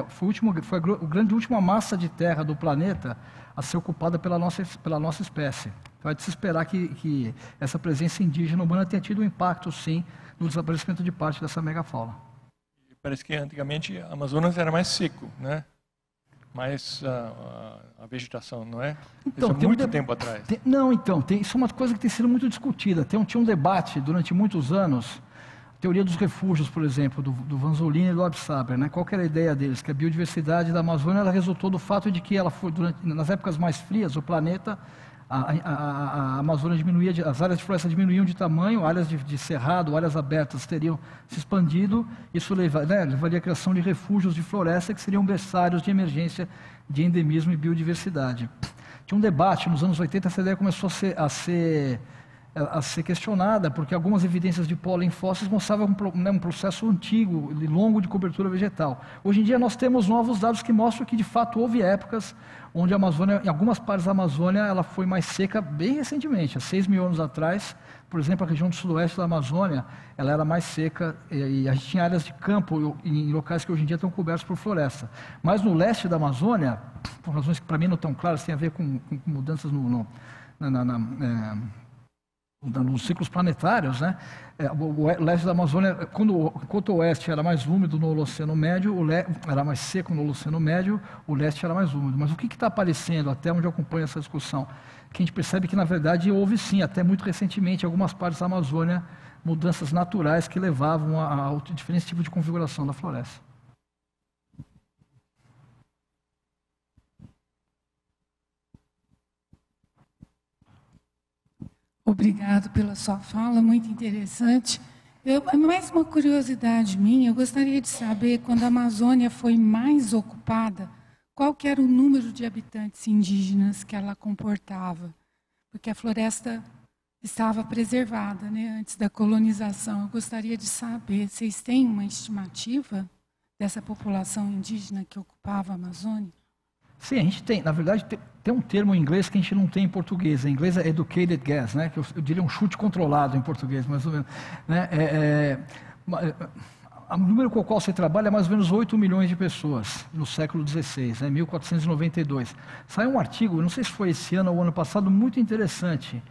foi a grande última massa de terra do planeta a ser ocupada pela nossa espécie. Então, é de se esperar que essa presença indígena humana tenha tido um impacto, sim, no desaparecimento de parte dessa megafauna. Parece que, antigamente, a Amazonas era mais seco, né? Mais a vegetação, não é? Então, isso há muito tempo atrás. Isso é uma coisa que tem sido muito discutida. Tinha um debate durante muitos anos, a teoria dos refúgios, por exemplo, do Vanzolini e do Absaber, né? Qual que era a ideia deles? Que a biodiversidade da Amazônia ela resultou do fato de que ela foi, nas épocas mais frias, o planeta, a Amazônia diminuía, as áreas de floresta diminuíam de tamanho, áreas de cerrado, áreas abertas teriam se expandido, isso levaria à criação de refúgios de floresta que seriam berçários de emergência de endemismo e biodiversidade. Tinha um debate, nos anos 80 essa ideia começou a ser questionada, porque algumas evidências de pólen fósseis mostravam um processo antigo e longo de cobertura vegetal. Hoje em dia nós temos novos dados que mostram que de fato houve épocas onde a Amazônia, em algumas partes da Amazônia, ela foi mais seca bem recentemente, há 6.000 anos atrás. Por exemplo, a região do sudoeste da Amazônia, ela era mais seca e a gente tinha áreas de campo em locais que hoje em dia estão cobertos por floresta. Mas no leste da Amazônia, por razões que para mim não estão claras, tem a ver com mudanças nos ciclos planetários, né? O leste da Amazônia, enquanto o oeste era mais úmido no Holoceno Médio, era mais seco no Holoceno Médio, o leste era mais úmido. Mas o que está aparecendo, até onde eu acompanho essa discussão, que a gente percebe que, na verdade, houve sim, até muito recentemente, em algumas partes da Amazônia, mudanças naturais que levavam a diferentes tipos de configuração da floresta. Obrigado pela sua fala, muito interessante. Mais uma curiosidade minha, eu gostaria de saber, quando a Amazônia foi mais ocupada, qual que era o número de habitantes indígenas que ela comportava? Porque a floresta estava preservada, né, antes da colonização. Eu gostaria de saber, vocês têm uma estimativa dessa população indígena que ocupava a Amazônia? Sim, a gente tem. Na verdade, tem um termo em inglês que a gente não tem em português. Em inglês é educated guess, né? Que eu diria um chute controlado em português, mais ou menos. Né? O número com o qual você trabalha é mais ou menos 8 milhões de pessoas no século XVI, né? 1492. Saiu um artigo, não sei se foi esse ano ou ano passado, muito interessante,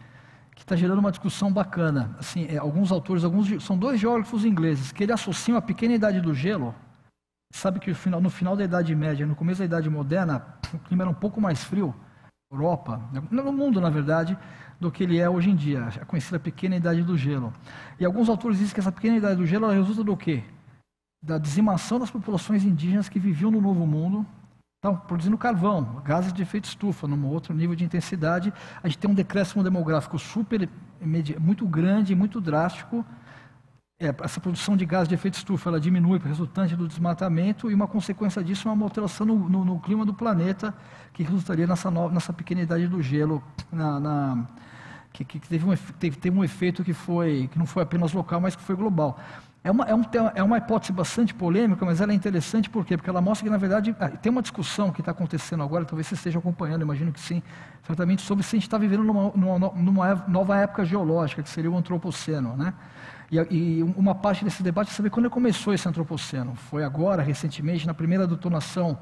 que está gerando uma discussão bacana. Assim, alguns autores, são 2 geógrafos ingleses, que eles associam a pequena idade do gelo. Sabe que no final da Idade Média, no começo da Idade Moderna, o clima era um pouco mais frio, na Europa, no mundo, na verdade, do que ele é hoje em dia, a conhecida pequena idade do gelo. E alguns autores dizem que essa pequena idade do gelo resulta do quê? Da dizimação das populações indígenas que viviam no Novo Mundo, Estão produzindo carvão, gases de efeito estufa, num outro nível de intensidade. A gente tem um decréscimo demográfico muito grande, muito drástico. Essa produção de gases de efeito estufa ela diminui resultante do desmatamento, e uma consequência disso é uma alteração no clima do planeta, que resultaria nessa pequenidade do gelo, que teve um efeito que não foi apenas local, mas que foi global. É uma hipótese bastante polêmica, mas ela é interessante por quê? Porque ela mostra que, na verdade, tem uma discussão que está acontecendo agora, talvez você esteja acompanhando, imagino que sim, certamente, sobre se a gente está vivendo numa nova época geológica, que seria o antropoceno, né? E uma parte desse debate é saber quando começou esse antropoceno. Foi agora, recentemente, na primeira detonação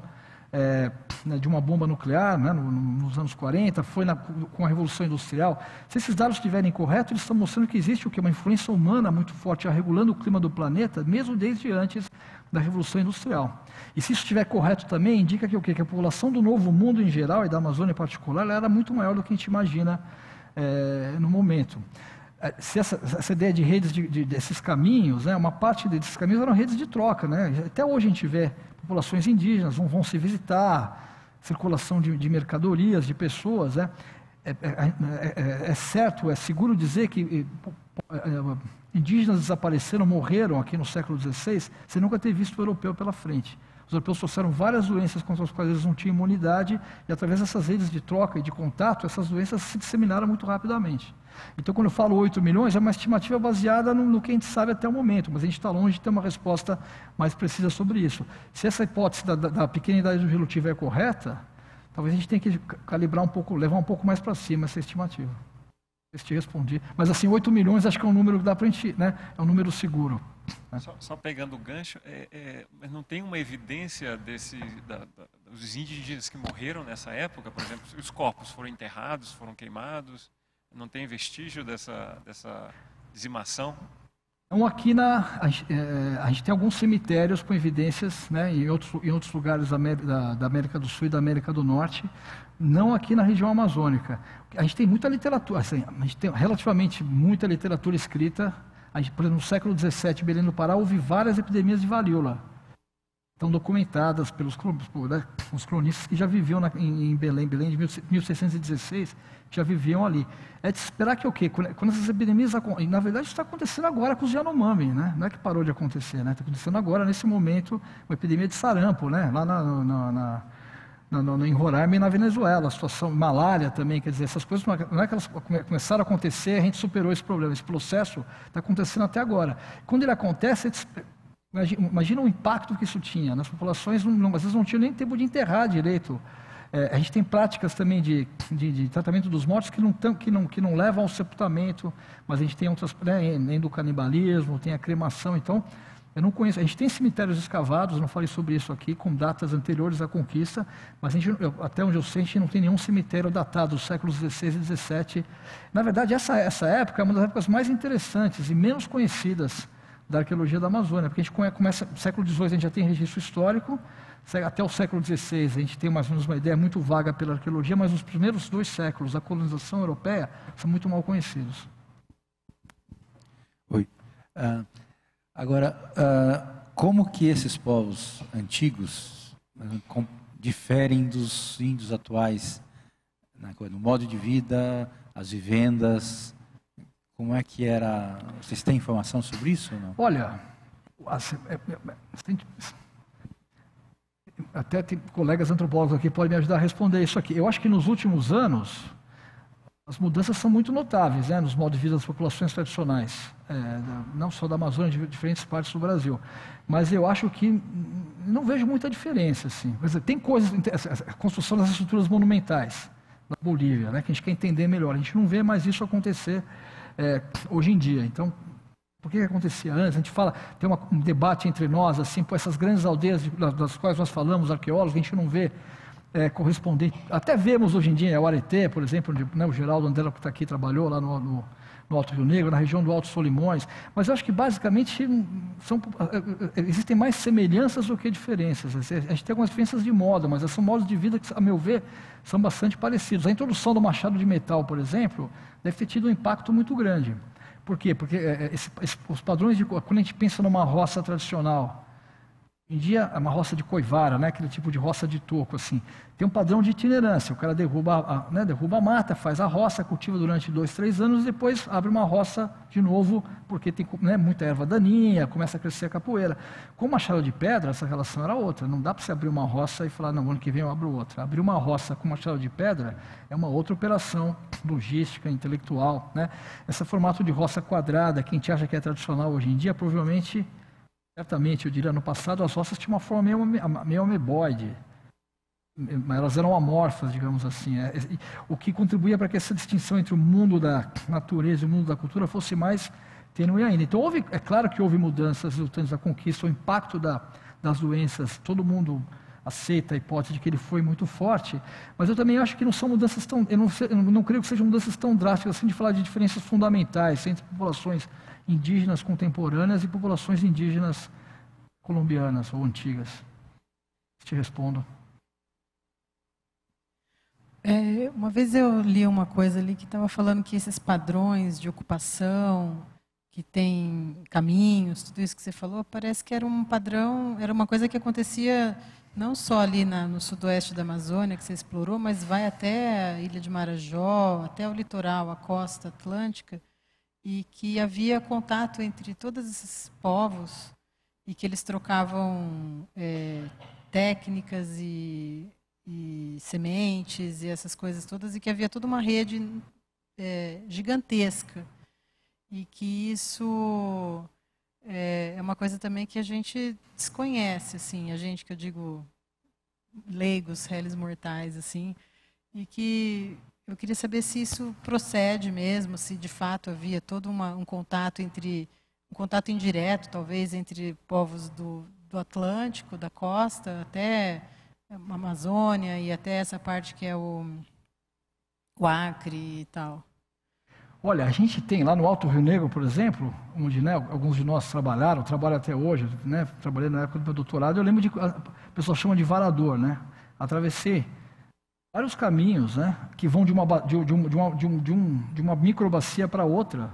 de uma bomba nuclear, né, nos anos 40, foi com a Revolução Industrial. Se esses dados estiverem corretos, eles estão mostrando que existe uma influência humana muito forte, regulando o clima do planeta, mesmo desde antes da Revolução Industrial. E se isso estiver correto também, indica que o quê? Que a população do Novo Mundo em geral, e da Amazônia em particular, ela era muito maior do que a gente imagina no momento. Se essa ideia de redes desses caminhos, né, uma parte desses caminhos eram redes de troca, né? Até hoje a gente vê populações indígenas vão se visitar, circulação de mercadorias, de pessoas, né? É certo, é seguro dizer que indígenas desapareceram, morreram aqui no século XVI, sem nunca ter visto o europeu pela frente. Os europeus trouxeram várias doenças contra as quais eles não tinham imunidade, e através dessas redes de troca e de contato, essas doenças se disseminaram muito rapidamente. Então, quando eu falo 8 milhões, é uma estimativa baseada no que a gente sabe até o momento, mas a gente está longe de ter uma resposta mais precisa sobre isso. Se essa hipótese da pequenidade do gelo tiver correta, talvez a gente tenha que calibrar um pouco, levar um pouco mais para cima essa estimativa. Eu te respondi. Mas assim, 8 milhões acho que é um número que dá para a gente, né? É um número seguro. Só pegando o gancho, mas não tem uma evidência dos indígenas que morreram nessa época? Por exemplo, os corpos foram enterrados, foram queimados? Não tem vestígio dessa dizimação? Então, aqui a gente tem alguns cemitérios com evidências, né, em outros lugares da América do Sul e da América do Norte, não aqui na região amazônica. A gente tem muita literatura, assim, a gente tem relativamente muita literatura escrita. Por exemplo, no século XVII, em Belém do Pará, houve várias epidemias de varíola. Estão documentadas pelos cronistas que já viviam em Belém de 1616, já viviam ali. É de esperar que o quê? Quando essas epidemias acontecem, na verdade isso está acontecendo agora com os Yanomami, né? Não é que parou de acontecer, né? Está acontecendo agora, nesse momento, uma epidemia de sarampo, né? Lá em Roraima e na Venezuela, a situação, malária também, quer dizer, essas coisas não é que elas começaram a acontecer, a gente superou esse problema, esse processo está acontecendo até agora. Quando ele acontece, imagina o impacto que isso tinha. Nas populações, às vezes não tinha nem tempo de enterrar direito. A gente tem práticas também de tratamento dos mortos que não levam ao sepultamento, mas a gente tem outras, né, nem do canibalismo, tem a cremação. Então, eu não conheço. A gente tem cemitérios escavados, não falei sobre isso aqui, com datas anteriores à conquista, mas até onde eu sei, a gente não tem nenhum cemitério datado dos séculos XVI e XVII. Na verdade, essa época é uma das épocas mais interessantes e menos conhecidas da arqueologia da Amazônia, porque a gente começa, no século XVIII a gente já tem registro histórico, até o século XVI a gente tem mais ou menos uma ideia muito vaga pela arqueologia, mas os primeiros 2 séculos da colonização europeia são muito mal conhecidos. Oi. Agora, como que esses povos antigos diferem dos índios atuais no modo de vida, as vivendas? Como é que era? Vocês têm informação sobre isso ou não? Olha, até tem colegas antropólogos aqui que podem me ajudar a responder isso aqui. Eu acho que nos últimos anos as mudanças são muito notáveis, né, nos modos de vida das populações tradicionais, não só da Amazônia, de diferentes partes do Brasil. Mas eu acho que não vejo muita diferença, assim. Por exemplo, tem coisas, a construção das estruturas monumentais na Bolívia, né, que a gente quer entender melhor. A gente não vê mais isso acontecer hoje em dia. Então, por que acontecia antes? A gente fala, tem um debate entre nós, assim, por essas grandes aldeias das quais nós falamos, arqueólogos, a gente não vê correspondente. Até vemos hoje em dia o Areté, por exemplo, onde, né, o Geraldo André, que está aqui, trabalhou lá no Alto Rio Negro, na região do Alto Solimões, mas eu acho que basicamente existem mais semelhanças do que diferenças. A gente tem algumas diferenças de moda, mas são modos de vida que, a meu ver, são bastante parecidos. A introdução do machado de metal, por exemplo, deve ter tido um impacto muito grande. Por quê? Porque os padrões quando a gente pensa numa roça tradicional, Hoje em dia é uma roça de coivara, né? Aquele tipo de roça de toco, assim. Tem um padrão de itinerância. O cara derruba a mata, faz a roça, cultiva durante 2, 3 anos, depois abre uma roça de novo, porque tem, né, muita erva daninha, começa a crescer a capoeira. Com machado de pedra, essa relação era outra. Não dá para você abrir uma roça e falar, não, ano que vem eu abro outra. Abrir uma roça com machado de pedra é uma outra operação logística, intelectual, né? Esse formato de roça quadrada, que a gente acha que é tradicional hoje em dia, provavelmente... Certamente, eu diria, no passado as roças tinham uma forma meio ameboide, elas eram amorfas, digamos assim. O que contribuía para que essa distinção entre o mundo da natureza e o mundo da cultura fosse mais tênue ainda. Então, é claro que houve mudanças resultantes da conquista, o impacto das doenças, todo mundo aceita a hipótese de que ele foi muito forte, mas eu também acho que não são mudanças tão... Eu não creio que sejam mudanças tão drásticas assim de falar de diferenças fundamentais entre populações indígenas contemporâneas e populações indígenas colombianas ou antigas. Te respondo. Uma vez eu li uma coisa ali que estava falando que esses padrões de ocupação, que tem caminhos, tudo isso que você falou, parece que era um padrão, era uma coisa que acontecia não só ali no sudoeste da Amazônia, que você explorou, mas vai até a Ilha de Marajó, até o litoral, a costa atlântica, e que havia contato entre todos esses povos e que eles trocavam técnicas e sementes e essas coisas todas, e que havia toda uma rede gigantesca. E que isso é uma coisa também que a gente desconhece, assim, a gente, que eu digo, leigos, réis mortais, assim, e que... Eu queria saber se isso procede mesmo, se de fato havia todo um contato um contato indireto, talvez, entre povos do Atlântico, da costa, até a Amazônia e até essa parte que é o Acre e tal. Olha, a gente tem lá no Alto Rio Negro, por exemplo, onde, né, alguns de nós trabalham até hoje, né, trabalhei na época do meu doutorado, eu lembro de... A pessoa chama de varador, né? Atravessei vários caminhos, né, que vão de uma microbacia para outra,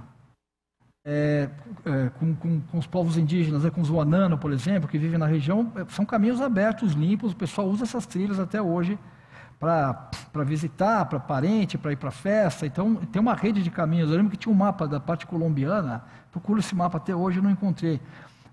com os povos indígenas, com os Wanano, por exemplo, que vivem na região. São caminhos abertos, limpos, o pessoal usa essas trilhas até hoje para visitar, para parente, para ir para festa. Então, tem uma rede de caminhos. Eu lembro que tinha um mapa da parte colombiana, procuro esse mapa até hoje, eu não encontrei.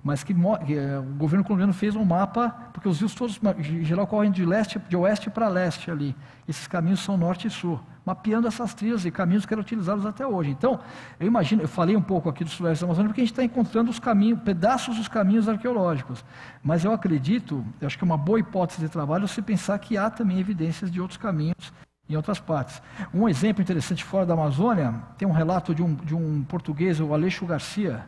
Mas que o governo colombiano fez um mapa, porque os rios todos, em geral, correm de oeste para leste ali. Esses caminhos são norte e sul, mapeando essas trilhas e caminhos que eram utilizados até hoje. Então, eu falei um pouco aqui do sudoeste da Amazônia, porque a gente está encontrando os caminhos, pedaços dos caminhos arqueológicos. Mas eu acho que é uma boa hipótese de trabalho você pensar que há também evidências de outros caminhos em outras partes. Um exemplo interessante fora da Amazônia, tem um relato de um português, o Aleixo Garcia,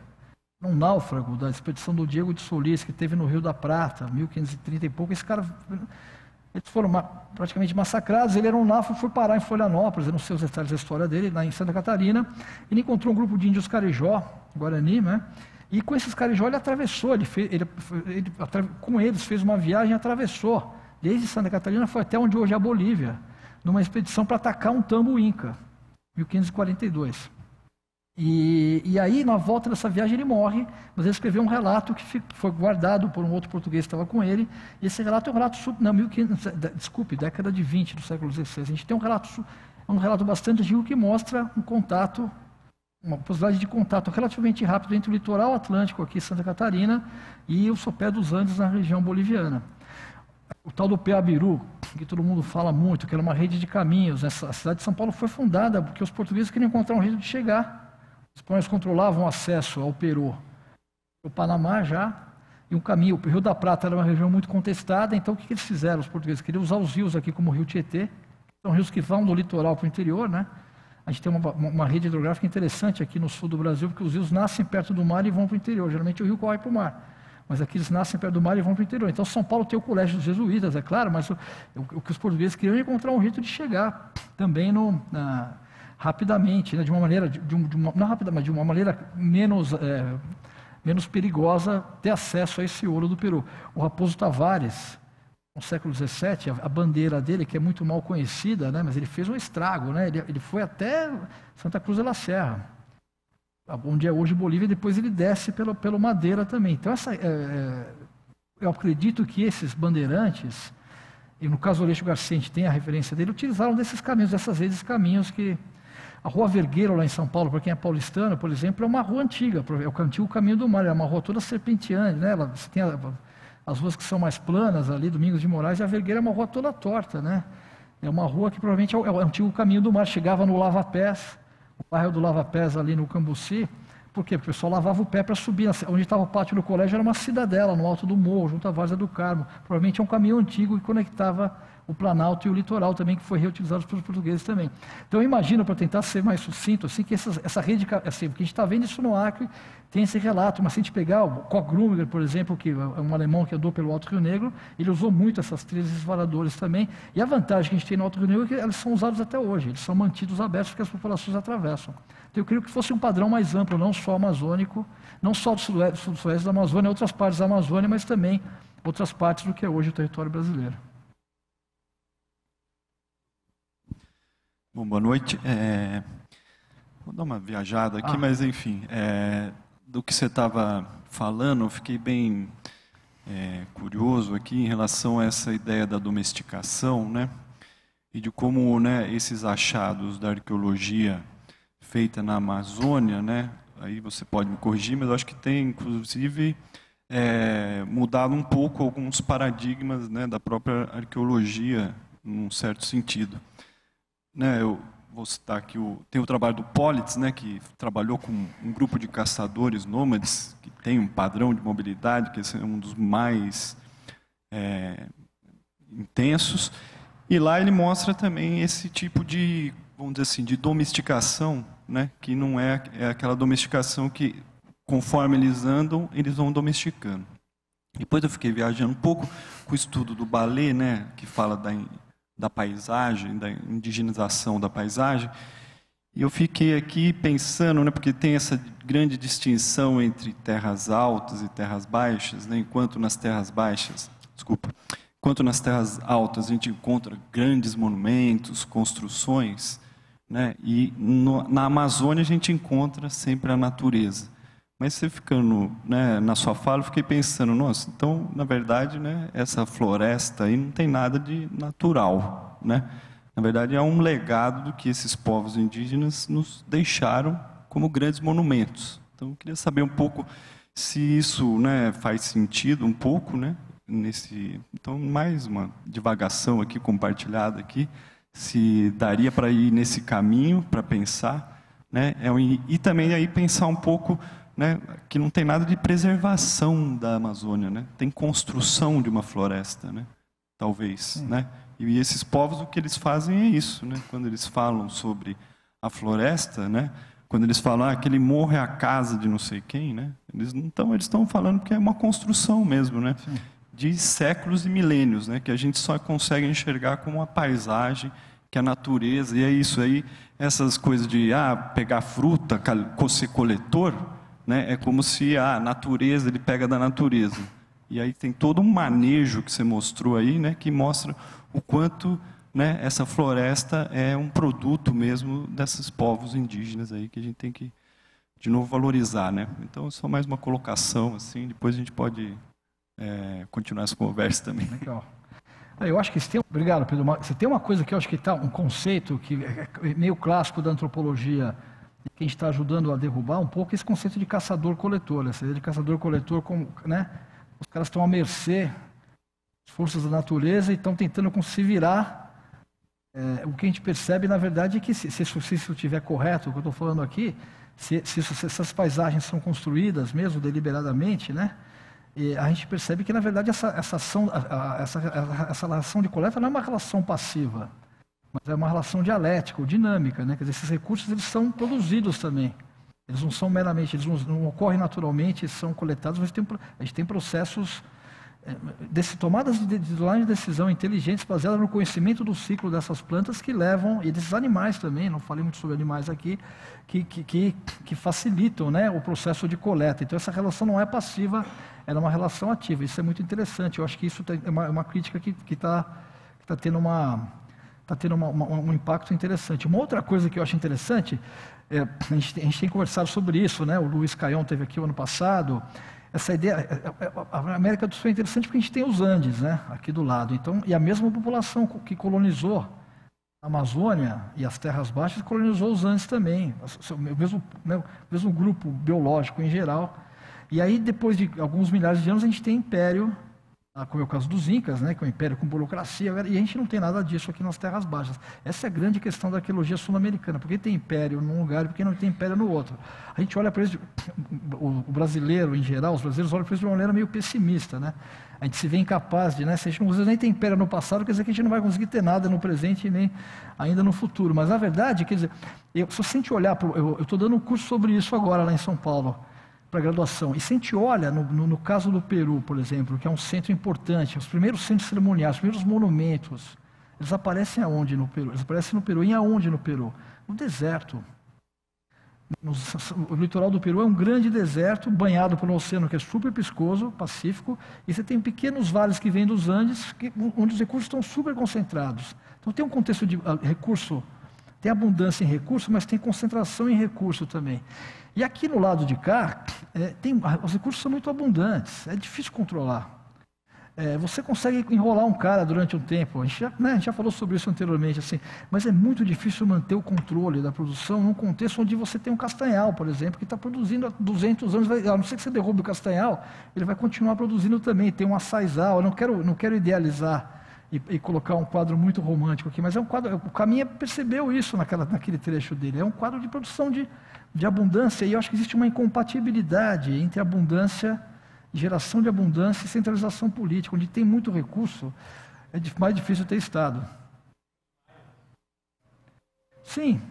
um náufrago da expedição do Diego de Solis, que teve no Rio da Prata, 1530 e pouco. Esse cara, eles foram praticamente massacrados. Ele era um náufrago, foi parar em Florianópolis, eu não sei os detalhes da história dele, lá em Santa Catarina. Ele encontrou um grupo de índios Carijó, Guarani, né? E com esses Carijó ele atravessou, com eles fez uma viagem, atravessou, desde Santa Catarina foi até onde hoje é a Bolívia, numa expedição para atacar um tambo inca, 1542. E aí, na volta dessa viagem, ele morre, mas ele escreveu um relato que foi guardado por um outro português que estava com ele, e esse relato é um relato, década de 20 do século XVI. A gente tem um relato bastante antigo que mostra um contato, uma possibilidade de contato relativamente rápido entre o litoral atlântico, aqui em Santa Catarina, e o sopé dos Andes, na região boliviana. O tal do Peabiru, que todo mundo fala muito, que era uma rede de caminhos, né? A cidade de São Paulo foi fundada porque os portugueses queriam encontrar um jeito de chegar. Os espanhóis controlavam o acesso ao Peru, o Panamá já, e um caminho. O Rio da Prata era uma região muito contestada, então o que eles fizeram, os portugueses? Queriam usar os rios aqui como o Rio Tietê, são rios que vão do litoral para o interior, né? A gente tem uma rede hidrográfica interessante aqui no sul do Brasil, porque os rios nascem perto do mar e vão para o interior. Geralmente o rio corre para o mar, mas aqui eles nascem perto do mar e vão para o interior. Então São Paulo tem o colégio dos jesuítas, é claro, mas o que os portugueses queriam é encontrar um jeito de chegar também rapidamente, né, de uma maneira, não rápida, mas de uma maneira menos perigosa, ter acesso a esse ouro do Peru. O Raposo Tavares, no século XVII, a bandeira dele, que é muito mal conhecida, né, mas ele fez um estrago, né, ele foi até Santa Cruz de la Serra, onde é hoje Bolívia, e depois ele desce pelo Madeira também. Então, eu acredito que esses bandeirantes, e no caso do Aleixo Garcia a gente tem a referência dele, utilizaram desses caminhos, dessas vezes caminhos que... A Rua Vergueiro, lá em São Paulo, para quem é paulistano, por exemplo, é uma rua antiga, é o antigo Caminho do Mar, é uma rua toda serpenteante, né? Você tem as ruas que são mais planas ali, Domingos de Moraes, e a Vergueira é uma rua toda torta, né? É uma rua que provavelmente é o antigo Caminho do Mar, chegava no Lava Pés, o bairro do Lava Pés ali no Cambuci. Por quê? Porque o pessoal lavava o pé para subir. Onde estava o pátio do colégio era uma cidadela, no alto do morro, junto à Várzea do Carmo. Provavelmente é um caminho antigo que conectava o Planalto e o litoral também, que foi reutilizado pelos portugueses também. Então eu imagino, para tentar ser mais sucinto, assim, que essa rede, assim, porque a gente está vendo isso no Acre, tem esse relato, mas se a gente pegar o Koch Gruminger, por exemplo, que é um alemão que andou pelo Alto Rio Negro, ele usou muito essas trilhas esvaradores também, e a vantagem que a gente tem no Alto Rio Negro é que eles são usados até hoje, eles são mantidos abertos porque as populações atravessam. Então eu queria que fosse um padrão mais amplo, não só amazônico, não só do sudoeste da Amazônia, outras partes da Amazônia, mas também outras partes do que é hoje o território brasileiro. Bom, boa noite. Vou dar uma viajada aqui, mas enfim, do que você estava falando, eu fiquei bem curioso aqui em relação a essa ideia da domesticação, né? E de como, né, esses achados da arqueologia feita na Amazônia, né? Aí você pode me corrigir, mas eu acho que tem, inclusive, mudado um pouco alguns paradigmas, né, da própria arqueologia, num certo sentido. Né, eu vou citar aqui, tem o trabalho do Politz, né, que trabalhou com um grupo de caçadores nômades, que tem um padrão de mobilidade, que é um dos mais intensos, e lá ele mostra também esse tipo de, vamos dizer assim, de domesticação, né, que não é aquela domesticação que, conforme eles andam, eles vão domesticando. Depois eu fiquei viajando um pouco com o estudo do Ballet, né, que fala da paisagem, da indigenização da paisagem, e eu fiquei aqui pensando, né, porque tem essa grande distinção entre terras altas e terras baixas, né, enquanto nas terras altas a gente encontra grandes monumentos, construções, né, e na Amazônia a gente encontra sempre a natureza. Mas você ficando, né, na sua fala, eu fiquei pensando, nossa, então, na verdade, né, essa floresta aí não tem nada de natural, né? Na verdade, é um legado do que esses povos indígenas nos deixaram como grandes monumentos. Então, eu queria saber um pouco se isso, né, faz sentido um pouco, né, então, mais uma divagação aqui, compartilhada aqui, se daria para ir nesse caminho, para pensar, né, e também aí pensar um pouco, né, que não tem nada de preservação da Amazônia, né? Tem construção de uma floresta, né? Talvez, né? E esses povos, o que eles fazem é isso, né? Quando eles falam sobre a floresta, né? Quando eles falam, aquele morro é a casa de não sei quem, né? Eles estão falando que é uma construção mesmo, né? Sim. De séculos e milênios, né? Que a gente só consegue enxergar como a paisagem, que a natureza, e é isso aí, essas coisas de pegar fruta, ser coletor, né? É como se a natureza, ele pega da natureza. E aí tem todo um manejo que você mostrou aí, né? Que mostra o quanto, né, essa floresta é um produto mesmo desses povos indígenas aí, que a gente tem que, de novo, valorizar, né? Então, só mais uma colocação, assim, depois a gente pode continuar essa conversa também. Legal. Eu acho que obrigado, Pedro. Você tem uma coisa que eu acho que está um conceito que é meio clássico da antropologia, que a gente está ajudando a derrubar um pouco esse conceito de caçador-coletor. Essa ideia de caçador-coletor, como, né, os caras estão à mercê das forças da natureza e estão tentando se virar. O que a gente percebe, na verdade, é que se isso estiver correto, o que eu estou falando aqui, se essas paisagens são construídas mesmo deliberadamente, né, a gente percebe que, na verdade, essa relação de coleta não é uma relação passiva, mas é uma relação dialética ou dinâmica, né? Quer dizer, esses recursos eles são produzidos também. Eles não são meramente, eles não ocorrem naturalmente, são coletados, mas a gente tem processos, tomadas de decisão inteligentes, baseadas no conhecimento do ciclo dessas plantas que levam, e desses animais também, não falei muito sobre animais aqui, que facilitam, né, o processo de coleta. Então essa relação não é passiva, ela é uma relação ativa. Isso é muito interessante. Eu acho que isso é uma crítica que está tendo um impacto interessante. Uma outra coisa que eu acho interessante, a gente tem conversado sobre isso, né? O Luiz Caion esteve aqui o ano passado, essa ideia, a América do Sul é interessante porque a gente tem os Andes, né, aqui do lado. Então, e a mesma população que colonizou a Amazônia e as terras baixas colonizou os Andes também, o mesmo grupo biológico em geral. E aí, depois de alguns milhares de anos, a gente tem império, como é o caso dos Incas, né, que é um império com burocracia, e a gente não tem nada disso aqui nas terras baixas. Essa é a grande questão da arqueologia sul-americana. Por que tem império num lugar e por que não tem império no outro? A gente olha para isso, o brasileiro em geral, os brasileiros olham para isso de uma maneira meio pessimista, né? A gente se vê incapaz de, né, se a gente não consegue nem ter império no passado, quer dizer que a gente não vai conseguir ter nada no presente e nem ainda no futuro. Mas, na verdade, quer dizer, se a gente olhar, eu estou dando um curso sobre isso agora lá em São Paulo, para graduação. E se a gente olha, no caso do Peru, por exemplo, que é um centro importante, os primeiros centros cerimoniais, os primeiros monumentos, eles aparecem aonde no Peru? Eles aparecem no Peru. E aonde no Peru? No deserto. O litoral do Peru é um grande deserto, banhado por um oceano que é super viscoso, Pacífico, e você tem pequenos vales que vêm dos Andes, onde os recursos estão super concentrados. Então tem um contexto de recurso, tem abundância em recurso, mas tem concentração em recurso também. E aqui no lado de cá, os recursos são muito abundantes, é difícil controlar. Você consegue enrolar um cara durante um tempo, a gente já falou sobre isso anteriormente, assim, mas é muito difícil manter o controle da produção num contexto onde você tem um castanhal, por exemplo, que está produzindo há 200 anos, a não ser que você derrube o castanhal, ele vai continuar produzindo também, tem um açaizal. Eu não quero idealizar e colocar um quadro muito romântico aqui, mas é um quadro, o Caminha percebeu isso naquele trecho dele, é um quadro de produção de abundância, e eu acho que existe uma incompatibilidade entre abundância, geração de abundância e centralização política. Onde tem muito recurso, é mais difícil ter Estado. Sim,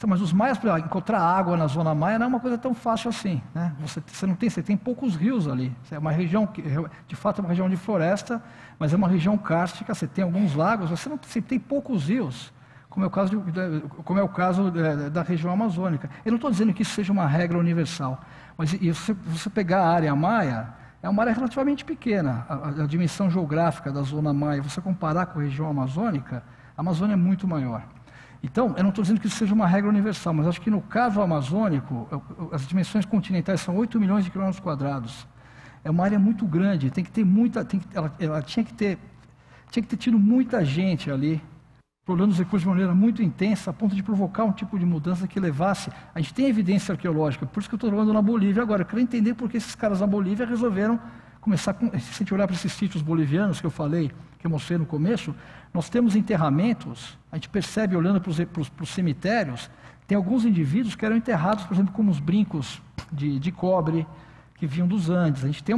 mas os maias, encontrar água na Zona Maia não é uma coisa tão fácil assim, né? Você tem poucos rios ali. É uma região que, de fato, é uma região de floresta, mas é uma região kárstica. Você tem alguns lagos, você tem poucos rios, como é o caso da região amazônica. Eu não estou dizendo que isso seja uma regra universal, mas se você pegar a área maia, é uma área relativamente pequena, a dimensão geográfica da Zona Maia, você comparar com a região amazônica, a Amazônia é muito maior. Então, eu não estou dizendo que isso seja uma regra universal, mas acho que no caso amazônico, as dimensões continentais são 8 milhões de quilômetros quadrados. É uma área muito grande, tem que ter muita, ela tinha que ter tido muita gente ali, explorando os recursos de maneira muito intensa, a ponto de provocar um tipo de mudança que levasse... A gente tem evidência arqueológica, por isso que eu estou falando na Bolívia agora. Eu quero entender por que esses caras na Bolívia resolveram começar... Se a gente olhar para esses sítios bolivianos que eu falei, que eu mostrei no começo, nós temos enterramentos, a gente percebe olhando para os cemitérios, tem alguns indivíduos que eram enterrados, por exemplo, com uns brincos de cobre, que vinham dos Andes. A gente tem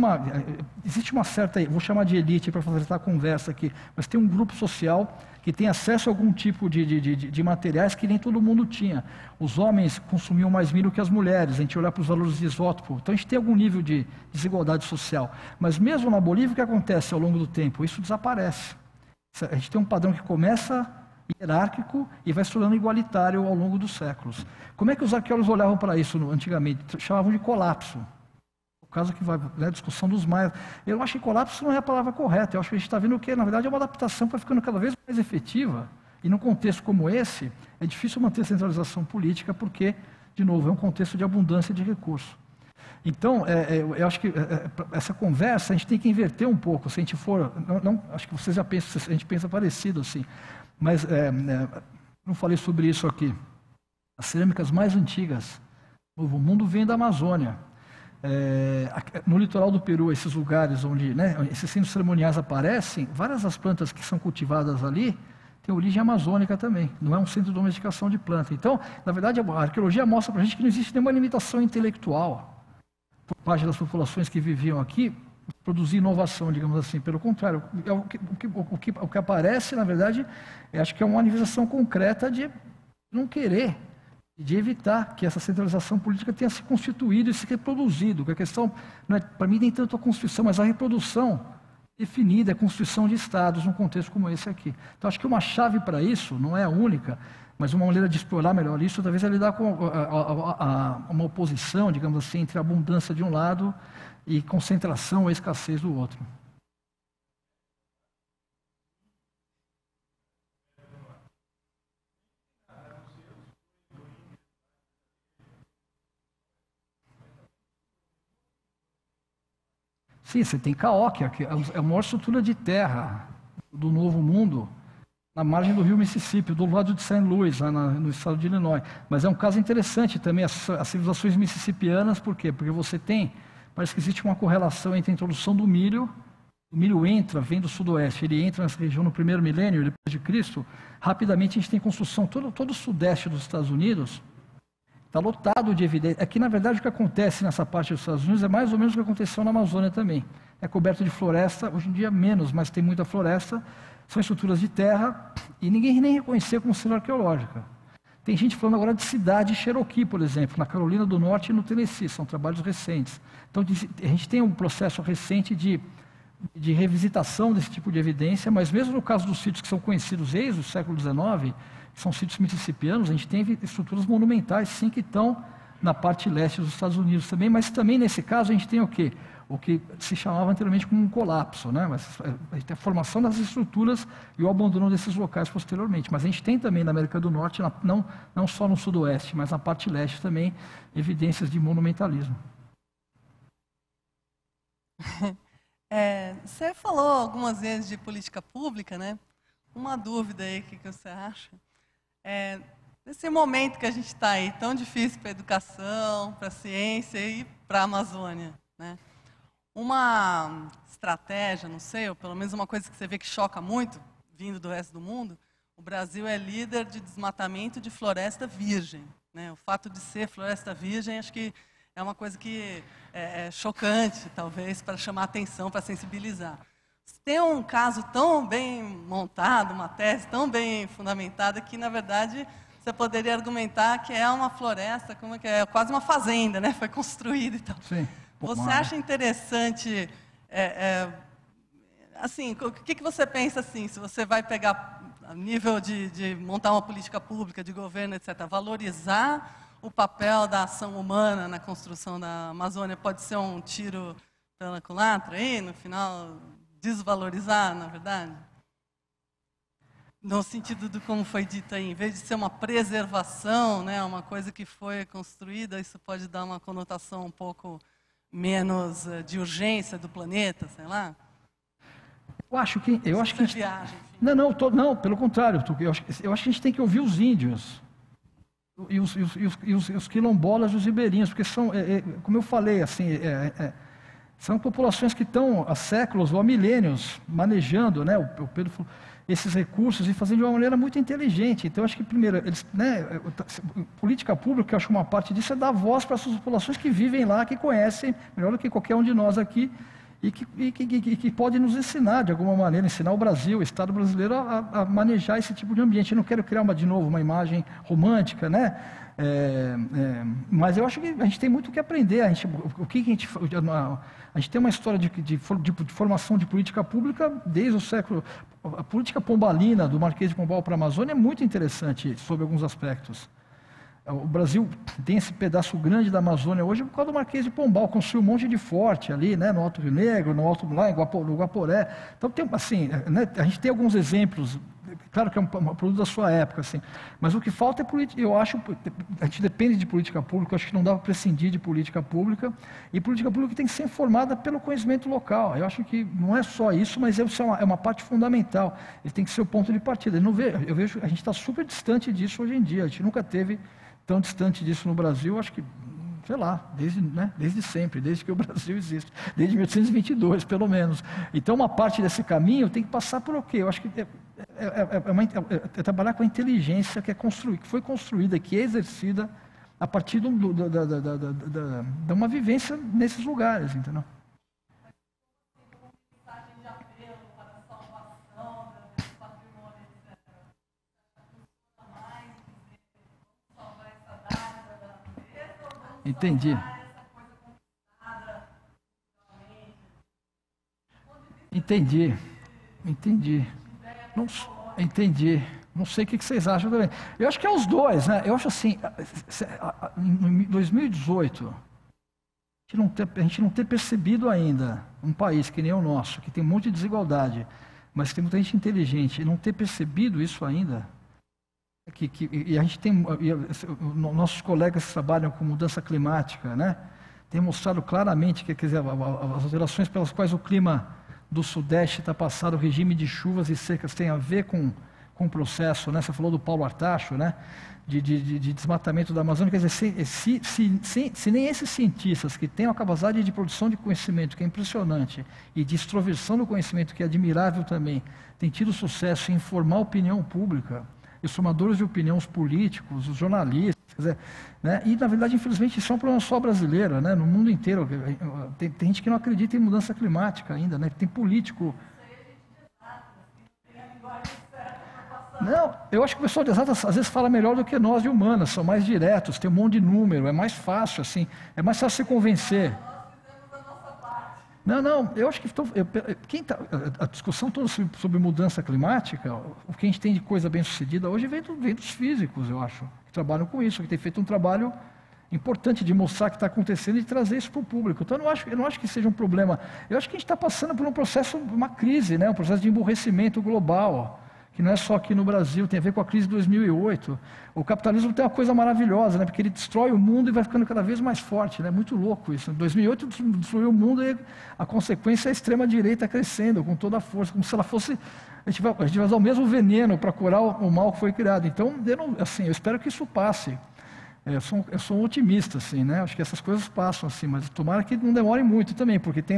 existe uma certa, vou chamar de elite para facilitar a conversa aqui, mas tem um grupo social que tem acesso a algum tipo de materiais que nem todo mundo tinha. Os homens consumiam mais milho que as mulheres, a gente olhar para os valores de isótopo, então a gente tem algum nível de desigualdade social. Mas mesmo na Bolívia, o que acontece ao longo do tempo? Isso desaparece. A gente tem um padrão que começa hierárquico e vai se tornando igualitário ao longo dos séculos. Como é que os arqueólogos olhavam para isso antigamente? Chamavam de colapso. O caso que vai, né, a discussão dos maias. Eu acho que colapso não é a palavra correta. Eu acho que a gente está vendo que, na verdade, é uma adaptação para ficando cada vez mais efetiva. E num contexto como esse, é difícil manter a centralização política porque, de novo, é um contexto de abundância de recursos. Então, eu acho que essa conversa a gente tem que inverter um pouco. Se a gente for, acho que vocês já pensam, a gente pensa parecido assim, mas não falei sobre isso aqui. As cerâmicas mais antigas do Novo Mundo vêm da Amazônia. No litoral do Peru, esses lugares onde, né, esses centros cerimoniais aparecem, várias das plantas que são cultivadas ali têm origem amazônica também. Não é um centro de domesticação de planta. Então, na verdade, a arqueologia mostra para a gente que não existe nenhuma limitação intelectual por parte das populações que viviam aqui, produzir inovação, digamos assim. Pelo contrário, o que aparece, na verdade, acho que é uma manifestação concreta de não querer, de evitar que essa centralização política tenha se constituído e se reproduzido. A questão, para mim, nem tanto a constituição, mas a reprodução definida, a constituição de estados num contexto como esse aqui. Então, acho que uma chave para isso, não é a única, mas uma maneira de explorar melhor isso, talvez é lidar com uma oposição, digamos assim, entre a abundância de um lado e concentração ou escassez do outro. Sim, você tem Caóquia, que é a maior estrutura de terra do Novo Mundo, na margem do rio Mississippi, do lado de St. Louis, lá no estado de Illinois. Mas é um caso interessante também, as civilizações mississippianas, por quê? Porque você tem, parece que existe uma correlação entre a introdução do milho. O milho vem do sudoeste, ele entra nessa região no primeiro milênio, depois de Cristo. Rapidamente a gente tem construção, todo o sudeste dos Estados Unidos está lotado de evidências. Aqui, na verdade, o que acontece nessa parte dos Estados Unidos é mais ou menos o que aconteceu na Amazônia também. É coberto de floresta, hoje em dia menos, mas tem muita floresta. São estruturas de terra e ninguém nem reconheceu como sendo arqueológica. Tem gente falando agora de cidade Cherokee, por exemplo, na Carolina do Norte e no Tennessee, são trabalhos recentes. Então, a gente tem um processo recente de revisitação desse tipo de evidência, mas mesmo no caso dos sítios que são conhecidos desde o século XIX, que são sítios mississippianos, a gente tem estruturas monumentais, sim, que estão na parte leste dos Estados Unidos também, mas também nesse caso a gente tem o quê? O que se chamava anteriormente como um colapso, né? Mas a gente tem a formação das estruturas e o abandono desses locais posteriormente. Mas a gente tem também na América do Norte, não só no sudoeste, mas na parte leste também, evidências de monumentalismo. Você falou algumas vezes de política pública, né? Uma dúvida aí, o que você acha? Nesse momento que a gente está aí, tão difícil para a educação, para a ciência e para a Amazônia, né? Uma estratégia, não sei, ou pelo menos uma coisa que você vê que choca muito, vindo do resto do mundo, o Brasil é líder de desmatamento de floresta virgem, né? O fato de ser floresta virgem, acho que é uma coisa que é chocante, talvez, para chamar atenção, para sensibilizar. Tem um caso tão bem montado, uma tese tão bem fundamentada, que, na verdade, você poderia argumentar que é uma floresta, como é que é? Quase uma fazenda, né? Foi construída e tal. Sim. Você acha interessante, assim, o que você pensa assim, se você vai pegar a nível de montar uma política pública, de governo, etc., valorizar o papel da ação humana na construção da Amazônia, pode ser um tiro pela culatra aí, no final, desvalorizar, na verdade? No sentido de como foi dito aí, em vez de ser uma preservação, né, uma coisa que foi construída, isso pode dar uma conotação um pouco menos de urgência do planeta, sei lá? Eu acho que a gente... Viagem, não, pelo contrário, eu acho que a gente tem que ouvir os índios e os quilombolas e os ribeirinhos, porque são, como eu falei, assim, são populações que estão há séculos ou há milênios manejando, né, o Pedro falou, esses recursos e fazendo de uma maneira muito inteligente. Então, acho que, primeiro, política pública, eu acho que uma parte disso é dar voz para essas populações que vivem lá, que conhecem melhor do que qualquer um de nós aqui e que pode nos ensinar, de alguma maneira, ensinar o Brasil, o Estado brasileiro a manejar esse tipo de ambiente. Eu não quero criar, de novo, uma imagem romântica, né? Mas eu acho que a gente tem muito o que aprender. A gente tem uma história de formação de política pública desde o século... A política pombalina do Marquês de Pombal para a Amazônia é muito interessante sob alguns aspectos. O Brasil tem esse pedaço grande da Amazônia hoje por causa do Marquês de Pombal, construiu um monte de forte ali, né, no Alto Rio Negro, lá no Guaporé. Então, assim, né, a gente tem alguns exemplos, claro que é um produto da sua época, assim, mas o que falta é política. Eu acho, a gente depende de política pública, eu acho que não dá para prescindir de política pública, e política pública tem que ser formada pelo conhecimento local. Eu acho que não é só isso, mas é uma parte fundamental. Ele tem que ser o ponto de partida. Eu vejo a gente está super distante disso hoje em dia, a gente nunca teve tão distante disso no Brasil, acho que, sei lá, desde sempre, desde que o Brasil existe, desde 1822, pelo menos. Então, uma parte desse caminho tem que passar por o quê? Eu acho que é trabalhar com a inteligência que foi construída, que é exercida a partir de uma vivência nesses lugares, entendeu? Entendi. Não, entendi. Não sei o que vocês acham também. Eu acho que é os dois, né? Eu acho assim, em 2018, a gente não ter percebido ainda um país que nem o nosso, que tem um monte de desigualdade, mas que tem muita gente inteligente, e não ter percebido isso ainda. E a gente tem nossos colegas que trabalham com mudança climática, né? tem mostrado claramente que, quer dizer, as alterações pelas quais o clima do Sudeste está passando, o regime de chuvas e secas tem a ver com o processo, né? Você falou do Paulo Artacho, né? De desmatamento da Amazônia. Quer dizer, se nem esses cientistas que têm uma capacidade de produção de conhecimento que é impressionante e de extroversão do conhecimento que é admirável também, têm tido sucesso em informar a opinião pública, os formadores de opinião, os políticos, os jornalistas, quer dizer, né? E na verdade, infelizmente, isso é um problema só brasileiro, né? No mundo inteiro. Tem gente que não acredita em mudança climática ainda, né? Tem político. Não, eu acho que o pessoal de exatas às vezes fala melhor do que nós de humanas, são mais diretos, tem um monte de número, é mais fácil, assim, é mais fácil se convencer. Não, eu acho que a discussão toda sobre mudança climática, o que a gente tem de coisa bem sucedida hoje vem dos físicos, eu acho, que trabalham com isso, que tem feito um trabalho importante de mostrar o que está acontecendo e de trazer isso para o público. Então, eu não acho que seja um problema. Eu acho que a gente está passando por um processo, uma crise, né? Um processo de emburrecimento global, que não é só aqui no Brasil, tem a ver com a crise de 2008. O capitalismo tem uma coisa maravilhosa, né? Porque ele destrói o mundo e vai ficando cada vez mais forte, né? Muito louco isso. Em 2008 destruiu o mundo e a consequência é a extrema-direita crescendo com toda a força, como se ela fosse... A gente vai usar o mesmo veneno para curar o mal que foi criado. Então, eu espero que isso passe. Eu sou um otimista, assim, né? Acho que essas coisas passam, assim, mas tomara que não demore muito também, porque tem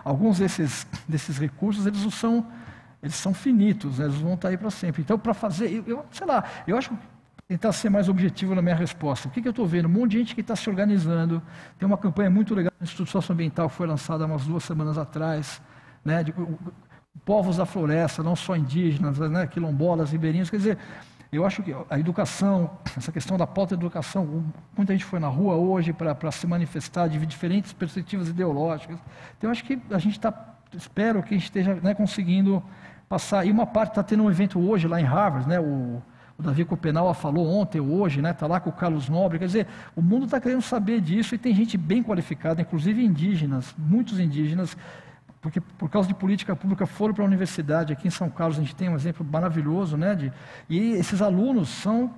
alguns desses recursos, eles são finitos, né? Eles vão estar aí para sempre. Então, para fazer, eu acho que tentar ser mais objetivo na minha resposta. O que eu estou vendo? Um monte de gente que está se organizando. Tem uma campanha muito legal do Instituto Socioambiental que foi lançada há umas 2 semanas atrás, né? De povos da floresta, não só indígenas, né? Quilombolas, ribeirinhos. Quer dizer, eu acho que a educação, essa questão da pauta da educação, muita gente foi na rua hoje para se manifestar de diferentes perspectivas ideológicas. Então, eu acho que a gente espero que a gente esteja, né, conseguindo passar. E uma parte está tendo um evento hoje lá em Harvard, né? O Davi Copenau falou ontem ou hoje, né? Está lá com o Carlos Nobre. Quer dizer, o mundo está querendo saber disso e tem gente bem qualificada, inclusive indígenas, muitos indígenas, porque por causa de política pública foram para a universidade. Aqui em São Carlos a gente tem um exemplo maravilhoso, né? E esses alunos são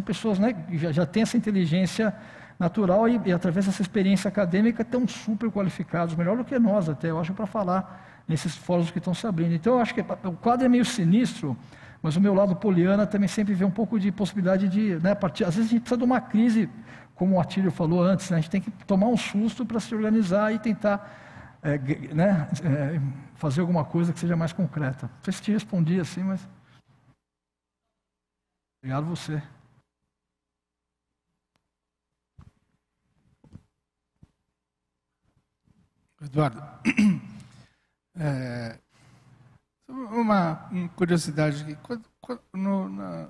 pessoas, né, que já têm essa inteligência natural e através dessa experiência acadêmica estão super qualificados, melhor do que nós até, eu acho, para falar nesses fóruns que estão se abrindo. Então, eu acho que o quadro é meio sinistro, mas o meu lado poliana também sempre vê um pouco de possibilidade de, né, às vezes a gente precisa de uma crise, como o Atílio falou antes, né, a gente tem que tomar um susto para se organizar e tentar fazer alguma coisa que seja mais concreta. Não sei se te respondi assim, mas... Obrigado a você. Eduardo, uma curiosidade aqui.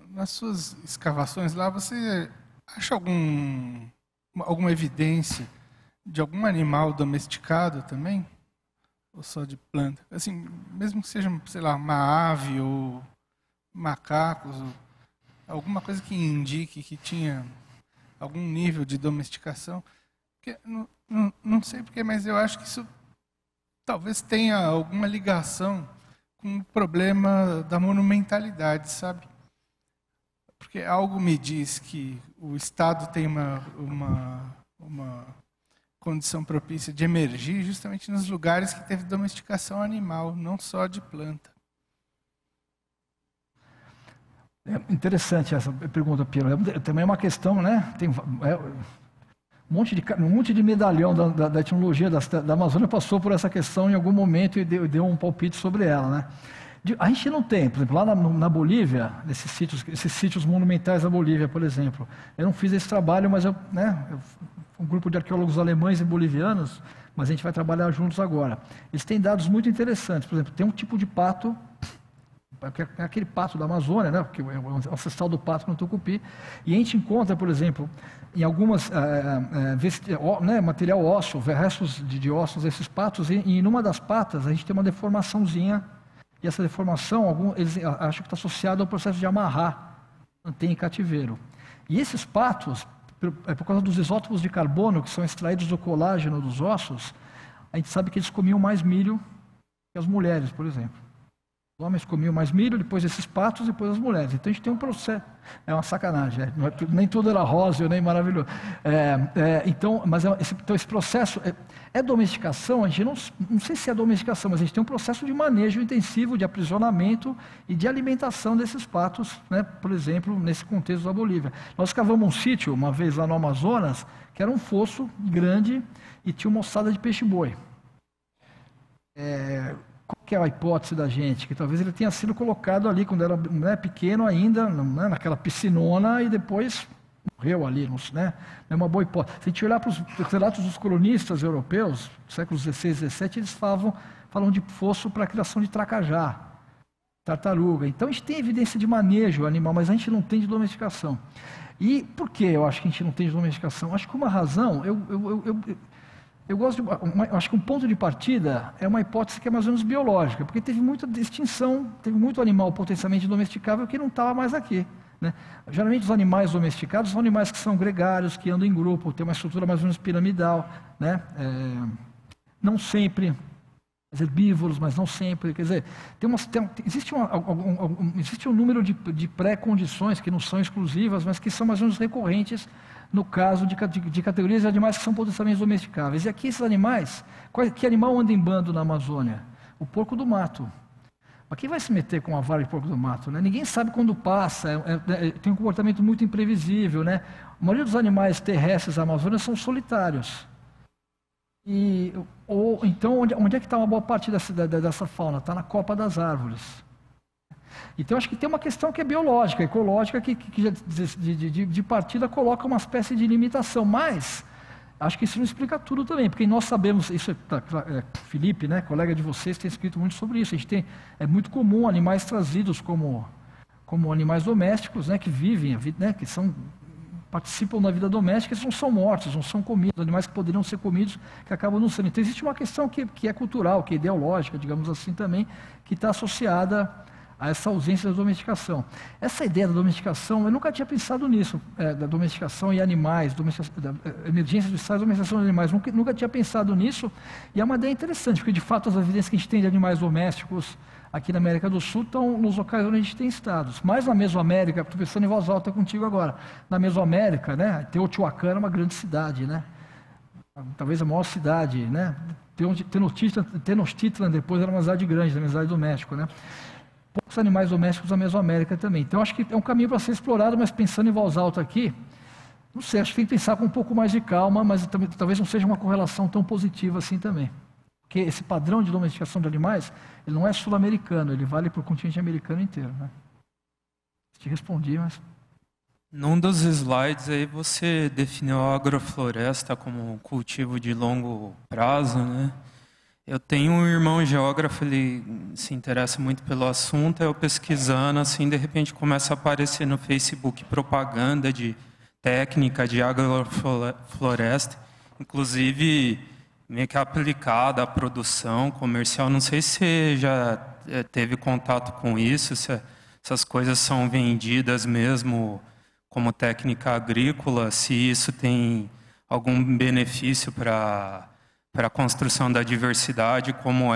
Nas suas escavações lá, você acha alguma evidência de algum animal domesticado também? Ou só de planta? Assim, mesmo que seja, sei lá, uma ave ou macacos, ou alguma coisa que indique que tinha algum nível de domesticação. Porque, não sei porquê, mas eu acho que isso talvez tenha alguma ligação com o problema da monumentalidade, sabe? Porque algo me diz que o Estado tem uma condição propícia de emergir justamente nos lugares que teve domesticação animal, não só de planta. É interessante essa pergunta, Piero. Também é uma questão, né? Tem um monte de medalhão da etnologia da Amazônia passou por essa questão em algum momento e deu um palpite sobre ela, né? A gente não tem, por exemplo, lá na Bolívia, esses sítios monumentais da Bolívia, por exemplo. Eu não fiz esse trabalho, mas um grupo de arqueólogos alemães e bolivianos, mas a gente vai trabalhar juntos agora. Eles têm dados muito interessantes. Por exemplo, tem um tipo de pato, que é aquele pato da Amazônia, né, que é o ancestral do pato no Tucupi, e a gente encontra, por exemplo, em algumas material ósseo, restos de ossos desses patos, e numa das patas a gente tem uma deformaçãozinha, e essa deformação, eles acham que está associada ao processo de amarrar, manter em cativeiro. E esses patos, por causa dos isótopos de carbono que são extraídos do colágeno dos ossos, a gente sabe que eles comiam mais milho que as mulheres, por exemplo. Os homens comiam mais milho, depois esses patos, depois as mulheres. Então a gente tem um processo. É uma sacanagem. Nem tudo era rosa, nem maravilhoso. Então esse processo é domesticação. A gente não sei se é domesticação, mas a gente tem um processo de manejo intensivo, de aprisionamento e de alimentação desses patos, né? Por exemplo, nesse contexto da Bolívia. Nós cavamos um sítio uma vez lá no Amazonas, que era um fosso grande e tinha uma ossada de peixe-boi. Qual que é a hipótese da gente? Que talvez ele tenha sido colocado ali quando era, né, pequeno ainda, né, naquela piscinona e depois morreu ali, né? É uma boa hipótese. Se a gente olhar para os relatos dos colonistas europeus, séculos XVI e XVII, eles falam de fosso para a criação de tracajá, tartaruga. Então a gente tem evidência de manejo animal, mas a gente não tem de domesticação. E por que eu acho que a gente não tem de domesticação? Acho que uma razão, eu acho que um ponto de partida é uma hipótese que é mais ou menos biológica, porque teve muita extinção, teve muito animal potencialmente domesticável que não estava mais aqui, né? Geralmente os animais domesticados são animais que são gregários, que andam em grupo, têm uma estrutura mais ou menos piramidal, né? Não sempre herbívoros, mas não sempre. Quer dizer, existe um número de pré-condições que não são exclusivas, mas que são mais ou menos recorrentes no caso de categorias de animais que são potencialmente domesticáveis. E aqui esses animais, que animal anda em bando na Amazônia? O porco do mato. Mas quem vai se meter com uma vara de porco do mato, né? Ninguém sabe quando passa, tem um comportamento muito imprevisível, né? A maioria dos animais terrestres da Amazônia são solitários. Então, onde é que está uma boa parte dessa fauna? Está na copa das árvores. Então, acho que tem uma questão que é biológica, ecológica, que de partida coloca uma espécie de limitação. Mas, acho que isso não explica tudo também, porque nós sabemos, Felipe, né, colega de vocês, tem escrito muito sobre isso. É muito comum animais trazidos como animais domésticos, né, que vivem, né, que participam da vida doméstica, eles não são mortos, não são comidos, animais que poderiam ser comidos, que acabam não sendo. Então, existe uma questão que é cultural, que é ideológica, digamos assim também, que está associada a essa ausência da domesticação. Essa ideia da domesticação, eu nunca tinha pensado nisso, da domesticação e animais, da emergência de estados, domesticação de animais, nunca tinha pensado nisso, e é uma ideia interessante, porque de fato as evidências que a gente tem de animais domésticos aqui na América do Sul estão nos locais onde a gente tem estados. Mas na Mesoamérica, estou pensando em voz alta contigo agora, na Mesoamérica, né, Teotihuacan é uma grande cidade, né? Talvez a maior cidade, né? Tenochtitlan depois era uma cidade grande, uma cidade do México, né? Poucos animais domésticos na Mesoamérica também. Então, acho que é um caminho para ser explorado, mas pensando em voz alta aqui, não sei, acho que tem que pensar com um pouco mais de calma, mas talvez não seja uma correlação tão positiva assim também. Porque esse padrão de domesticação de animais, ele não é sul-americano, ele vale para o continente americano inteiro, né? Te respondi, mas... Num dos slides aí você definiu a agrofloresta como um cultivo de longo prazo, né? Eu tenho um irmão geógrafo, ele se interessa muito pelo assunto, eu pesquisando, assim, de repente começa a aparecer no Facebook propaganda de técnica de agrofloresta, inclusive meio que aplicada à produção comercial. Não sei se você já teve contato com isso, se essas coisas são vendidas mesmo como técnica agrícola, se isso tem algum benefício para a construção da diversidade, como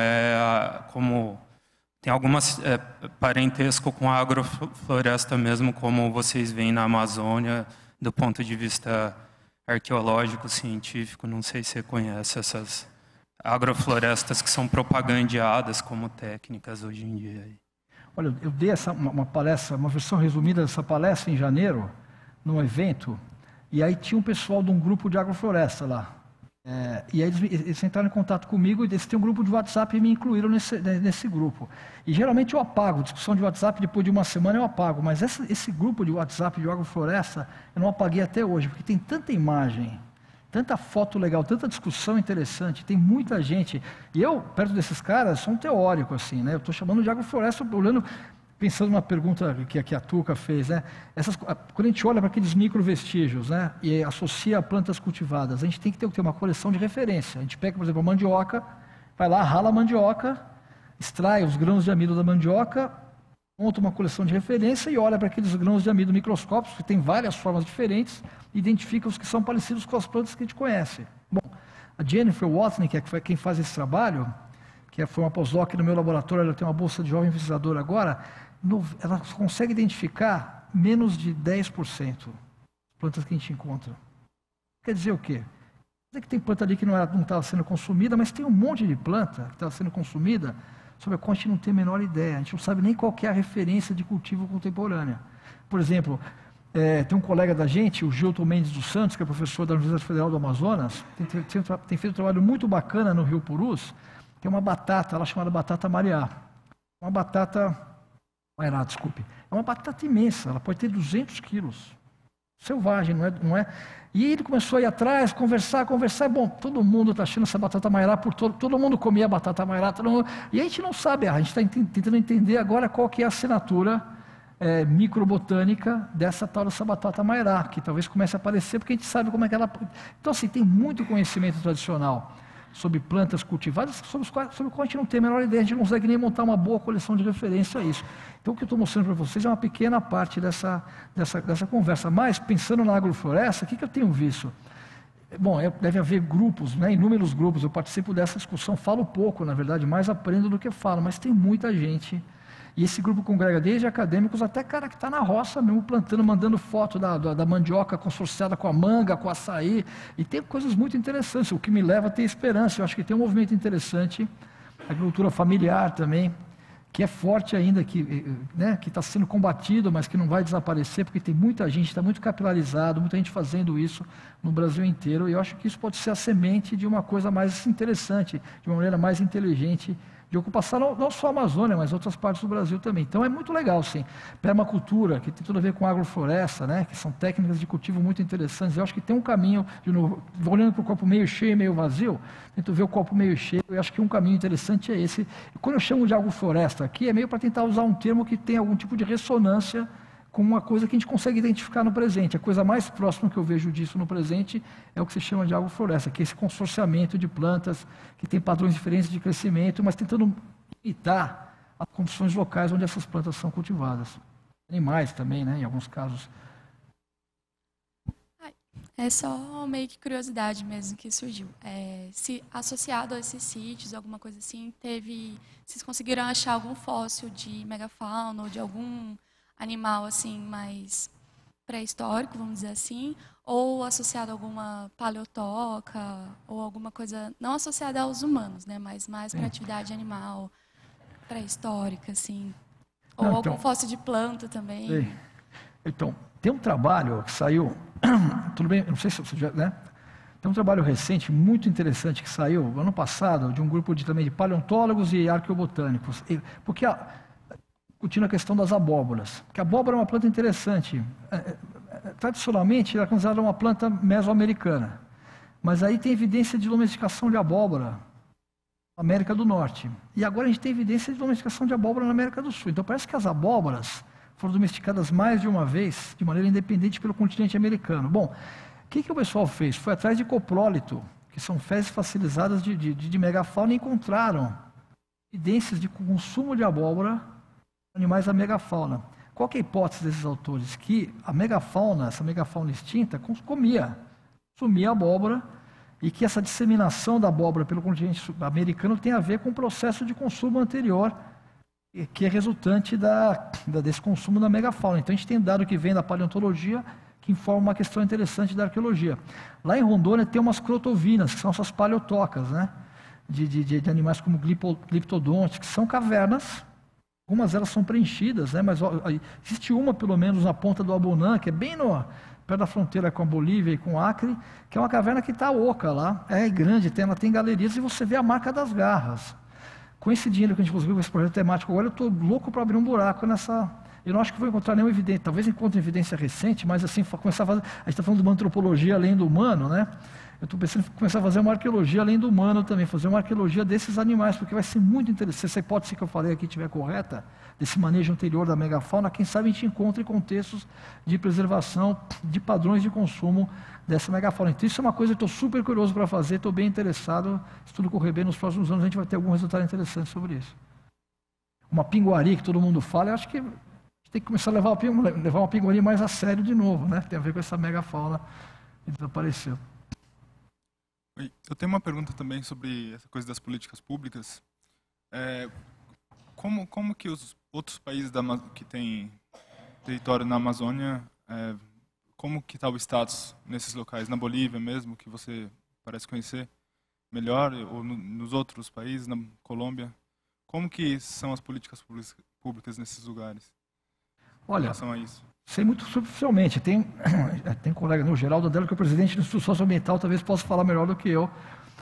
tem algumas parentesco com a agrofloresta mesmo, como vocês veem na Amazônia, do ponto de vista arqueológico, científico. Não sei se você conhece essas agroflorestas que são propagandeadas como técnicas hoje em dia. Olha, eu dei uma palestra, uma versão resumida dessa palestra em janeiro, num evento, e aí tinha um pessoal de um grupo de agrofloresta lá. E aí eles entraram em contato comigo e eles têm um grupo de WhatsApp e me incluíram nesse grupo. E geralmente eu apago, discussão de WhatsApp, depois de uma semana eu apago, mas esse grupo de WhatsApp de agrofloresta eu não apaguei até hoje, porque tem tanta imagem, tanta foto legal, tanta discussão interessante, tem muita gente. E eu, perto desses caras, sou um teórico, assim, né? Eu estou chamando de agrofloresta, olhando... Pensando numa pergunta que a Tuca fez, né? Quando a gente olha para aqueles microvestígios, né, e associa a plantas cultivadas, a gente tem que ter uma coleção de referência. A gente pega, por exemplo, a mandioca, vai lá, rala a mandioca, extrai os grãos de amido da mandioca, monta uma coleção de referência e olha para aqueles grãos de amido microscópicos, que tem várias formas diferentes, e identifica os que são parecidos com as plantas que a gente conhece. Bom, a Jennifer Watney, que é quem faz esse trabalho, que foi uma pós-doc no meu laboratório, ela tem uma bolsa de jovem pesquisadora agora, ela consegue identificar menos de 10% das plantas que a gente encontra. Quer dizer o quê? Quer dizer que tem planta ali que não estava sendo consumida, mas tem um monte de planta que estava sendo consumida sobre a qual a gente não tem a menor ideia. A gente não sabe nem qual que é a referência de cultivo contemporânea. Por exemplo, tem um colega da gente, o Gilton Mendes dos Santos, que é professor da Universidade Federal do Amazonas, tem feito um trabalho muito bacana no Rio Purus, que é uma batata lá chamada batata mariá. Uma batata... desculpe. É uma batata imensa, ela pode ter 200 quilos. Selvagem, não é? E ele começou a ir atrás, conversar. Bom, todo mundo está achando essa batata mairá por todo mundo comia batata mairá. E a gente não sabe, a gente está tentando entender agora qual que é a assinatura microbotânica dessa batata mairá, que talvez comece a aparecer, porque a gente sabe como é que ela... Então, assim, tem muito conhecimento tradicional sobre plantas cultivadas, sobre o qual a gente não tem a menor ideia, a gente não consegue nem montar uma boa coleção de referência a isso. Então, o que eu estou mostrando para vocês é uma pequena parte dessa conversa. Mas, pensando na agrofloresta, o que eu tenho visto? Bom, deve haver grupos, inúmeros grupos, eu participo dessa discussão, falo pouco, na verdade, mais aprendo do que falo, mas tem muita gente. E esse grupo congrega desde acadêmicos até cara que está na roça mesmo, plantando, mandando foto da mandioca consorciada com a manga, com o açaí. E tem coisas muito interessantes, o que me leva a ter esperança. Eu acho que tem um movimento interessante, a agricultura familiar também, que é forte ainda, que está sendo combatido, mas que não vai desaparecer, porque tem muita gente, está muito capilarizado, muita gente fazendo isso no Brasil inteiro. E eu acho que isso pode ser a semente de uma coisa mais interessante, de uma maneira mais inteligente, de ocupação não só a Amazônia, mas outras partes do Brasil também. Então é muito legal, sim. Permacultura, que tem tudo a ver com agrofloresta, que são técnicas de cultivo muito interessantes. Eu acho que tem um caminho, de novo, olhando para o copo meio cheio e meio vazio, tento ver o copo meio cheio, eu acho que um caminho interessante é esse. E quando eu chamo de agrofloresta aqui, é meio para tentar usar um termo que tem algum tipo de ressonância com uma coisa que a gente consegue identificar no presente. A coisa mais próxima que eu vejo disso no presente é o que se chama de agrofloresta, que é esse consorciamento de plantas que tem padrões diferentes de crescimento, mas tentando imitar as condições locais onde essas plantas são cultivadas. Animais também, em alguns casos. É só meio que curiosidade mesmo que surgiu. Se associado a esses sítios, alguma coisa assim, vocês conseguiram achar algum fóssil de megafauna ou de algum animal assim mais pré-histórico, vamos dizer assim, ou associado a alguma paleotoca ou alguma coisa não associada aos humanos, mas mais para atividade animal pré-histórica, assim, ou algum fóssil de planta também. Então, tem um trabalho que saiu, tudo bem, não sei se você já, tem um trabalho recente muito interessante que saiu ano passado de um grupo também de paleontólogos e arqueobotânicos, porque discutindo a questão das abóboras, porque a abóbora é uma planta interessante. Tradicionalmente, ela é considerada uma planta mesoamericana, mas aí tem evidência de domesticação de abóbora na América do Norte. E agora a gente tem evidência de domesticação de abóbora na América do Sul. Então parece que as abóboras foram domesticadas mais de uma vez, de maneira independente, pelo continente americano. Bom, o que o pessoal fez? Foi atrás de coprólito, que são fezes fossilizadas de megafauna, e encontraram evidências de consumo de abóbora animais da megafauna. Qual que é a hipótese desses autores? Que a megafauna, essa megafauna extinta, consumia a abóbora, e que essa disseminação da abóbora pelo continente americano tem a ver com o processo de consumo anterior, que é resultante desse consumo da megafauna. Então a gente tem dado que vem da paleontologia, que informa uma questão interessante da arqueologia. Lá em Rondônia tem umas crotovinas, que são essas paleotocas, de animais como gliptodontes, que são cavernas. Algumas delas são preenchidas, mas existe uma, pelo menos, na ponta do Abunã, que é bem perto da fronteira com a Bolívia e com o Acre, que é uma caverna que está oca lá, é grande, ela tem galerias, e você vê a marca das garras. Com esse dinheiro que a gente conseguiu com esse projeto temático agora, eu estou louco para abrir um buraco nessa... Eu não acho que vou encontrar nenhuma evidência, talvez encontre evidência recente, mas assim, começar a fazer... A gente está falando de uma antropologia além do humano, Eu estou pensando em começar a fazer uma arqueologia além do humano também, fazer uma arqueologia desses animais, porque vai ser muito interessante. Se essa hipótese que eu falei aqui estiver correta, desse manejo anterior da megafauna, quem sabe a gente encontre contextos de preservação de padrões de consumo dessa megafauna. Então isso é uma coisa que eu estou super curioso para fazer, estou bem interessado, se tudo correr bem nos próximos anos, a gente vai ter algum resultado interessante sobre isso. Uma pinguari que todo mundo fala, eu acho que a gente tem que começar a levar uma pinguari mais a sério de novo, Tem a ver com essa megafauna que desapareceu. Eu tenho uma pergunta também sobre essa coisa das políticas públicas. Como que os outros países que têm território na Amazônia, como que está o status nesses locais? Na Bolívia mesmo, que você parece conhecer melhor, ou nos outros países, na Colômbia? Como que são as políticas públicas nesses lugares? Olha, em relação a isso? Sei muito superficialmente. Tem colega, o Geraldo Adelo, que é o presidente do Instituto Socioambiental, talvez possa falar melhor do que eu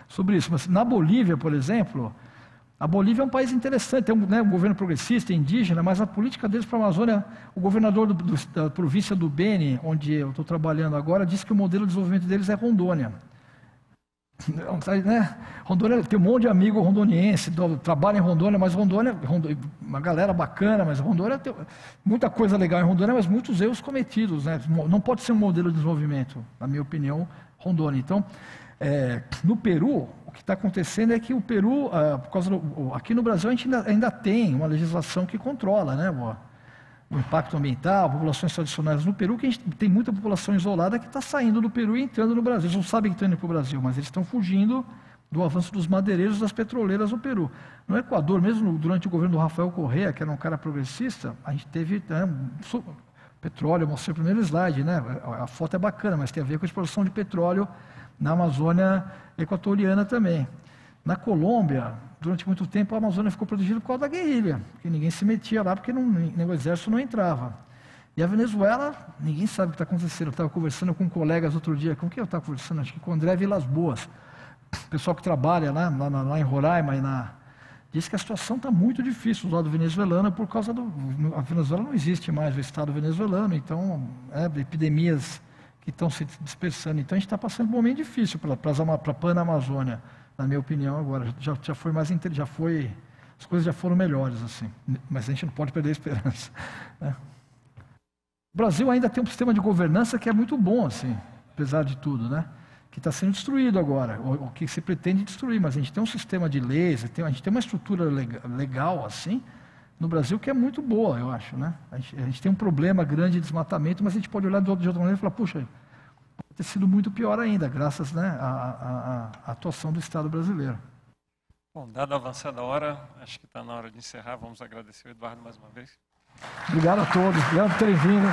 sobre isso. Mas na Bolívia, por exemplo, a Bolívia é um país interessante, tem um governo progressista, indígena, mas a política deles para a Amazônia, o governador da província do Beni, onde eu estou trabalhando agora, disse que o modelo de desenvolvimento deles é Rondônia. Rondônia tem um monte de amigo rondoniense, trabalha em Rondônia, mas Rondônia, uma galera bacana, mas Rondônia tem muita coisa legal em Rondônia, mas muitos erros cometidos, né? Não pode ser um modelo de desenvolvimento, na minha opinião, Rondônia. Então, no Peru, o que está acontecendo é que o Peru, aqui no Brasil a gente ainda tem uma legislação que controla, né, o impacto ambiental, populações tradicionais no Peru, que a gente tem muita população isolada que está saindo do Peru e entrando no Brasil. Eles não sabem que estão indo para o Brasil, mas eles estão fugindo do avanço dos madeireiros das petroleiras no Peru. No Equador, mesmo durante o governo do Rafael Correa, que era um cara progressista, a gente teve petróleo, eu mostrei o primeiro slide, né? A foto é bacana, mas tem a ver com a exploração de petróleo na Amazônia equatoriana também. Na Colômbia, durante muito tempo, a Amazônia ficou protegida por causa da guerrilha, porque ninguém se metia lá, porque o exército não entrava. E a Venezuela, ninguém sabe o que está acontecendo. Eu estava conversando com colegas outro dia, com quem eu estava conversando? Acho que com o André Vilas Boas, o pessoal que trabalha lá em Roraima, disse que a situação está muito difícil do lado venezuelano por causa a Venezuela não existe mais, o Estado venezuelano, então, epidemias que estão se dispersando. Então, a gente está passando por um momento difícil para a Pan-Amazônia. Na minha opinião, agora, já foi mais as coisas já foram melhores, assim, mas a gente não pode perder a esperança, né? O Brasil ainda tem um sistema de governança que é muito bom, assim, apesar de tudo, né? Que está sendo destruído agora, o que se pretende destruir, mas a gente tem um sistema de leis, a gente tem uma estrutura legal, assim, no Brasil que é muito boa, eu acho, né? A gente tem um problema grande de desmatamento, mas a gente pode olhar de outra maneira e falar, puxa, pode ter sido muito pior ainda, graças, né, à atuação do Estado brasileiro. Bom, dada a avançada hora, acho que está na hora de encerrar. Vamos agradecer o Eduardo mais uma vez. Obrigado a todos, obrigado por terem vindo.